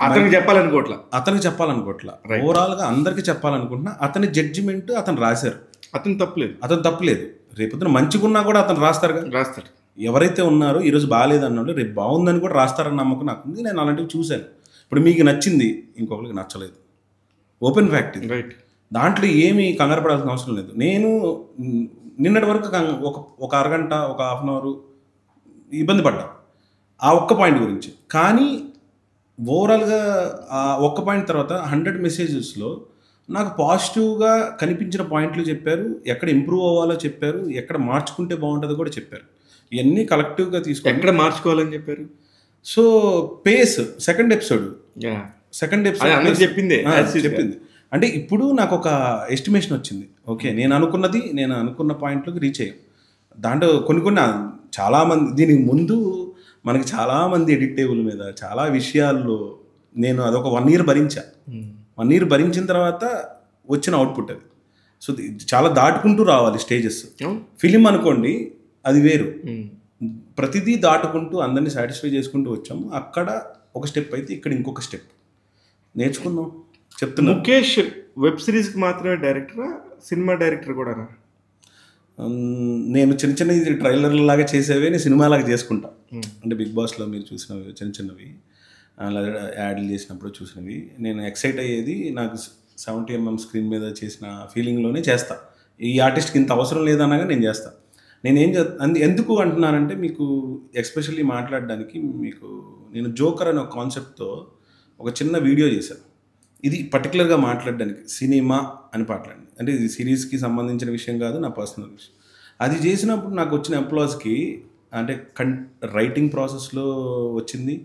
అతనికి చెప్పాలనుకోవట్లా, ఓవరాల్గా అందరికీ చెప్పాలనుకుంటున్నా. అతని జడ్జిమెంట్ అతను రాశారు, అతను తప్పులేదు. రేపొద్దున మంచిగున్నా కూడా అతను రాస్తారు. ఎవరైతే ఉన్నారో ఈరోజు బాగాలేదు అన్నాడు, రేపు బాగుందని కూడా రాస్తారని నమ్మకం నాకుంది. నేను అలాంటివి చూశాను. ఇప్పుడు మీకు నచ్చింది, ఇంకొకరికి నచ్చలేదు, ఓపెన్ ఫ్యాక్ట్ ఇది. రైట్, దాంట్లో ఏమీ కంగారు పడాల్సిన అవసరం లేదు. నేను నిన్నటి వరకు ఒక అరగంట, ఒక హాఫ్ అన్ అవర్ ఇబ్బంది పడ్డా ఆ ఒక్క పాయింట్ గురించి. కానీ ఓవరాల్గా ఆ ఒక్క పాయింట్ తర్వాత 100 మెసేజెస్లో నాకు పాజిటివ్గా కనిపించిన పాయింట్లు చెప్పారు, ఎక్కడ ఇంప్రూవ్ అవ్వాలో చెప్పారు, ఎక్కడ మార్చుకుంటే బాగుంటుందో కూడా చెప్పారు. ఇవన్నీ కలెక్టివ్గా తీసుకొని ఎక్కడ మార్చుకోవాలని చెప్పారు. సో పేస్ సెకండ్ ఎపిసోడ్ చెప్పింది. అంటే ఇప్పుడు నాకు ఒక ఎస్టిమేషన్ వచ్చింది. ఓకే, నేను అనుకున్న పాయింట్లోకి రీచ్ అయ్యాం. దాంట్లో కొన్ని చాలామంది, దీనికి ముందు మనకి చాలామంది ఎడిట్ టేబుల్ మీద చాలా విషయాల్లో నేను అదొక 1 year భరించా. 1 year భరించిన తర్వాత వచ్చిన అవుట్పుట్ అది. సో చాలా దాటుకుంటూ రావాలి స్టేజెస్. ఫిలిం అనుకోండి, అది వేరు. ప్రతిదీ దాటుకుంటూ అందరినీ సాటిస్ఫై చేసుకుంటూ వచ్చాము. అక్కడ ఒక స్టెప్ అయితే ఇక్కడ ఇంకొక స్టెప్ నేర్చుకున్నాం. చెప్తున్నా, ముఖేష్ వెబ్ సిరీస్కి మాత్రమే డైరెక్టరా, సినిమా డైరెక్టర్ కూడా? నేను చిన్న ట్రైలర్ లాగా చేసేవి నేను సినిమాలాగా చేసుకుంటా. అంటే బిగ్ బాస్లో మీరు చూసినవి చిన్నవి, అలా యాడ్లు చేసినప్పుడు చూసినవి, నేను ఎక్సైట్ అయ్యేది నాకు 70mm స్క్రీన్ మీద చేసిన ఫీలింగ్లోనే చేస్తా. ఈ ఆర్టిస్ట్కి ఇంత అవసరం లేదనగా నేను చేస్తా. ఎందుకు అంటున్నానంటే, మీకు ఎస్పెషల్లీ మాట్లాడడానికి, నేను జోకర్ అనే ఒక కాన్సెప్ట్తో ఒక చిన్న వీడియో చేశాను. ఇది పర్టికులర్గా మాట్లాడడానికి, సినిమా అని మాట్లాడండి, అంటే ఇది సిరీస్కి సంబంధించిన విషయం కాదు, నా పర్సనల్ విషయం. అది చేసినప్పుడు నాకు వచ్చిన ఎంప్లాయీస్కి, అంటే రైటింగ్ ప్రాసెస్లో వచ్చింది,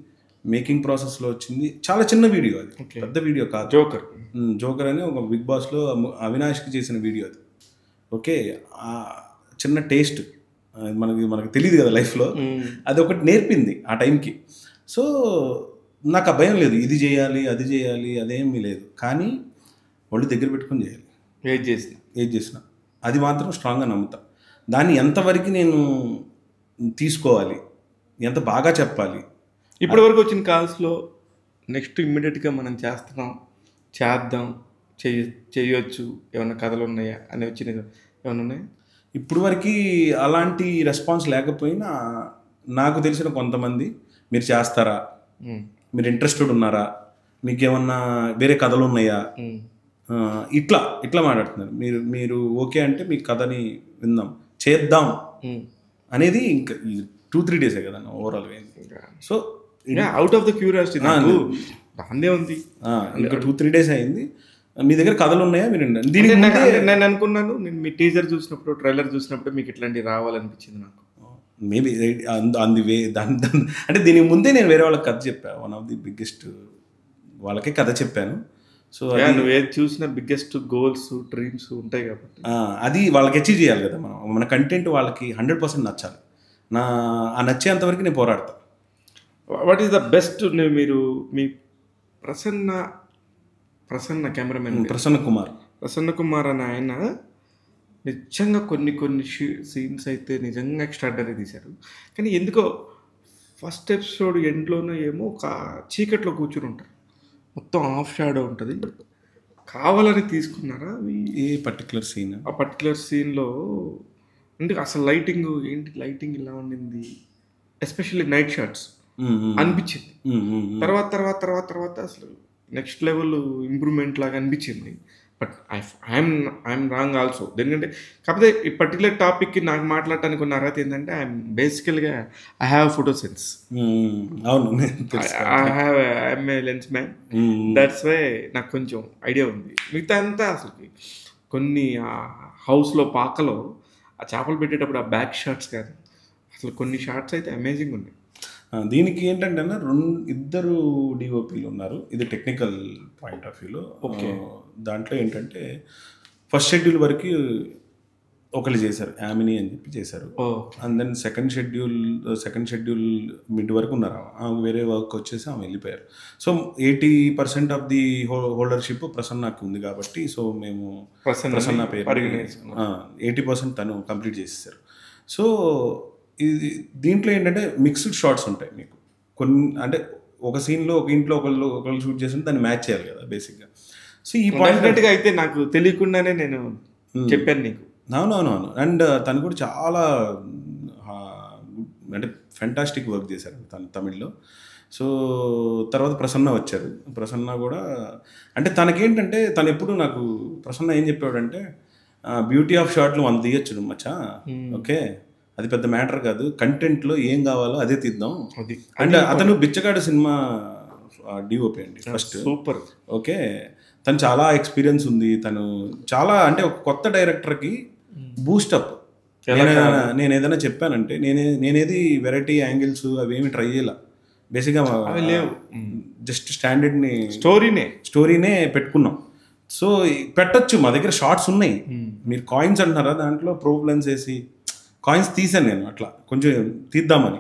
మేకింగ్ ప్రాసెస్లో వచ్చింది. చాలా చిన్న వీడియో, అది పెద్ద వీడియో కాదు. జోకర్ అని ఒక బిగ్ బాస్లో అవినాష్కి చేసిన వీడియో అది. ఓకే, చిన్న టేస్ట్ మనకి తెలియదు కదా లైఫ్లో, అది ఒకటి నేర్పింది ఆ టైంకి. సో నాకు ఆ భయం లేదు, ఇది చేయాలి అది చేయాలి అదేమీ లేదు. కానీ వాళ్ళు దగ్గర పెట్టుకొని చేయాలి, ఏది చేసిన అది మాత్రం స్ట్రాంగ్గా నమ్ముతా. దాన్ని ఎంతవరకు నేను తీసుకోవాలి, ఎంత బాగా చెప్పాలి. ఇప్పటివరకు వచ్చిన కాల్స్లో నెక్స్ట్ ఇమ్మీడియట్గా మనం చేద్దాం చేయొచ్చు ఏమైనా కథలు ఉన్నాయా అని వచ్చినది ఏమైనా ఉన్నాయా? ఇప్పుడు వరకు అలాంటి రెస్పాన్స్ లేకపోయినా నాకు తెలిసిన కొంతమంది, మీరు చేస్తారా, మీరు ఇంట్రెస్టెడ్ ఉన్నారా, మీకు ఏమన్నా వేరే కథలు ఉన్నాయా, ఇట్లా మాట్లాడుతున్నారు. మీరు ఓకే అంటే మీ కథని విందాం, చేద్దాం అనేది ఇంకా 2-3 days కదా ఓవరాల్గా. So out of the curiosity దాన్నే ఉంది. ఇంకా 2-3 days అయింది. మీ దగ్గర కథలు ఉన్నాయా మీరు? నేను అనుకున్నాను, నేను మీ టీజర్ చూసినప్పుడు, ట్రైలర్ చూసినప్పుడు మీకు ఇట్లాంటివి రావాలనిపించింది నాకు. మేబీ అంది వే అంటే దీనికి ముందే నేను వేరే వాళ్ళకి కథ చెప్పాను. వన్ ఆఫ్ ది బిగ్గెస్ట్ వాళ్ళకే కథ చెప్పాను. సో నువ్వు ఏది చూసినా బిగ్గెస్ట్ గోల్స్ డ్రీమ్స్ ఉంటాయి కాబట్టి అది వాళ్ళకి అచీవ్ చేయాలి కదా. మన కంటెంట్ వాళ్ళకి 100% నచ్చాలి. ఆ నచ్చేంతవరకు నేను పోరాడతా. వాట్ ఈస్ ద బెస్ట్ మీరు మీ ప్రసన్న కెమెరామెన్ ప్రసన్న కుమార్ అని ఆయన నిజంగా కొన్ని సీన్స్ అయితే నిజంగా ఎక్స్ట్రాడనరీ తీశారు. కానీ ఎందుకో ఫస్ట్ ఎపిసోడ్ ఎండ్లోనూ ఏమో ఒక చీకట్లో కూర్చుని ఉంటారు, మొత్తం ఆఫ్ షాడో ఉంటుంది. కావాలని తీసుకున్నారా ఏ పర్టికులర్ సీన్? ఆ పర్టికులర్ సీన్లో అంటే అసలు లైటింగ్ ఇలా ఉండింది, ఎస్పెషల్లీ నైట్ షాట్స్ అనిపించింది. తర్వాత అసలు నెక్స్ట్ లెవెల్ ఇంప్రూవ్మెంట్ లాగా అనిపించింది. But I'm wrong also. ఎందుకంటే కాకపోతే ఈ పర్టికులర్ టాపిక్కి నాకు మాట్లాడటానికి ఉన్న అర్హత ఏంటంటే బేసికల్గా ఐ హ్యావ్ ఫోటో సెన్స్. అవును, I'm a lens man. That's why నాకు కొంచెం ఐడియా ఉంది. మిగతా అంతా అసలు కొన్ని హౌస్లో పాకలో ఆ చేపలు పెట్టేటప్పుడు ఆ బ్యాక్ షాట్స్ కానీ అసలు కొన్ని షాట్స్ అయితే అమేజింగ్ ఉన్నాయి. దీనికి ఏంటంటే ఇద్దరు డిఓపీలు ఉన్నారు. ఇది టెక్నికల్ పాయింట్ ఆఫ్ వ్యూలో. దాంట్లో ఏంటంటే ఫస్ట్ షెడ్యూల్ వరకు ఒకళ్ళు చేశారు, యామిని అని చెప్పి చేశారు. And then second schedule mid వరకు ఉన్నారు. ఆమె వేరే వర్క్ వచ్చేసి ఆమె వెళ్ళిపోయారు. సో 80% ఆఫ్ ది హోల్డర్షిప్ ప్రసన్నకు ఉంది కాబట్టి సో మేము ప్రసన్న పేరు 80% తను కంప్లీట్ చేసేసారు. సో దీంట్లో ఏంటంటే మిక్స్డ్ షాట్స్ ఉంటాయి మీకు. కొన్ని అంటే ఒక సీన్లో ఒక ఇంట్లో ఒకళ్ళు షూట్ చేసి దాన్ని మ్యాచ్ చేయాలి కదా బేసిక్గా. సో ఈ పాయింట్ అయితే నాకు తెలియకుండానే నేను చెప్పాను నీకు. అవునవునవును. అండ్ తను కూడా చాలా అంటే ఫెంటాస్టిక్ వర్క్ చేశారు తను తమిళ్లో. సో తర్వాత ప్రసన్న వచ్చారు. ప్రసన్న కూడా అంటే తనకేంటంటే తను ఎప్పుడు నాకు ప్రసన్న ఏం చెప్పాడంటే బ్యూటీ ఆఫ్ షాట్లు 100 తీయచ్చు మచ్చా, ఓకే అది పెద్ద మ్యాటర్ కాదు, కంటెంట్లో ఏం కావాలో అదే తీద్దాం. అండ్ అతను బిచ్చగాడు సినిమా డిఓపి అండి ఫస్ట్. సూపర్. ఓకే, తను చాలా ఎక్స్పీరియన్స్ ఉంది. తను చాలా అంటే ఒక కొత్త డైరెక్టర్కి బూస్టప్. నేను ఏదైనా చెప్పానంటే నేనేది వెరైటీ యాంగిల్స్ అవేమి ట్రై చేయాల. బేసిక్గా లేవు, జస్ట్ స్టాండర్డ్ని స్టోరీనే పెట్టుకున్నాం. సో పెట్టచ్చు, మా దగ్గర షార్ట్స్ ఉన్నాయి. మీరు కాయిన్స్ అంటున్నారా, దాంట్లో ప్రోబ్లెన్స్ వేసి కాయిన్స్ తీసాను నేను. అట్లా కొంచెం తీద్దామని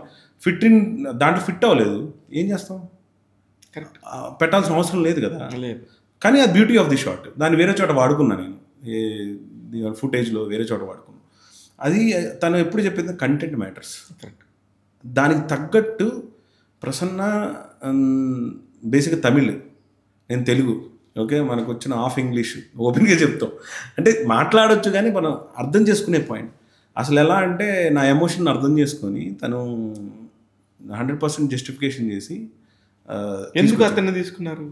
దాంట్లో ఫిట్ అవ్వలేదు, ఏం చేస్తాం, కరెక్ట్ పెట్టాల్సిన అవసరం లేదు కదా. కానీ అది బ్యూటీ ఆఫ్ ది షాట్. దాన్ని వేరే చోట వాడుకున్నా నేను, ఫుటేజ్లో వేరే చోట వాడుకున్నాను. అది తను ఎప్పుడు చెప్పింది కంటెంట్ మ్యాటర్స్. దానికి తగ్గట్టు ప్రసన్న బేసిక్గా తమిళ్, నేను తెలుగు. ఓకే, మనకు వచ్చిన హాఫ్ ఇంగ్లీష్ ఓపెన్గా చెప్తాం అంటే మాట్లాడొచ్చు, కానీ మనం అర్థం చేసుకునే పాయింట్ అసలు ఎలా అంటే నా ఎమోషన్ అర్థం చేసుకొని తను 100% జస్టిఫికేషన్ చేసి. ఎందుకు అతన్ని తీసుకున్నారు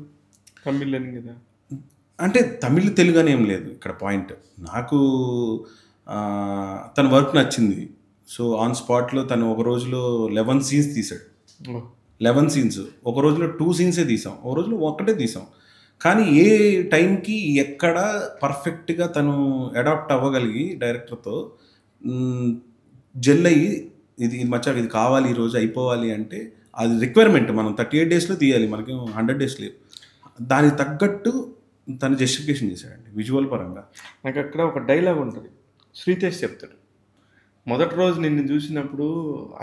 తమిళ్ అని కదా? అంటే తమిళ్ తెలుగు అని ఏం లేదు ఇక్కడ పాయింట్. నాకు తన వర్క్ నచ్చింది. సో ఆన్ స్పాట్లో తను ఒక రోజులో 11 సీన్స్ తీసాడు. 11 సీన్స్ ఒక రోజులో 2 సీన్సే తీసాం, ఒక రోజులో ఒకటే తీసాం. కానీ ఏ టైంకి ఎక్కడ పర్ఫెక్ట్గా తను అడాప్ట్ అవ్వగలిగి డైరెక్టర్తో జెల్ అయ్యి ఇది మచ్చా ఇది కావాలి ఈరోజు అయిపోవాలి అంటే అది రిక్వైర్మెంట్. మనం 38 డేస్లో తీయాలి, మనకి 100 డేస్ లేవు. దానికి తగ్గట్టు తను జస్టిఫికేషన్ చేశాడండి విజువల్ పరంగా. నాకు అక్కడ ఒక డైలాగ్ ఉంటుంది, శ్రీతేష్ చెప్తాడు, మొదటి రోజు నిన్ను చూసినప్పుడు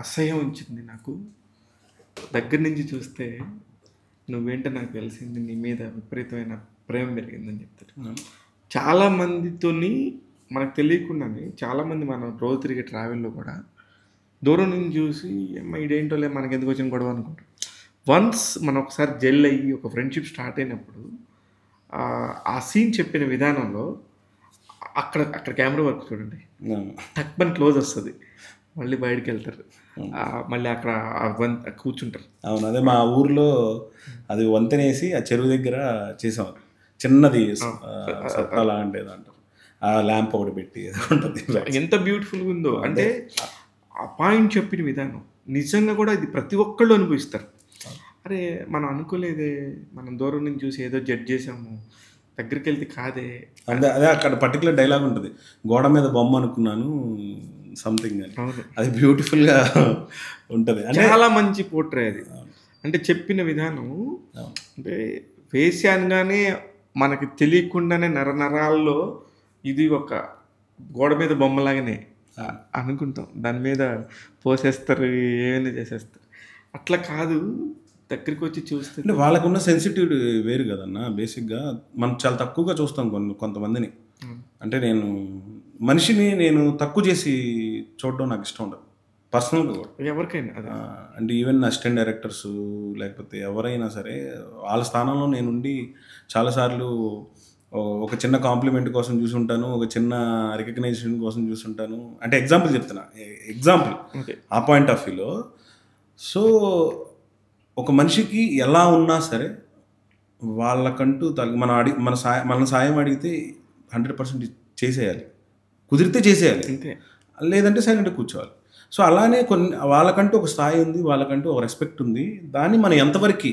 అసహ్యం ఉంచింది నాకు, దగ్గర నుంచి చూస్తే నువ్వేంటో నాకు తెలిసింది, నీ మీద విపరీతమైన ప్రేమ పెరిగిందని చెప్తాడు. చాలామందితోని మనకు తెలియకుండానే చాలామంది మనం రోజు తిరిగే ట్రావెల్లో కూడా దూరం నుంచి చూసి ఇదేంటో లే మనకి ఎందుకు వచ్చిన గొడవ అనుకుంటాం. వన్స్ మనం ఒకసారి జెల్ అయ్యి ఒక ఫ్రెండ్షిప్ స్టార్ట్ అయినప్పుడు ఆ సీన్ చెప్పిన విధానంలో అక్కడ కెమెరా వర్క్ చూడండి, టక్మన్ క్లోజ్ వస్తుంది, మళ్ళీ బయటకు వెళ్తారు, మళ్ళీ అక్కడ కూర్చుంటారు. అవును, అదే మా ఊర్లో అది వంతెనేసి ఆ చెరువు దగ్గర చేసాం, చిన్నది సత్తాలా అంటే అంటారు, ఆ ల్యాంప్ ఒకటి పెట్టి ఉంటుంది. ఎంత బ్యూటిఫుల్గా ఉందో అంటే ఆ పాయింట్ చెప్పిన విధానం నిజంగా కూడా ఇది ప్రతి ఒక్కళ్ళు అనుభవిస్తారు. అరే మనం అనుకోలేదే, మనం దూరం నుంచి చూసి ఏదో జడ్జ్ చేసాము, దగ్గరికి వెళ్తే కాదే. అదే అక్కడ పర్టికులర్ డైలాగ్ ఉంటుంది, గోడ మీద బొమ్మ అనుకున్నాను సంథింగ్ అని. అది బ్యూటిఫుల్గా ఉంటుంది, చాలా మంచి పోట్రే అది. అంటే చెప్పిన విధానం అంటే వేసి అనగానే మనకి తెలియకుండానే నరాల్లో ఇది ఒక గోడ మీద బొమ్మలాగానే అనుకుంటాం, దాని మీద పోసేస్తారు, ఏమైనా చేసేస్తారు. అట్లా కాదు, దగ్గరికి వచ్చి చూస్తే అంటే వాళ్ళకున్న సెన్సిటివిటీ వేరు కదన్నా. బేసిక్గా మనం చాలా తక్కువగా చూస్తాం కొంతమందిని. అంటే మనిషిని నేను తక్కువ చేసి చూడడం నాకు ఇష్టం ఉండదు పర్సనల్గా కూడా. ఎవరికైనా అంటే ఈవెన్ అసిస్టెంట్ డైరెక్టర్స్ లేకపోతే ఎవరైనా సరే వాళ్ళ స్థానంలో నేనుండి చాలాసార్లు ఒక చిన్న కాంప్లిమెంట్ కోసం చూసుంటాను, ఒక చిన్న రికగ్నైజేషన్ కోసం చూసుంటాను. అంటే ఎగ్జాంపుల్ చెప్తున్నా, ఎగ్జాంపుల్ ఆ పాయింట్ ఆఫ్ వ్యూలో. సో ఒక మనిషికి ఎలా ఉన్నా సరే వాళ్ళకంటూ మన సాయం అడిగితే 100% చేసేయాలి, కుదిరితే చేసేయాలి, లేదంటే సైలెంట్గా కూర్చోవాలి. సో అలానే వాళ్ళకంటూ ఒక స్థాయి ఉంది, వాళ్ళకంటూ ఒక రెస్పెక్ట్ ఉంది. దాన్ని మనం ఎంతవరకు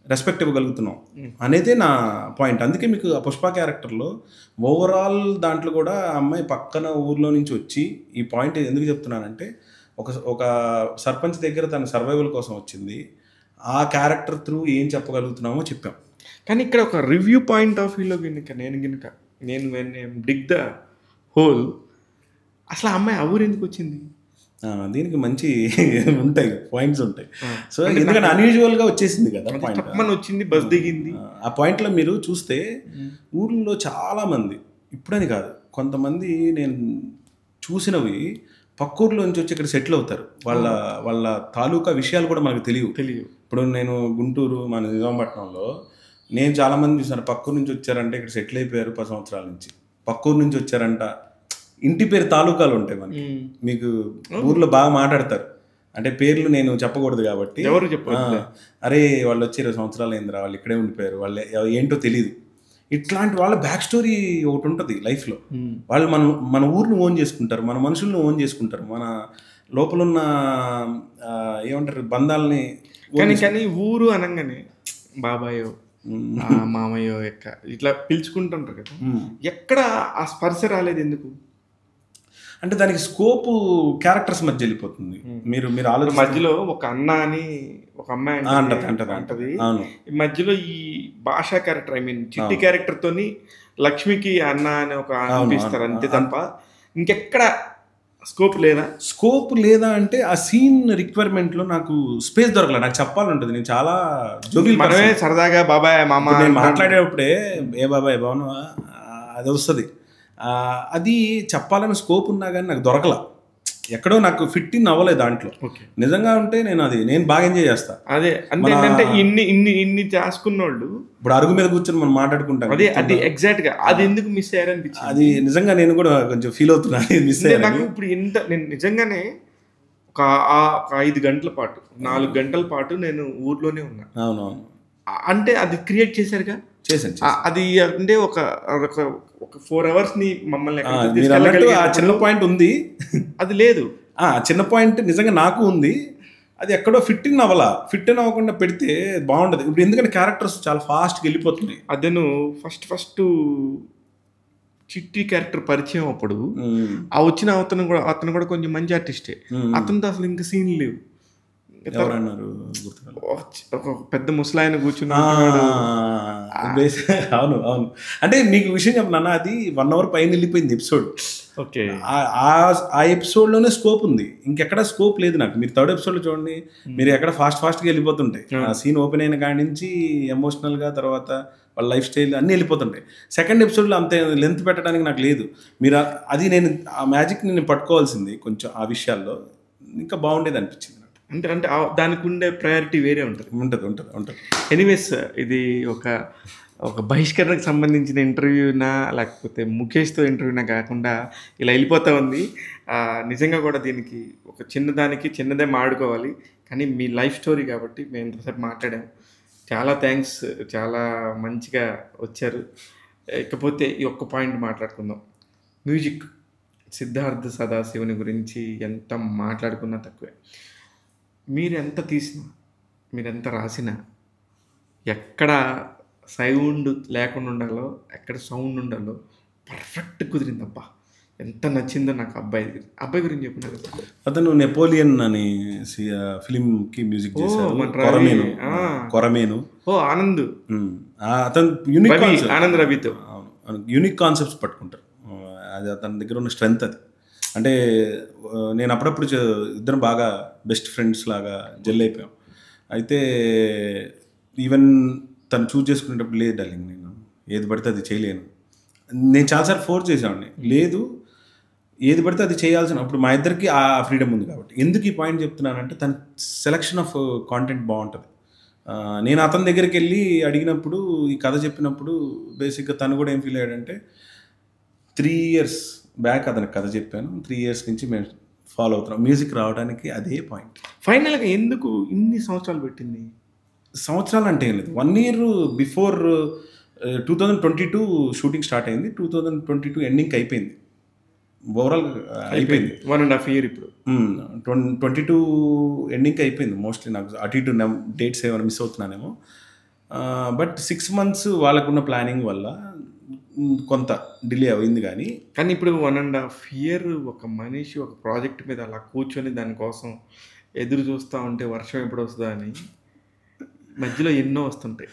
రెస్పెక్ట్ ఇవ్వగలుగుతున్నాం అనేదే నా పాయింట్. అందుకే మీకు ఆ పుష్ప క్యారెక్టర్లో ఓవరాల్ దాంట్లో కూడా ఆ అమ్మాయి పక్కన ఊర్లో నుంచి వచ్చి, ఈ పాయింట్ ఎందుకు చెప్తున్నానంటే ఒక సర్పంచ్ దగ్గర తన సర్వైవల్ కోసం వచ్చింది. ఆ క్యారెక్టర్ త్రూ ఏం చెప్పగలుగుతున్నామో చెప్పాం. కానీ ఇక్కడ ఒక రివ్యూ పాయింట్ ఆఫ్ వ్యూలో నేను డిగ్ ద హోల్, అసలు ఆ అమ్మాయి ఊరు ఎందుకు వచ్చింది? దీనికి మంచి ఉంటాయి, పాయింట్స్ ఉంటాయి. సో ఎందుకంటే అన్యూజువల్గా వచ్చేసింది కదా పాయింట్, వచ్చింది, బస్ దిగింది. ఆ పాయింట్లో మీరు చూస్తే ఊర్లో చాలామంది, ఇప్పుడని కాదు, కొంతమంది నేను చూసినవి పక్కూర్లో నుంచి వచ్చి ఇక్కడ సెటిల్ అవుతారు. వాళ్ళ తాలూకా విషయాలు కూడా మనకు తెలియవు. ఇప్పుడు నేను గుంటూరు, మన నిజాంపట్నంలో నేను చాలామంది చూసాను, పక్కూరు నుంచి వచ్చారంటే ఇక్కడ సెటిల్ అయిపోయారు 10 సంవత్సరాల నుంచి. పక్కూరు నుంచి వచ్చారంట, ఇంటి పేరు తాలూకాలు ఉంటాయి మనకి, మీకు ఊర్లో బాగా మాట్లాడతారు. అంటే పేర్లు నేను చెప్పకూడదు కాబట్టి, అరే వాళ్ళు వచ్చి 20 సంవత్సరాలు అయిందిరా, వాళ్ళు ఇక్కడే ఉండిపోయారు, వాళ్ళు ఏంటో తెలియదు. ఇట్లాంటి వాళ్ళ బ్యాక్ స్టోరీ ఒకటి ఉంటుంది లైఫ్లో. వాళ్ళు మన ఊరిని ఓన్ చేసుకుంటారు, మన మనుషుల్ని ఓన్ చేసుకుంటారు, మన లోపల ఉన్న ఏమంటారు బంధాలని. కానీ ఊరు అనగానే బాబాయో మామయ్యో ఇట్లా పిలుచుకుంటుంటారు కదా, ఎక్కడ ఆ స్పర్శ రాలేదు ఎందుకు? అంటే దానికి స్కోప్ క్యారెక్టర్స్ మధ్య వెళ్ళిపోతుంది. మీరు ఆలోచన మధ్యలో ఒక అన్న అని ఒక అమ్మాయి అంటది, ఈ మధ్యలో ఈ భాషా క్యారెక్టర్, ఐ మీన్ చిట్టి క్యారెక్టర్ తోని లక్ష్మికి అన్న అని ఒక అనిపిస్తారు అంతే తప్ప ఇంకెక్కడ స్కోప్ లేదా అంటే ఆ సీన్ రిక్వైర్మెంట్ లో నాకు స్పేస్ దొరకలేదు. నాకు చెప్పాలంటుంది, నేను చాలా మనమే సరదాగా బాబాయ్ మామ నేను మాట్లాడేటప్పుడే ఏ బాబాయ్ బాగున్నావా అది వస్తుంది. అది చెప్పాలని స్కోప్ ఉన్నా కానీ నాకు దొరకలా, ఎక్కడో నాకు ఫిట్ ఇన్ అవ్వలేదు దాంట్లో. నిజంగా ఉంటే నేను బాగా ఎంజాయ్ చేస్తా. అదే అంటే ఇన్ని చేసుకున్నోళ్ళు ఇప్పుడు అరుగు మీద కూర్చొని మనం మాట్లాడుకుంటాం. అది ఎగ్జాక్ట్ గా అది ఎందుకు మిస్ అయ్యారనిపించింది. అది నిజంగా నేను కూడా కొంచెం ఫీల్ అవుతున్నా మిస్ అయ్యాను. నాకు ఇప్పుడు నేను నిజంగానే ఒక 5 గంటల పాటు 4 గంటల పాటు నేను ఊర్లోనే ఉన్నా. అవునవును, అంటే అది క్రియేట్ చేశారుగా, చేశాను. అది అంటే ఒక 4 hours ని మమ్మల్ని చిన్న పాయింట్ ఉంది, అది లేదు. చిన్న పాయింట్ నిజంగా నాకు ఉంది, అది ఎక్కడో ఫిట్ ఇన్ అవ్వకుండా పెడితే బాగుండదు. ఇప్పుడు ఎందుకంటే క్యారెక్టర్స్ చాలా ఫాస్ట్గా వెళ్ళిపోతున్నాయి. అదను ఫస్ట్ చిట్టి క్యారెక్టర్ పరిచయం అప్పుడు ఆ వచ్చిన అతను కూడా కొంచెం మంచి ఆర్టిస్టే. అతనితో అసలు ఇంకా సీన్ లేవు. ఒక పెద్ద ముసలాయన కూర్చున్నాడు. అవును, అంటే మీకు విషయం చెప్పనా, అది 1 hour పైన వెళ్ళిపోయింది ఎపిసోడ్. ఓకే, ఆ ఎపిసోడ్ లోనే స్కోప్ ఉంది, ఇంకెక్కడ స్కోప్ లేదు నాకు. మీరు 3rd episode లో చూడండి, మీరు ఎక్కడ ఫాస్ట్గా వెళ్ళిపోతుంటాయి. ఆ సీన్ ఓపెన్ అయిన కాడి నుంచి ఎమోషనల్ గా, తర్వాత వాళ్ళ లైఫ్ స్టైల్ అన్నీ వెళ్ళిపోతుంటాయి. 2nd episode లో అంత లెంత్ పెట్టడానికి నాకు లేదు. మీరు నేను ఆ మ్యాజిక్ నేను పట్టుకోవాల్సింది కొంచెం, ఆ విషయాల్లో ఇంకా బాగుండేది అనిపించింది. అంటే దానికి ఉండే ప్రయారిటీ వేరే ఉంటుంది. ఎనీవేస్, ఇది ఒక బహిష్కరణకు సంబంధించిన ఇంటర్వ్యూనా లేకపోతే ముఖేష్తో ఇంటర్వ్యూనా కాకుండా ఇలా వెళ్ళిపోతూ ఉంది. నిజంగా కూడా దీనికి ఒక చిన్నదే మాడుకోవాలి, కానీ మీ లైఫ్ స్టోరీ కాబట్టి మేము ఇంతసేపు మాట్లాడాము. చాలా థ్యాంక్స్, చాలా మంచిగా వచ్చారు. ఇకపోతే ఈ ఒక్క పాయింట్ మాట్లాడుకుందాం, మ్యూజిక్. సిద్ధార్థ సదాశివుని గురించి ఎంత మాట్లాడుకున్నా తక్కువే. మీరు ఎంత తీసినా, మీరు ఎంత రాసినా, ఎక్కడ సౌండ్ లేకుండా ఉండాలో, ఎక్కడ సౌండ్ ఉండాలో పర్ఫెక్ట్ కుదిరిందబ్బా. ఎంత నచ్చిందో నాకు అబ్బాయి గురించి చెప్పినారు. అతను నెపోలియన్ అని ఫిలింకి మ్యూజిక్ చేశారు. మన రవి. కొరమేను. ఆనంద్. అతను యూనిక్ ఆనంద్ రవితో యూనిక్ కాన్సెప్ట్స్ పట్టుకుంటారు. అది అతని దగ్గర ఉన్న స్ట్రెంగ్త్ అది. అంటే నేను అప్పుడప్పుడు ఇద్దరం బాగా బెస్ట్ ఫ్రెండ్స్ లాగా జెల్ అయిపోయాం. అయితే ఈవెన్ తను చూజ్ చేసుకునేటప్పుడు లేదు డార్లింగ్, నేను ఏది పడితే అది చేయలేను. నేను చాలాసార్లు ఫోర్స్ చేసేవాడిని, లేదు ఏది పడితే అది చేయాల్సిన. అప్పుడు మా ఇద్దరికి ఆ ఫ్రీడమ్ ఉంది కాబట్టి. ఎందుకు ఈ పాయింట్ చెప్తున్నానంటే తన సెలక్షన్ ఆఫ్ కాంటెంట్ బాగుంటుంది. నేను అతని దగ్గరికి వెళ్ళి అడిగినప్పుడు, ఈ కథ చెప్పినప్పుడు బేసిక్గా తను కూడా ఏం ఫీల్ అయ్యాడంటే 3 years బ్యాక్ అతనికి కథ చెప్పాను, 3 years నుంచి మేము ఫాలో అవుతున్నాం. మ్యూజిక్ రావడానికి అదే పాయింట్. ఫైనల్గా ఎందుకు ఇన్ని సంవత్సరాలు పెట్టింది? సంవత్సరాలు అంటే ఏం లేదు, 1 year బిఫోర్ 2022 షూటింగ్ స్టార్ట్ అయింది. 2022 ఎండింగ్కి అయిపోయింది, ఓవరాల్ అయిపోయింది. 1.5 years ఇప్పుడు. 22 ఎండింగ్కి అయిపోయింది మోస్ట్లీ. నాకు అటు ఇటు డేట్స్ ఏమైనా మిస్ అవుతున్నానేమో. బట్ 6 months వాళ్ళకున్న ప్లానింగ్ వల్ల కొంత డిలే అయింది. కానీ ఇప్పుడు 1.5 years ఒక మనిషి ఒక ప్రాజెక్ట్ మీద అలా కూర్చొని దానికోసం ఎదురు చూస్తూ ఉంటే వర్షం ఎప్పుడు వస్తుందా అని మధ్యలో ఎన్నో వస్తుంటాయి.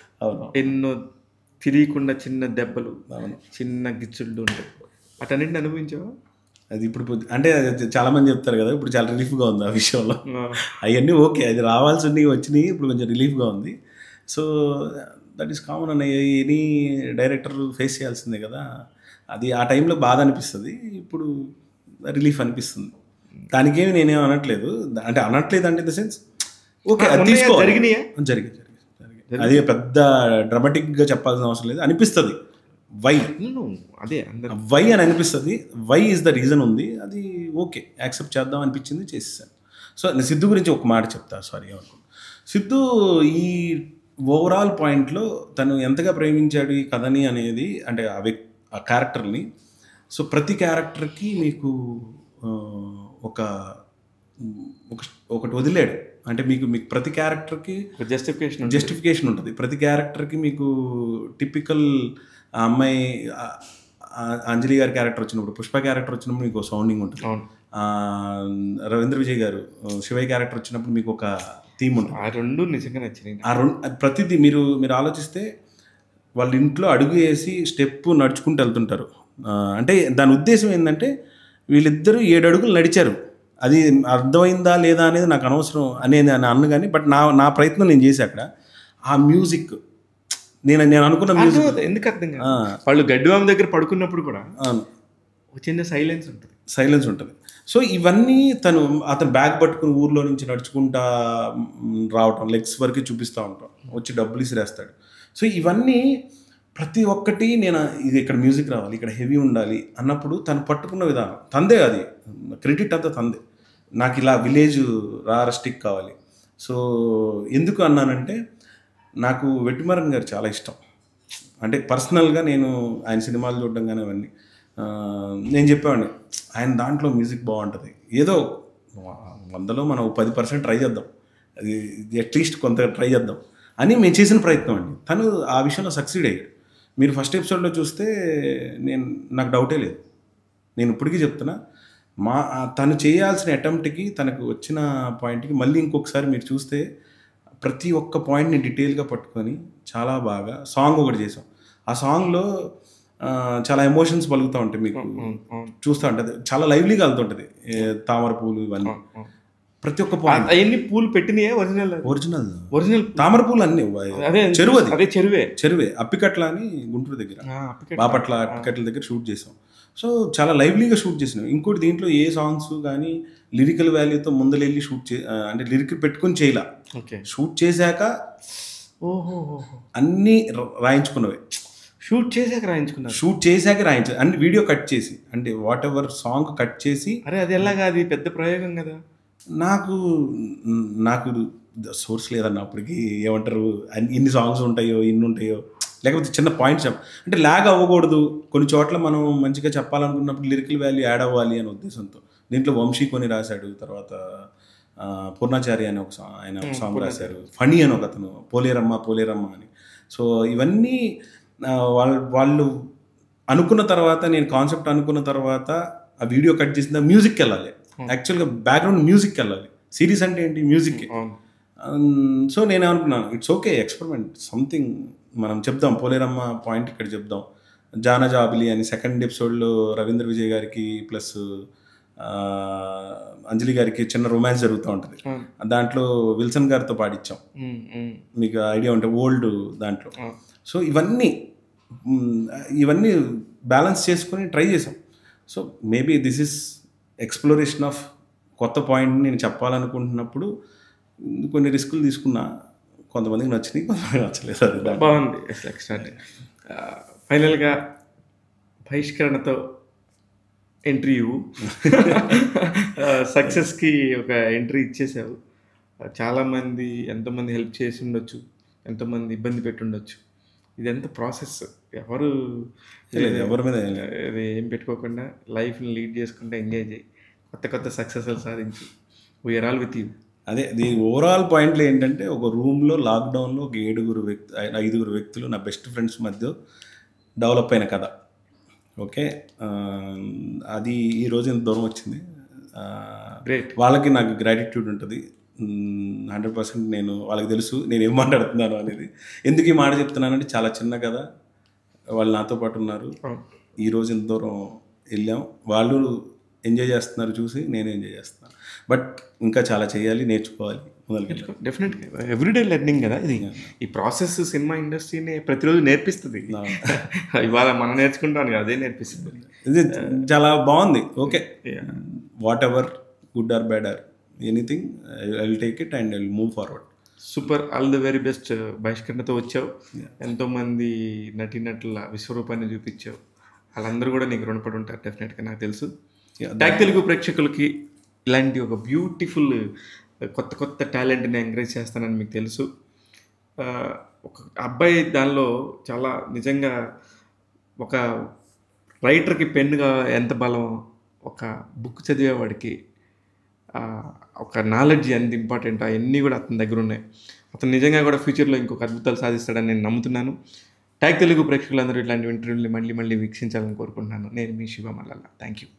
ఎన్నో తెలియకుండా చిన్న దెబ్బలు, చిన్న గిచ్చుళ్ళు ఉంటాయి. అటన్నింటిని అనుభవించావా? అది ఇప్పుడు అంటే చాలామంది చెప్తారు కదా, ఇప్పుడు చాలా రిలీఫ్గా ఉంది ఆ విషయంలో. అవన్నీ ఓకే, అది రావాల్సింది వచ్చినాయి, ఇప్పుడు కొంచెం రిలీఫ్గా ఉంది. సో దట్ ఈస్ కామన్ అన్న, ఎనీ డైరెక్టర్ ఫేస్ చేయాల్సిందే కదా. అది ఆ టైంలో బాధ అనిపిస్తుంది, ఇప్పుడు రిలీఫ్ అనిపిస్తుంది. దానికేమి నేనేం అనట్లేదు, అంటే అనట్లేదు అంటే ఇన్ ద సెన్స్ ఓకే అది తీసుకో. జరిగింది. అది పెద్ద డ్రామాటిక్గా చెప్పాల్సిన అవసరం లేదు, అనిపిస్తుంది వై అని అనిపిస్తుంది. వై ఈజ్ ద రీజన్ ఉంది, అది ఓకే యాక్సెప్ట్ చేద్దాం అనిపించింది, చేసేసాను. సో నేను సిద్ధు గురించి ఒక మాట చెప్తా, సారీ ఏమనుకో. సిద్ధు ఈ ఓవరాల్ పాయింట్లో తను ఎంతగా ప్రేమించాడు ఈ కథని అనేది, అంటే ఆ క్యారెక్టర్ని. సో ప్రతి క్యారెక్టర్కి మీకు ఒకటి వదిలేడు, అంటే మీకు ప్రతి క్యారెక్టర్కి జస్టిఫికేషన్ ఉంటుంది. ప్రతి క్యారెక్టర్కి మీకు టిపికల్ అమ్మాయి అంజలి గారి క్యారెక్టర్ వచ్చినప్పుడు, పుష్ప క్యారెక్టర్ వచ్చినప్పుడు మీకు సౌండింగ్ ఉంటుంది. రవీంద్ర విజయ్ గారు శివయ్య క్యారెక్టర్ వచ్చినప్పుడు మీకు ఒక థీమ్ ఉంటుంది. ఆ రెండు నిజంగా నచ్చినాయి. ప్రతిదీ మీరు ఆలోచిస్తే వాళ్ళ ఇంట్లో అడుగు వేసి స్టెప్ నడుచుకుంటూ వెళ్తుంటారు. అంటే దాని ఉద్దేశం ఏంటంటే వీళ్ళిద్దరూ 7 అడుగులు నడిచారు. అది అర్థమైందా లేదా అనేది నాకు అనవసరం అనేది అన్న కానీ, బట్ నా ప్రయత్నం నేను చేసి అక్కడ ఆ మ్యూజిక్ నేను అనుకున్న మ్యూజిక్ ఎందుకు అర్థం కాదు. వాళ్ళు గడ్డివామి దగ్గర పడుకున్నప్పుడు కూడా చిన్న సైలెన్స్ ఉంటుంది. సో ఇవన్నీ అతను బ్యాగ్ పట్టుకుని ఊర్లో నుంచి నడుచుకుంటా రావటం, లెగ్స్ వరకు చూపిస్తూ ఉంటాం, వచ్చి డబ్బులు ఇసిరేస్తాడు. సో ఇవన్నీ ప్రతి ఒక్కటి నేను ఇది ఇక్కడ మ్యూజిక్ రావాలి, ఇక్కడ హెవీ ఉండాలి అన్నప్పుడు తను పట్టుకున్న విధానం తందే, అది క్రెడిట్ అంతా తందే. నాకు ఇలా విలేజ్ రారస్టిక్ కావాలి. సో ఎందుకు అన్నానంటే నాకు వెట్టిమారన్ గారు చాలా ఇష్టం. అంటే పర్సనల్గా నేను ఆయన సినిమాలు చూడడం కానీ అవన్నీ నేను చెప్పేవాడిని, ఆయన దాంట్లో మ్యూజిక్ బాగుంటుంది, ఏదో 100లో మనం 10% ట్రై చేద్దాం, అది అట్లీస్ట్ కొంత ట్రై చేద్దాం అని మేము చేసిన ప్రయత్నం అండి. తను ఆ విషయంలో సక్సీడ్ అయ్యాడు. మీరు ఫస్ట్ ఎపిసోడ్లో చూస్తే నాకు డౌటే లేదు, నేను ఇప్పటికీ చెప్తున్నా. తను చేయాల్సిన అటెంప్ట్కి, తనకు వచ్చిన పాయింట్కి మళ్ళీ ఇంకొకసారి మీరు చూస్తే ప్రతి ఒక్క పాయింట్ని డీటెయిల్గా పట్టుకొని చాలా బాగా సాంగ్ ఒకటి చేసాం. ఆ సాంగ్లో చాలా ఎమోషన్స్ పలుకుతూ ఉంటాయి, మీకు చూస్తూ ఉంటుంది, చాలా లైవ్లీగా వెళ్తుంటుంది. తామర పూలు ఇవన్నీ ప్రతి ఒక్క పాయింట్. అవన్నీ పూలు పెట్టినాయే ఒరిజినల్ తామర పూలు అన్ని చెరువే అప్పికట్ల అని గుంటూరు దగ్గర, బాపట్ల అప్పికట్ల దగ్గర షూట్ చేసాం. సో చాలా లైవ్లీగా షూట్ చేసినాం. ఇంకోటి దీంట్లో ఏ సాంగ్స్ కానీ లిరికల్ వాల్యూతో ముందలెళ్ళి అంటే లిరిక్ పెట్టుకుని చేయలా, షూట్ చేశాక అన్నీ రాయించుకున్నవే. షూట్ చేశాక రాయించారు అన్ని వీడియో కట్ చేసి, అంటే వాట్ ఎవర్ సాంగ్ కట్ చేసి. అది ఎలాగా, అది పెద్ద ప్రయోగం కదా. నాకు సోర్స్ లేదన్న అప్పటికి, ఏమంటారు ఇన్ని సాంగ్స్ ఉంటాయో ఇన్ని ఉంటాయో, లేకపోతే చిన్న పాయింట్స్ అంటే ల్యాగ్ అవ్వకూడదు. కొన్ని చోట్ల మనం మంచిగా చెప్పాలనుకున్నప్పుడు లిరికల్ వాల్యూ యాడ్ అవ్వాలి అనే ఉద్దేశంతో దీంట్లో వంశీ కొన్ని రాశాడు, తర్వాత పూర్ణాచారి అని ఆయన ఒక సాంగ్ రాశారు, ఫణి అని ఒక అతను, పోలేరమ్మ అని. సో ఇవన్నీ వాళ్ళు అనుకున్న తర్వాత, నేను కాన్సెప్ట్ అనుకున్న తర్వాత ఆ వీడియో కట్ చేసిన మ్యూజిక్కి వెళ్ళాలి, యాక్చువల్గా బ్యాక్గ్రౌండ్ మ్యూజిక్కి వెళ్ళాలి. సిరీస్ అంటే ఏంటి, మ్యూజిక్. సో నేనేమనుకున్నాను, ఇట్స్ ఓకే, ఎక్స్పెరిమెంట్ సంథింగ్ మనం చెప్దాం, పోలేరమ్మ పాయింట్ ఇక్కడ చెప్దాం. జానా జాబిలి అని సెకండ్ ఎపిసోడ్లో రవీంద్ర విజయ్ గారికి ప్లస్ అంజలి గారికి చిన్న రొమాన్స్ జరుగుతూ ఉంటుంది. దాంట్లో విల్సన్ గారితో పాడించాం, మీకు ఐడియా ఉంటే ఓల్డ్ దాంట్లో. సో ఇవన్నీ బ్యాలెన్స్ చేసుకొని ట్రై చేసాం. So maybe this is exploration of కొత్త పాయింట్ని నేను చెప్పాలనుకుంటున్నప్పుడు కొన్ని రిస్కులు తీసుకున్నా. కొంతమందికి నచ్చినాయి, కొంతమందికి నచ్చలేదు. అది బాగుంది. ఫైనల్గా బహిష్కరణతో ఎంట్రీ సక్సెస్కి ఒక ఎంట్రీ ఇచ్చేసావు. చాలామంది ఎంతోమంది హెల్ప్ చేసి ఉండొచ్చు, ఎంతోమంది ఇబ్బంది పెట్టి ఉండొచ్చు. ఇదంతా ప్రాసెస్, ఎవరి మీద ఏం పెట్టుకోకుండా లైఫ్ని లీడ్ చేసుకుంటే ఎంజాయ్ చేయి, కొత్త సక్సెస్లు సాధించు. We are all with you. అదే దీని ఓవరాల్ పాయింట్లు ఏంటంటే, ఒక రూమ్లో లాక్డౌన్లో ఒక 5 వ్యక్తులు నా బెస్ట్ ఫ్రెండ్స్ మధ్య డెవలప్ అయిన కథ. ఓకే, అది ఈరోజు ఇంత దూరం వచ్చింది. వాళ్ళకి నాకు గ్రాటిట్యూడ్ ఉంటుంది 100%. నేను వాళ్ళకి తెలుసు నేను ఏం మాట్లాడుతున్నాను అనేది. ఎందుకు ఈ మాట చెప్తున్నానంటే, చాలా చిన్న కథ, వాళ్ళు నాతో పాటు ఉన్నారు. ఈరోజు ఇంత దూరం వెళ్ళాం, వాళ్ళు ఎంజాయ్ చేస్తున్నారు చూసి నేను ఎంజాయ్ చేస్తున్నాను. బట్ ఇంకా చాలా చేయాలి, నేర్చుకోవాలి, మొదలుపెట్టుకో. డెఫినెట్గా ఎవ్రీడే లెర్నింగ్ కదా ఇది. ఈ ప్రాసెస్ సినిమా ఇండస్ట్రీని ప్రతిరోజు నేర్పిస్తుంది. ఇవాళ మనం నేర్చుకుంటాం కదా, అదే నేర్పిస్తుంది. ఇది చాలా బాగుంది. Okay, whatever good or bad or anything, I will take it and I will move forward. Super, all the very best. బహిష్కరణతో వచ్చావు, ఎంతోమంది నటీనటుల విశ్వరూపాన్ని చూపించావు. వాళ్ళందరూ కూడా నీకు రుణపడి ఉంటారు డెఫినెట్గా, నాకు తెలుసు. ట్యాగ్ తెలుగు ప్రేక్షకులకి ఇలాంటి ఒక బ్యూటిఫుల్ కొత్త టాలెంట్ని ఎంకరేజ్ చేస్తానని మీకు తెలుసు. ఒక అబ్బాయి దానిలో చాలా నిజంగా ఒక రైటర్కి పెన్నుగా ఎంత బలం, ఒక బుక్ చదివేవాడికి ఒక నాలెడ్జ్ ఎంత ఇంపార్టెంట్, అవన్నీ కూడా అతని దగ్గర ఉన్నాయి. అతను నిజంగా కూడా ఫ్యూచర్లో ఇంకొక అద్భుతాలు సాధిస్తాడని నేను నమ్ముతున్నాను. ట్యాగ్ తెలుగు ప్రేక్షకులందరూ ఇట్లాంటి ఇంటర్వ్యూని మళ్ళీ వీక్షించాలని కోరుకుంటున్నాను. నేను మీ శివ మల్లన్న. Thank you.